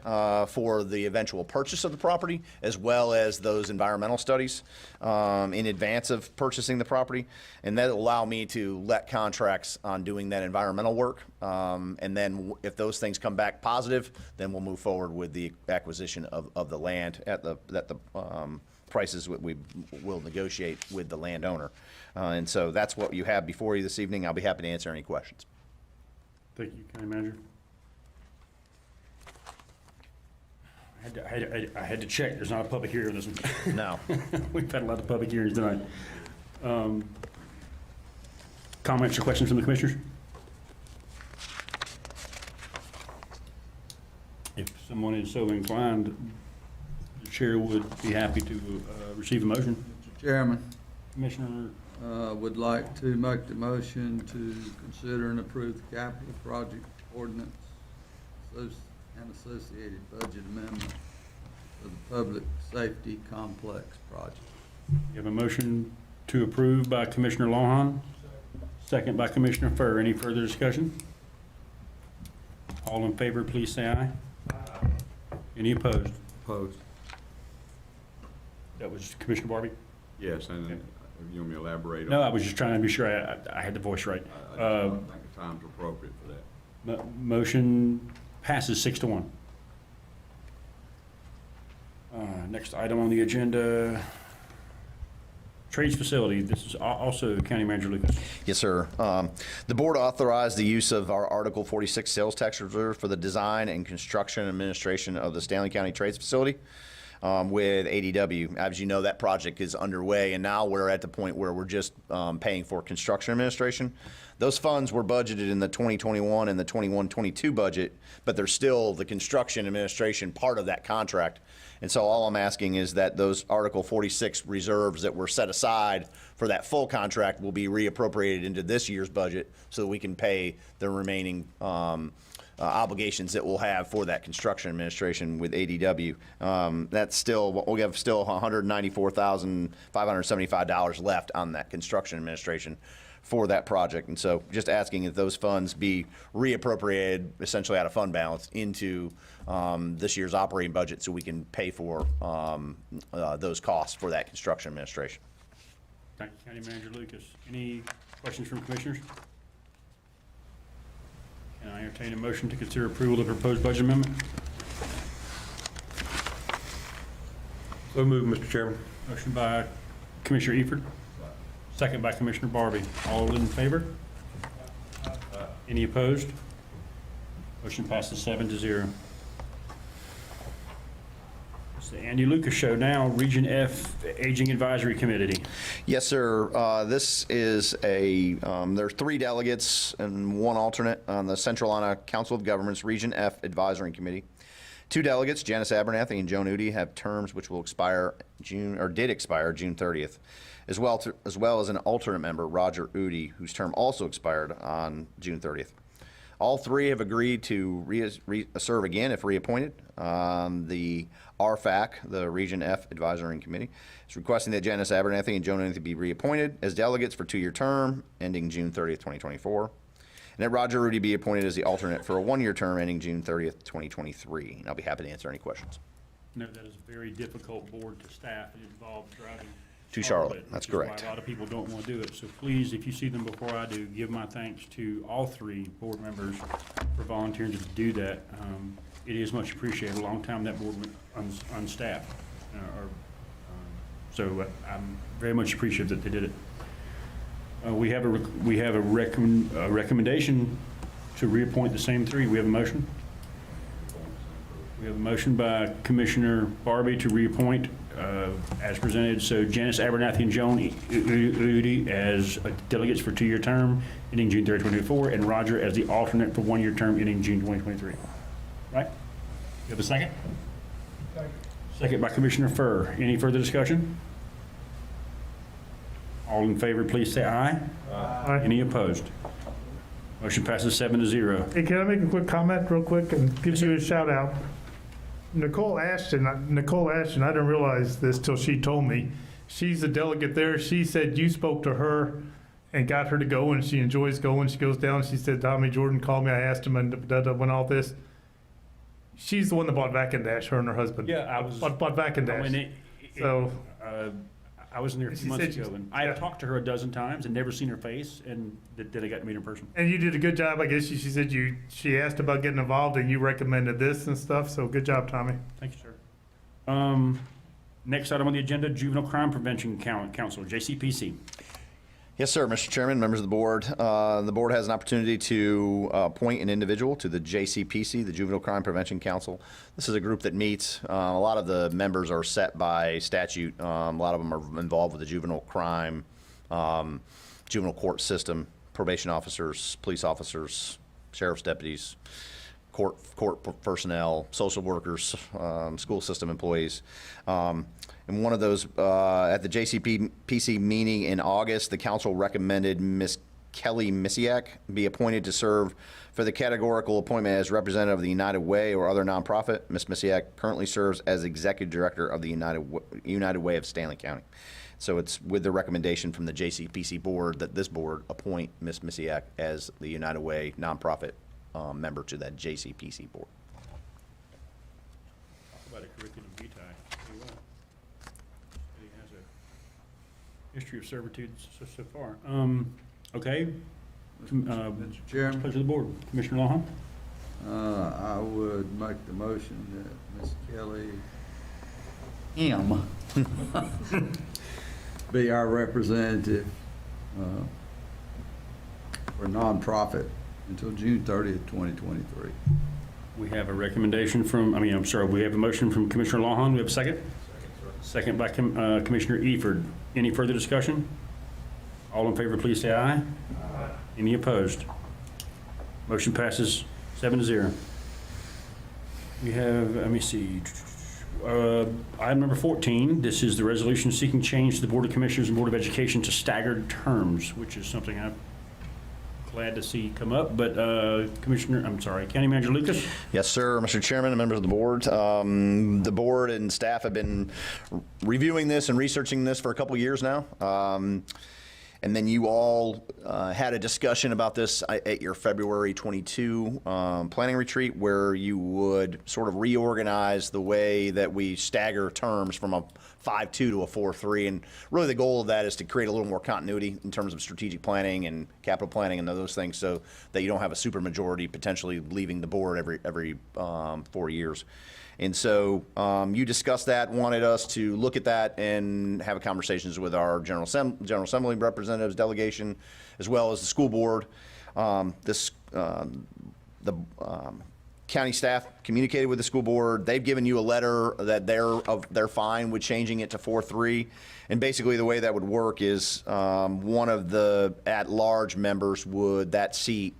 for the eventual purchase of the property, as well as those environmental studies in advance of purchasing the property. And that will allow me to let contracts on doing that environmental work. And then if those things come back positive, then we'll move forward with the acquisition of the land at the prices we will negotiate with the landowner. And so that's what you have before you this evening. I'll be happy to answer any questions. Thank you, County Manager. I had to check. There's not a public hearing on this one. No. We've had a lot of public hearings tonight. Comments or questions from the commissioners? If someone is so inclined, the chair would be happy to receive a motion. Mr. Chairman, Commissioner. would like to make the motion to consider and approve the capital project ordinance and associated budget amendment for the public safety complex project. You have a motion to approve by Commissioner Lawhon, second by Commissioner Furr. Any further discussion? All in favor, please say aye. Aye. Any opposed? Opposed. That was Commissioner Barbie? Yes, and if you want me to elaborate on? No, I was just trying to be sure I had the voice right. I don't think the time's appropriate for that. Motion passes 6-1. Next item on the agenda, trades facility. This is also County Manager Lucas. Yes, sir. The board authorized the use of our Article 46 sales tax reserve for the design and construction and administration of the Stanley County Trades Facility with ADW. As you know, that project is underway, and now we're at the point where we're just paying for construction administration. Those funds were budgeted in the 2021 and the 21-22 budget, but they're still the construction administration part of that contract. And so all I'm asking is that those Article 46 reserves that were set aside for that full contract will be reappropriated into this year's budget so that we can pay the remaining obligations that we'll have for that construction administration with ADW. That's still, we have still $194,575 left on that construction administration for that project. And so just asking that those funds be reappropriated essentially out of fund balance into this year's operating budget so we can pay for those costs for that construction administration. Thank you, County Manager Lucas. Any questions from commissioners? Can I entertain a motion to consider approval of the proposed budget amendment? So moved, Mr. Chairman. Motion by Commissioner Eford, second by Commissioner Barbie. All in favor? Any opposed? Motion passes 7-0. It's the Andy Lucas Show now, Region F Aging Advisory Committee. Yes, sir. This is there are 3 delegates and 1 alternate on the Central Iowa Council of Governments Region F Advisory Committee. 2 delegates, Janice Abernathy and Joan Udi, have terms which will expire June 30th, as well as an alternate member, Roger Udi, whose term also expired on June 30th. All 3 have agreed to serve again if reappointed. The RFAC, the Region F Advisory Committee, is requesting that Janice Abernathy and Joan Udi be reappointed as delegates for 2-year term ending June 30th, 2024. And that Roger Udi be appointed as the alternate for a 1-year term ending June 30th, 2023. And I'll be happy to answer any questions. No, that is a very difficult board to staff. It involves driving To Charlotte, that's which is correct. why a lot of people don't want to do it. So please, if you see them before I do, give my thanks to all 3 board members for volunteering to do that. It is much appreciated. A long time that board went unstaffed. So I'm very much appreciative that they did it. We have a recommendation to reappoint the same 3. We have a motion. We have a motion by Commissioner Barbie to reappoint as presented. So Janice Abernathy and Joan Udi as delegates for 2-year term ending June 30, 2024, and Roger as the alternate for 1-year term ending June 2023. Right? You have a second? Second by Commissioner Furr. Any further discussion? All in favor, please say aye. Aye. Any opposed? Motion passes 7-0. Hey, can I make a quick comment real quick and give you a shout out? Nicole Ashton, I didn't realize this till she told me. She's a delegate there. She said you spoke to her and got her to go, and she enjoys going. She goes down. She said, Tommy Jordan called me. I asked him and when all this. She's the one that bought Vac and Dash, her and her husband. Yeah, I was. Bought Vac and Dash. So. I was in there a few months ago, and I have talked to her a dozen times and never seen her face, and then I got to meet her in person. And you did a good job, I guess. She said she asked about getting involved, and you recommended this and stuff. So good job, Tommy. Thank you, sir. Next item on the agenda: Juvenile Crime Prevention Council, Jcpc. Yes, sir, Mr. Chairman, members of the board. The board has an opportunity to appoint an individual to the Jcpc, the Juvenile Crime Prevention Council. This is a group that meets. A lot of the members are set by statute. A lot of them are involved with the juvenile crime, juvenile court system, probation officers, police officers, sheriff's deputies, court personnel, social workers, school system employees. And one of those, at the JCPC meeting in August, the council recommended Ms. Kelly Misiak be appointed to serve for the categorical appointment as representative of the United Way or other nonprofit. Ms. Misiak currently serves as executive director of the United Way of Stanley County. So it's with the recommendation from the JCPC board that this board appoint Ms. Misiak as the United Way nonprofit member to that JCPC board. Talk about a curriculum vitae. Tell you what, he has a history of servitude so far. Okay. Mr. Chairman? Pleasure of the board. Commissioner Lawhon? I would make the motion that Ms. Kelly be our representative for nonprofit until June 30th, 2023. We have a recommendation from, we have a motion from Commissioner Lawhon. We have a second? Second by Commissioner Eford. Any further discussion? All in favor, please say aye. Aye. Any opposed? Motion passes 7-0. We have, let me see, item number 14. This is the resolution seeking change to the Board of Commissioners and Board of Education to staggered terms, which is something I'm glad to see come up. But County Manager Lucas? Yes, sir, Mr. Chairman and members of the board. The board and staff have been reviewing this and researching this for a couple years now. And then you all had a discussion about this at your February 22 planning retreat, where you would sort of reorganize the way that we stagger terms from a 5-2 to a 4-3. And really the goal of that is to create a little more continuity in terms of strategic planning and capital planning and those things, so that you don't have a supermajority potentially leaving the board every 4 years. And so you discussed that, wanted us to look at that and have conversations with our General Assembly representatives, delegation, as well as the school board. The county staff communicated with the school board. They've given you a letter that they're fine with changing it to 4-3. And basically the way that would work is one of the at-large members would, that seat,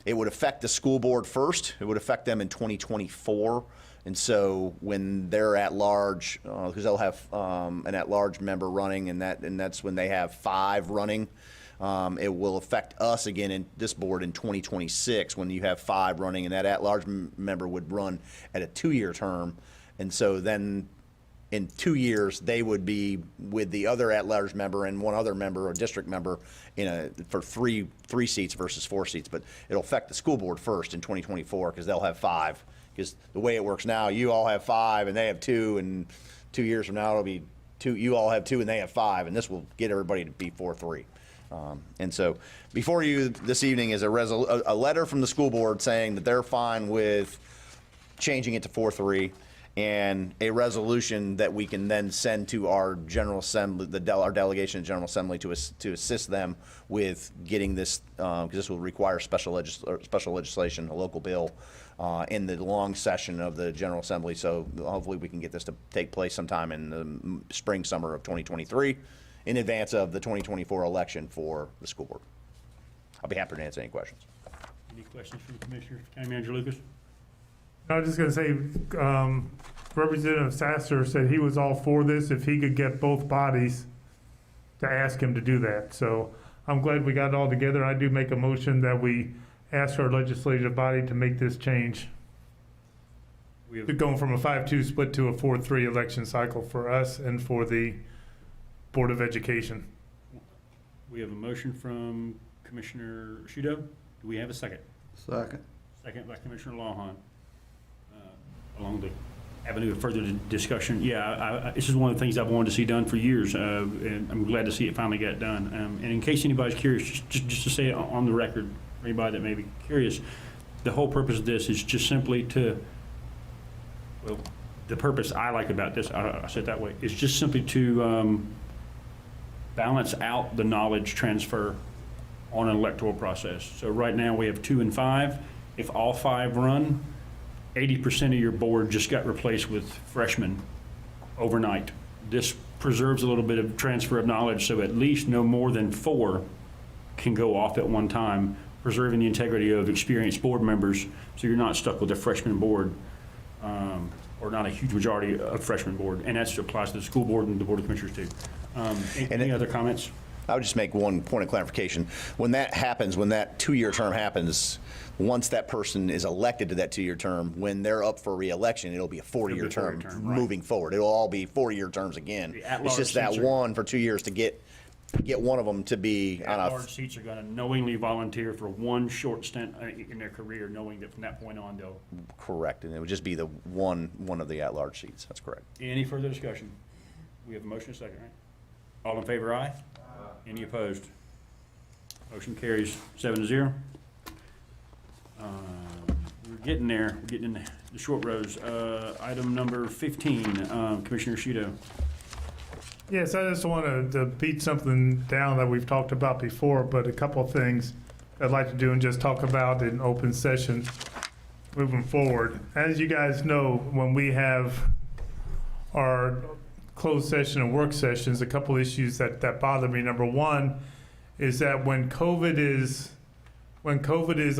it would affect the school board first. It would affect them in 2024. And so when they're at large, because they'll have an at-large member running, and that's when they have 5 running, it will affect us again in this board in 2026 when you have 5 running, and that at-large member would run at a 2-year term. And so then in 2 years, they would be with the other at-large member and one other member or district member for three seats versus 4 seats. But it'll affect the school board first in 2024 because they'll have 5. Because the way it works now, you all have 5 and they have 2, and 2 years from now it'll be 2. You all have 2 and they have 5, and this will get everybody to be 4-3. And so before you this evening is a letter from the school board saying that they're fine with changing it to 4-3, and a resolution that we can then send to our General Assembly, our delegation of General Assembly to assist them with getting this, because this will require special legislation, a local bill, in the long session of the General Assembly. So hopefully we can get this to take place sometime in the spring, summer of 2023, in advance of the 2024 election for the school board. I'll be happy to answer any questions. Any questions from the commissioners? County Manager Lucas? I was just going to say, Representative Sasser said he was all for this if he could get both bodies to ask him to do that. So I'm glad we got it all together. I do make a motion that we ask our legislative body to make this change. Going from a 5-2 split to a 4-3 election cycle for us and for the Board of Education. We have a motion from Commissioner Shudo. Do we have a second? Second. Second by Commissioner Lawhon. Along the avenue of further discussion, this is one of the things I've wanted to see done for years, and I'm glad to see it finally got done. And in case anybody's curious, just to say it on the record, for anybody that may be curious, the whole purpose of this is just simply to, well, the purpose I like about this, I said it that way, is just simply to balance out the knowledge transfer on an electoral process. So right now we have 2 and 5. If all 5 run, 80% of your board just got replaced with freshmen overnight. This preserves a little bit of transfer of knowledge, so at least no more than 4 can go off at one time, preserving the integrity of experienced board members, so you're not stuck with a freshman board, or not a huge majority of freshman board. And that applies to the school board and the Board of Commissioners too. Any other comments? I would just make one point of clarification. When that happens, when that 2-year term happens, once that person is elected to that 2-year term, when they're up for re-election, it'll be a 4-year term moving forward. It'll all be 4-year terms again. It's just that one for 2 years to get one of them to be on a... At-large seats are going to knowingly volunteer for one short stint in their career, knowing that from that point on they'll... Correct, and it would just be the one of the at-large seats. That's correct. Any further discussion? We have a motion and a second, right? All in favor, aye? Any opposed? Motion carries 7-0. We're getting there. We're getting in the short rows. Item number 15, Commissioner Shudo. Yes, I just wanted to beat something down that we've talked about before, but a couple of things I'd like to do and just talk about in open session moving forward. As you guys know, when we have our closed session and work sessions, a couple issues that bother me. Number one is that when COVID is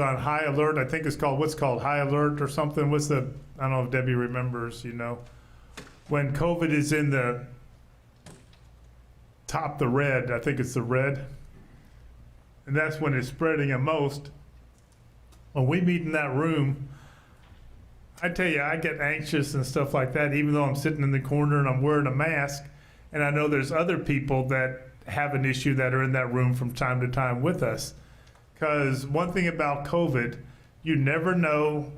on high alert, I think it's called, what's called high alert or something. I don't know if Debbie remembers, when COVID is in the top, the red, I think it's the red, and that's when it's spreading the most. When we meet in that room, I tell you, I get anxious and stuff like that, even though I'm sitting in the corner and I'm wearing a mask, and I know there's other people that have an issue that are in that room from time to time with us. Because one thing about COVID, you never know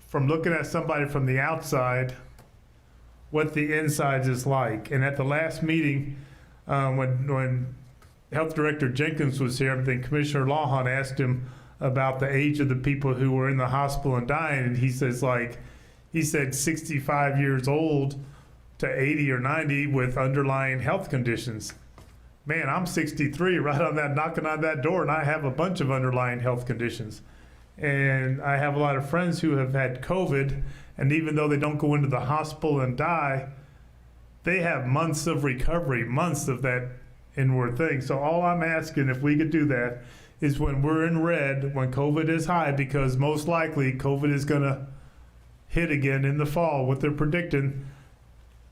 from looking at somebody from the outside what the inside is like. And at the last meeting, when Health Director Jenkins was here, I think Commissioner Lawhon asked him about the age of the people who were in the hospital and dying, and he said 65 years old to 80 or 90 with underlying health conditions. Man, I'm 63, right on that, knocking on that door, and I have a bunch of underlying health conditions. And I have a lot of friends who have had COVID, and even though they don't go into the hospital and die, they have months of recovery, months of that inward thing. So all I'm asking, if we could do that, is when we're in red, when COVID is high, because most likely COVID is gonna hit again in the fall, what they're predicting,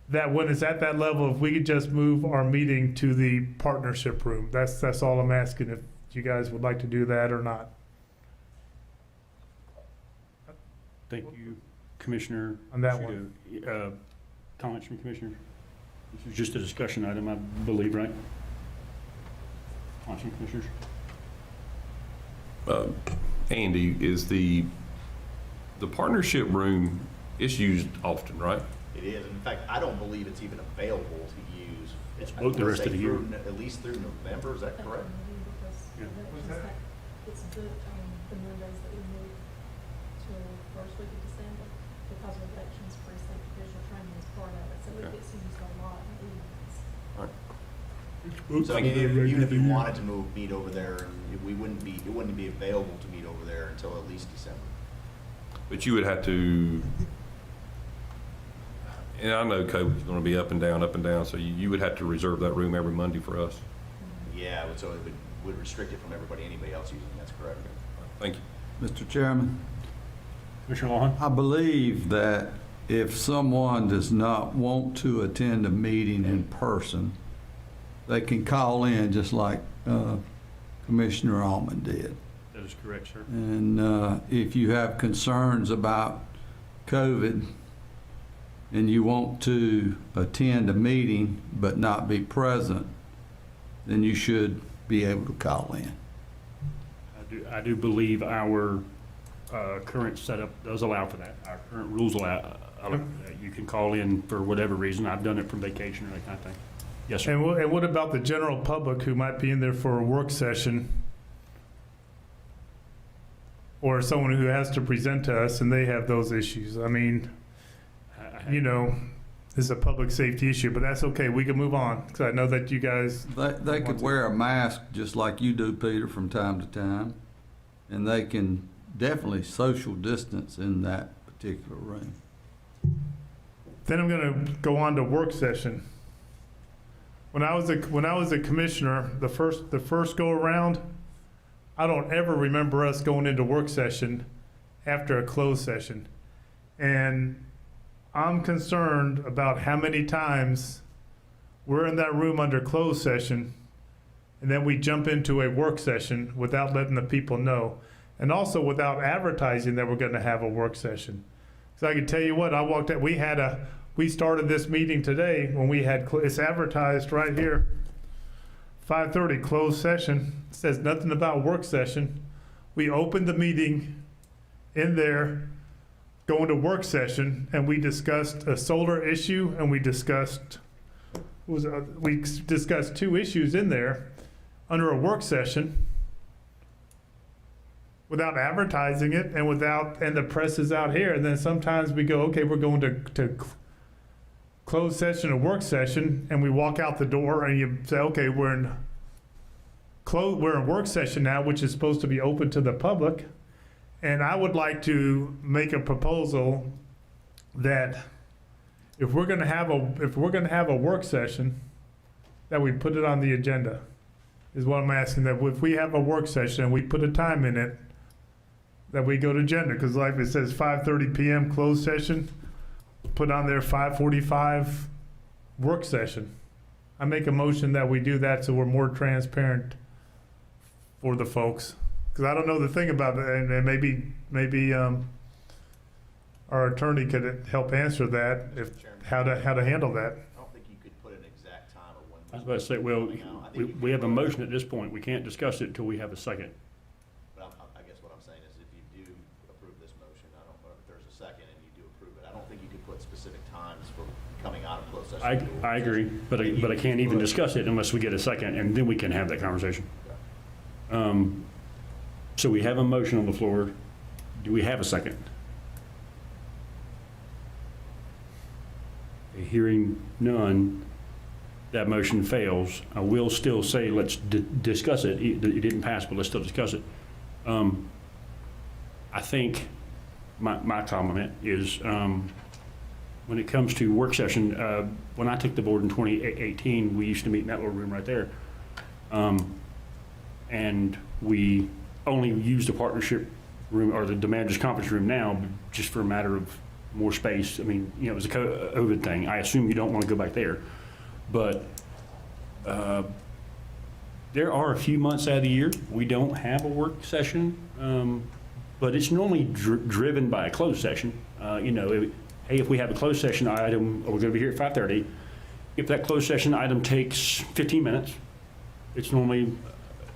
that when it's at that level, if we could just move our meeting to the partnership room. That's all I'm asking, if you guys would like to do that or not. Thank you, Commissioner. On that one. Comments from Commissioner? This is just a discussion item, I believe, right? Comments from Commissioners? Andy, is the partnership room is used often, right? It is. In fact, I don't believe it's even available to use. It's booked the rest of the year. At least through November, is that correct? Yeah. It's booked on the Mondays that we move to first week of December because of elections, precinct division training is part of it, so it gets used a lot in the evenings. So I mean, even if you wanted to meet over there, it wouldn't be available to meet over there until at least December. But you would have to, and I know COVID's going to be up and down, so you would have to reserve that room every Monday for us. Yeah, so it would restrict it from anybody else using it. That's correct. Thank you. Mr. Chairman, Commissioner Lawhon? I believe that if someone does not want to attend a meeting in person, they can call in just like Commissioner Allman did. That is correct, sir. And if you have concerns about COVID and you want to attend a meeting but not be present, then you should be able to call in. I do believe our current setup does allow for that. Our current rules allow you can call in for whatever reason. I've done it from vacation or that kind of thing. Yes, sir. And what about the general public who might be in there for a work session? Or someone who has to present to us and they have those issues? I mean, you know, this is a public safety issue, but that's okay. We can move on, because I know that you guys... They could wear a mask just like you do, Peter, from time to time, and they can definitely social distance in that particular room. Then I'm going to go on to work session. When I was a commissioner, the first go around, I don't ever remember us going into work session after a closed session. And I'm concerned about how many times we're in that room under closed session and then we jump into a work session without letting the people know. And also without advertising that we're gonna have a work session. So I can tell you what, I walked out, we started this meeting today when we had, it's advertised right here, 5:30 closed session. It says nothing about work session. We opened the meeting in there, going to work session, and we discussed a solar issue, and we discussed two issues in there under a work session without advertising it and the press is out here. And then sometimes we go, okay, we're going to closed session or work session, and we walk out the door and you say, okay, we're in work session now, which is supposed to be open to the public. And I would like to make a proposal that if we're going to have a work session, that we put it on the agenda, is what I'm asking. That if we have a work session and we put a time in it, that we go to agenda, because like it says 5:30 p.m. closed session, put on there 5:45 work session. I make a motion that we do that so we're more transparent for the folks. Because I don't know the thing about it, and maybe our attorney could help answer that, how to handle that. I don't think you could put an exact time or when I was about to say, well, we have a motion at this point. We can't discuss it until we have a second. But I guess what I'm saying is if you do approve this motion, I don't know if there's a second and you do approve it, I don't think you could put specific times for coming out of closed session. I agree, but I can't even discuss it unless we get a second, and then we can have that conversation. So we have a motion on the floor. Do we have a second? Hearing none, that motion fails. I will still say let's discuss it. It didn't pass, but let's still discuss it. I think my comment is when it comes to work session, when I took the board in 2018, we used to meet in that little room right there. And we only use the partnership room or the manager's conference room now just for a matter of more space. I mean, you know, it was a COVID thing. I assume you don't want to go back there. But there are a few months out of the year we don't have a work session, but it's normally driven by a closed session. You know, hey, if we have a closed session item, we're going to be here at 5:30. If that closed session item takes 15 minutes, it's normally,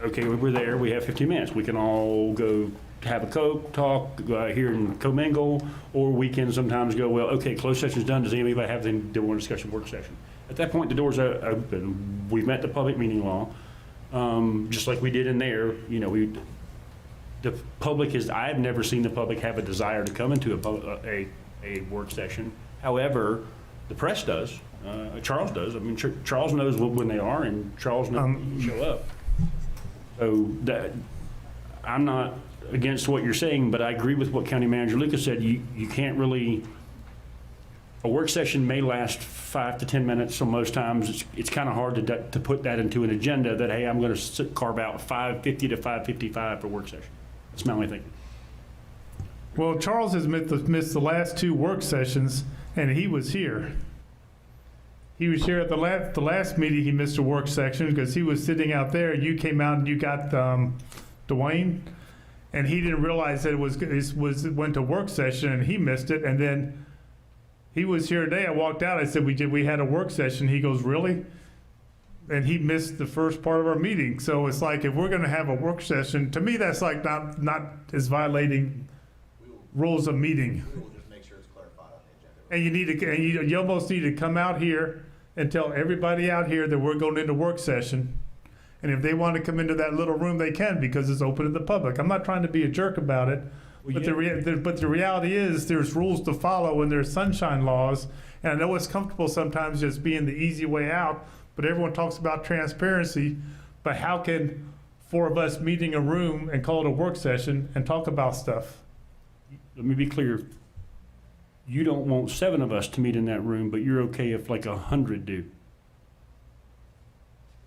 okay, we're there, we have 15 minutes. We can all go have a Coke, talk, go out here and commingle, or we can sometimes go, well, okay, closed session's done. Does anybody have anything they want to discuss in work session? At that point, the doors are open. We've met the public meeting law, just like we did in there. You know, the public is, I've never seen the public have a desire to come into a work session. However, the press does. Charles does. I mean, Charles knows when they are, and Charles knows when you show up. So that, I'm not against what you're saying, but I agree with what County Manager Lucas said. You can't really, a work session may last 5 to 10 minutes, so most times it's kind of hard to put that into an agenda that, hey, I'm going to carve out 5:50 to 5:55 for work session. That's my only thinking. Well, Charles has missed the last 2 work sessions, and he was here. He was here at the last meeting. He missed a work section because he was sitting out there. You came out and you got Dwayne, and he didn't realize that it went to work session, and he missed it. And then he was here today. I walked out. I said, we had a work session. He goes, really? And he missed the first part of our meeting. So it's like, if we're going to have a work session, to me, that's like not as violating rules of meeting. We will just make sure it's clarified on the agenda. And you almost need to come out here and tell everybody out here that we're going into work session. And if they want to come into that little room, they can, because it's open to the public. I'm not trying to be a jerk about it, but the reality is there's rules to follow and there's sunshine laws. And I know it's comfortable sometimes just being the easy way out, but everyone talks about transparency. But how can 4 of us meet in a room and call it a work session and talk about stuff? Let me be clear. You don't want 7 of us to meet in that room, but you're okay if like 100 do.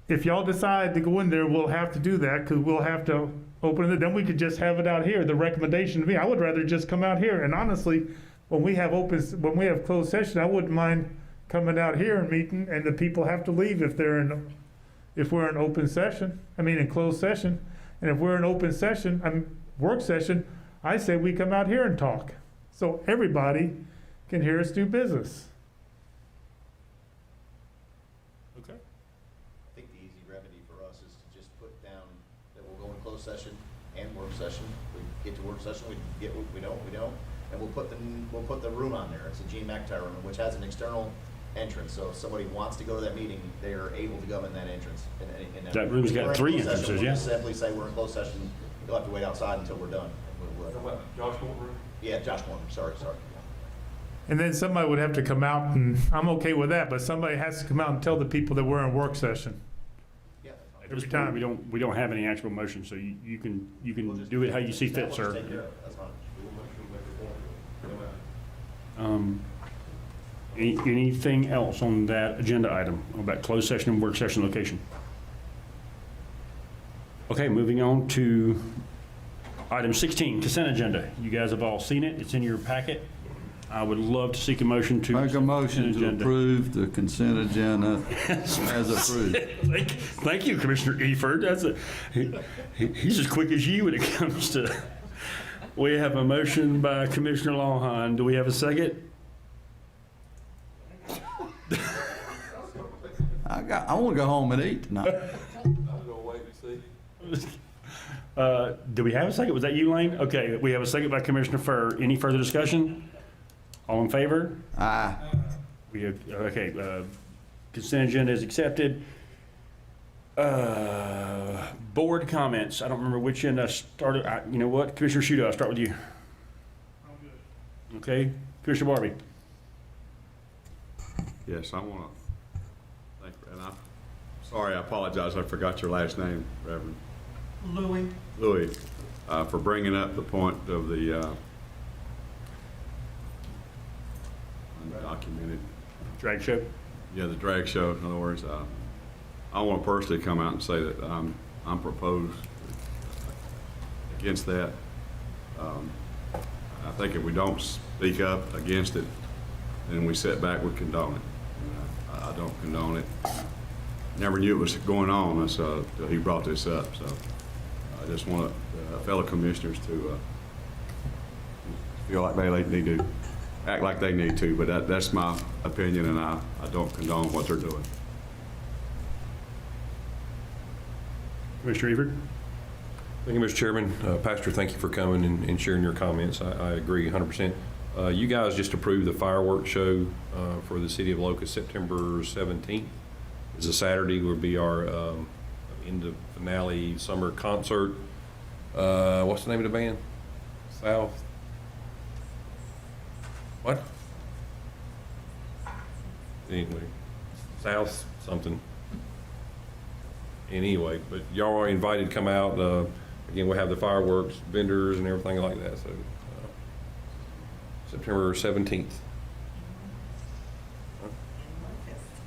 If y'all decide to go in there, we'll have to do that, because we'll have to open it. Then we could just have it out here. The recommendation to me, I would rather just come out here. And honestly, when we have closed session, I wouldn't mind coming out here and meeting, and the people have to leave if we're in open session. I mean, in closed session. And if we're in open session, work session, I say we come out here and talk, so everybody can hear us do business. Okay. I think the easy remedy for us is to just put down that we'll go in closed session and work session. We get to work session, we don't, and we'll put the room on there. It's a Gene McIntyre room, which has an external entrance. So if somebody wants to go to that meeting, they are able to go in that entrance. That room's got 3 entrances, we'll yeah. just simply say we're in closed session. You'll have to wait outside until we're done. Josh Morton room? Yeah, Josh Morton. Sorry. And then somebody would have to come out, and I'm okay with that, but somebody has to come out and tell the people that we're in work session. Yeah. At this point, we don't have any actual motion, so you can do it how you see fit, sir. That's fine. Anything else on that agenda item about closed session and work session location? Okay, moving on to item 16, consent agenda. You guys have all seen it. It's in your packet. I would love to seek a motion to Make a motion to approve the consent agenda as approved. Thank you, Commissioner Eford. He's as quick as you when it comes to. We have a motion by Commissioner Lawhon. Do we have a second? I I want to go home and eat tonight. I'm gonna wait and see. Do we have a second? Was that you, Lane? Okay, we have a second by Commissioner Furr. Any further discussion? All in favor? Aye. We have, okay, consent agenda is accepted. Board comments. I don't remember which end I started. You know what? Commissioner Shudo, I'll start with you. Okay, Commissioner Barbie. Yes, I want to thank, and I'm sorry, I apologize, I forgot your last name, Reverend. Louis, for bringing up the point of the undocumented. Drag show? Yeah, the drag show. In other words, I want to personally come out and say that I'm proposed against that. I think if we don't speak up against it, then we sit back, we condone it. I don't condone it. Never knew it was going on until he brought this up. So I just want fellow commissioners to feel like they need to act like they need to, but that's my opinion, and I don't condone what they're doing. Commissioner Evert? Thank you, Mr. Chairman. Pastor, thank you for coming and sharing your comments. I agree 100%. You guys just approved the fireworks show for the city of Locust, September 17th. It's a Saturday, will be our end of finale summer concert. What's the name of the band? South? What? Anyway, South something. Anyway, but y'all are invited to come out. Again, we'll have the fireworks, vendors, and everything like that. So September 17th.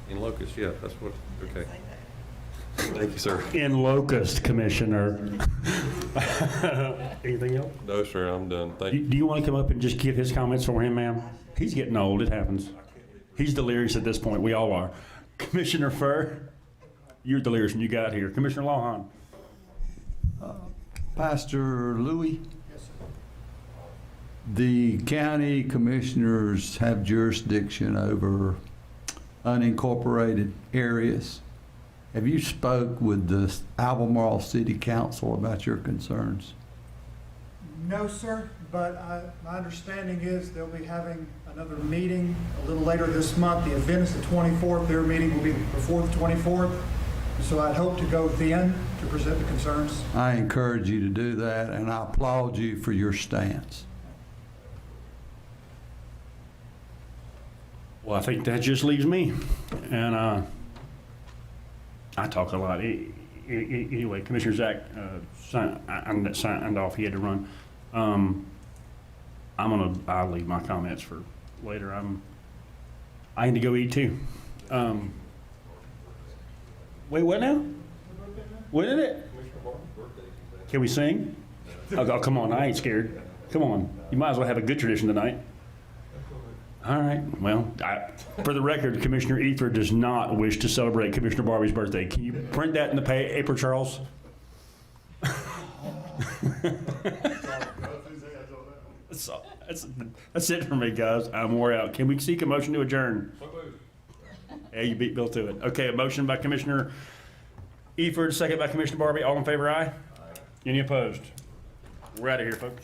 In Locust, yeah, that's what, okay. Thank you, sir. In Locust, Commissioner. Anything else? No, sir, I'm done. Thank you. Do you want to come up and just give his comments for him, ma'am? He's getting old, it happens. He's delirious at this point, we all are. Commissioner Furr, you're delirious when you got here. Commissioner Lawhon. Pastor Louis? Yes, sir. The county commissioners have jurisdiction over unincorporated areas. Have you spoke with the Albemarle City Council about your concerns? No, sir, but my understanding is they'll be having another meeting a little later this month. The event is the 24th. Their meeting will be before the 24th. So I'd hope to go then to present the concerns. I encourage you to do that, and I applaud you for your stance. Well, I think that just leaves me. And I talk a lot. Anyway, Commissioner Zach signed off. He had to run. I'll leave my comments for later. I need to go eat too. Wait, what now? When is it? Can we sing? Oh, come on, I ain't scared. Come on. You might as well have a good tradition tonight. All right, well, for the record, Commissioner Ether does not wish to celebrate Commissioner Barbie's birthday. Can you print that in the paper, Charles? That's it for me, guys. I'm wore out. Can we seek a motion to adjourn? Yeah, you beat Bill to it. Okay, a motion by Commissioner Eford, second by Commissioner Barbie. All in favor, aye? Any opposed? We're out of here, folks.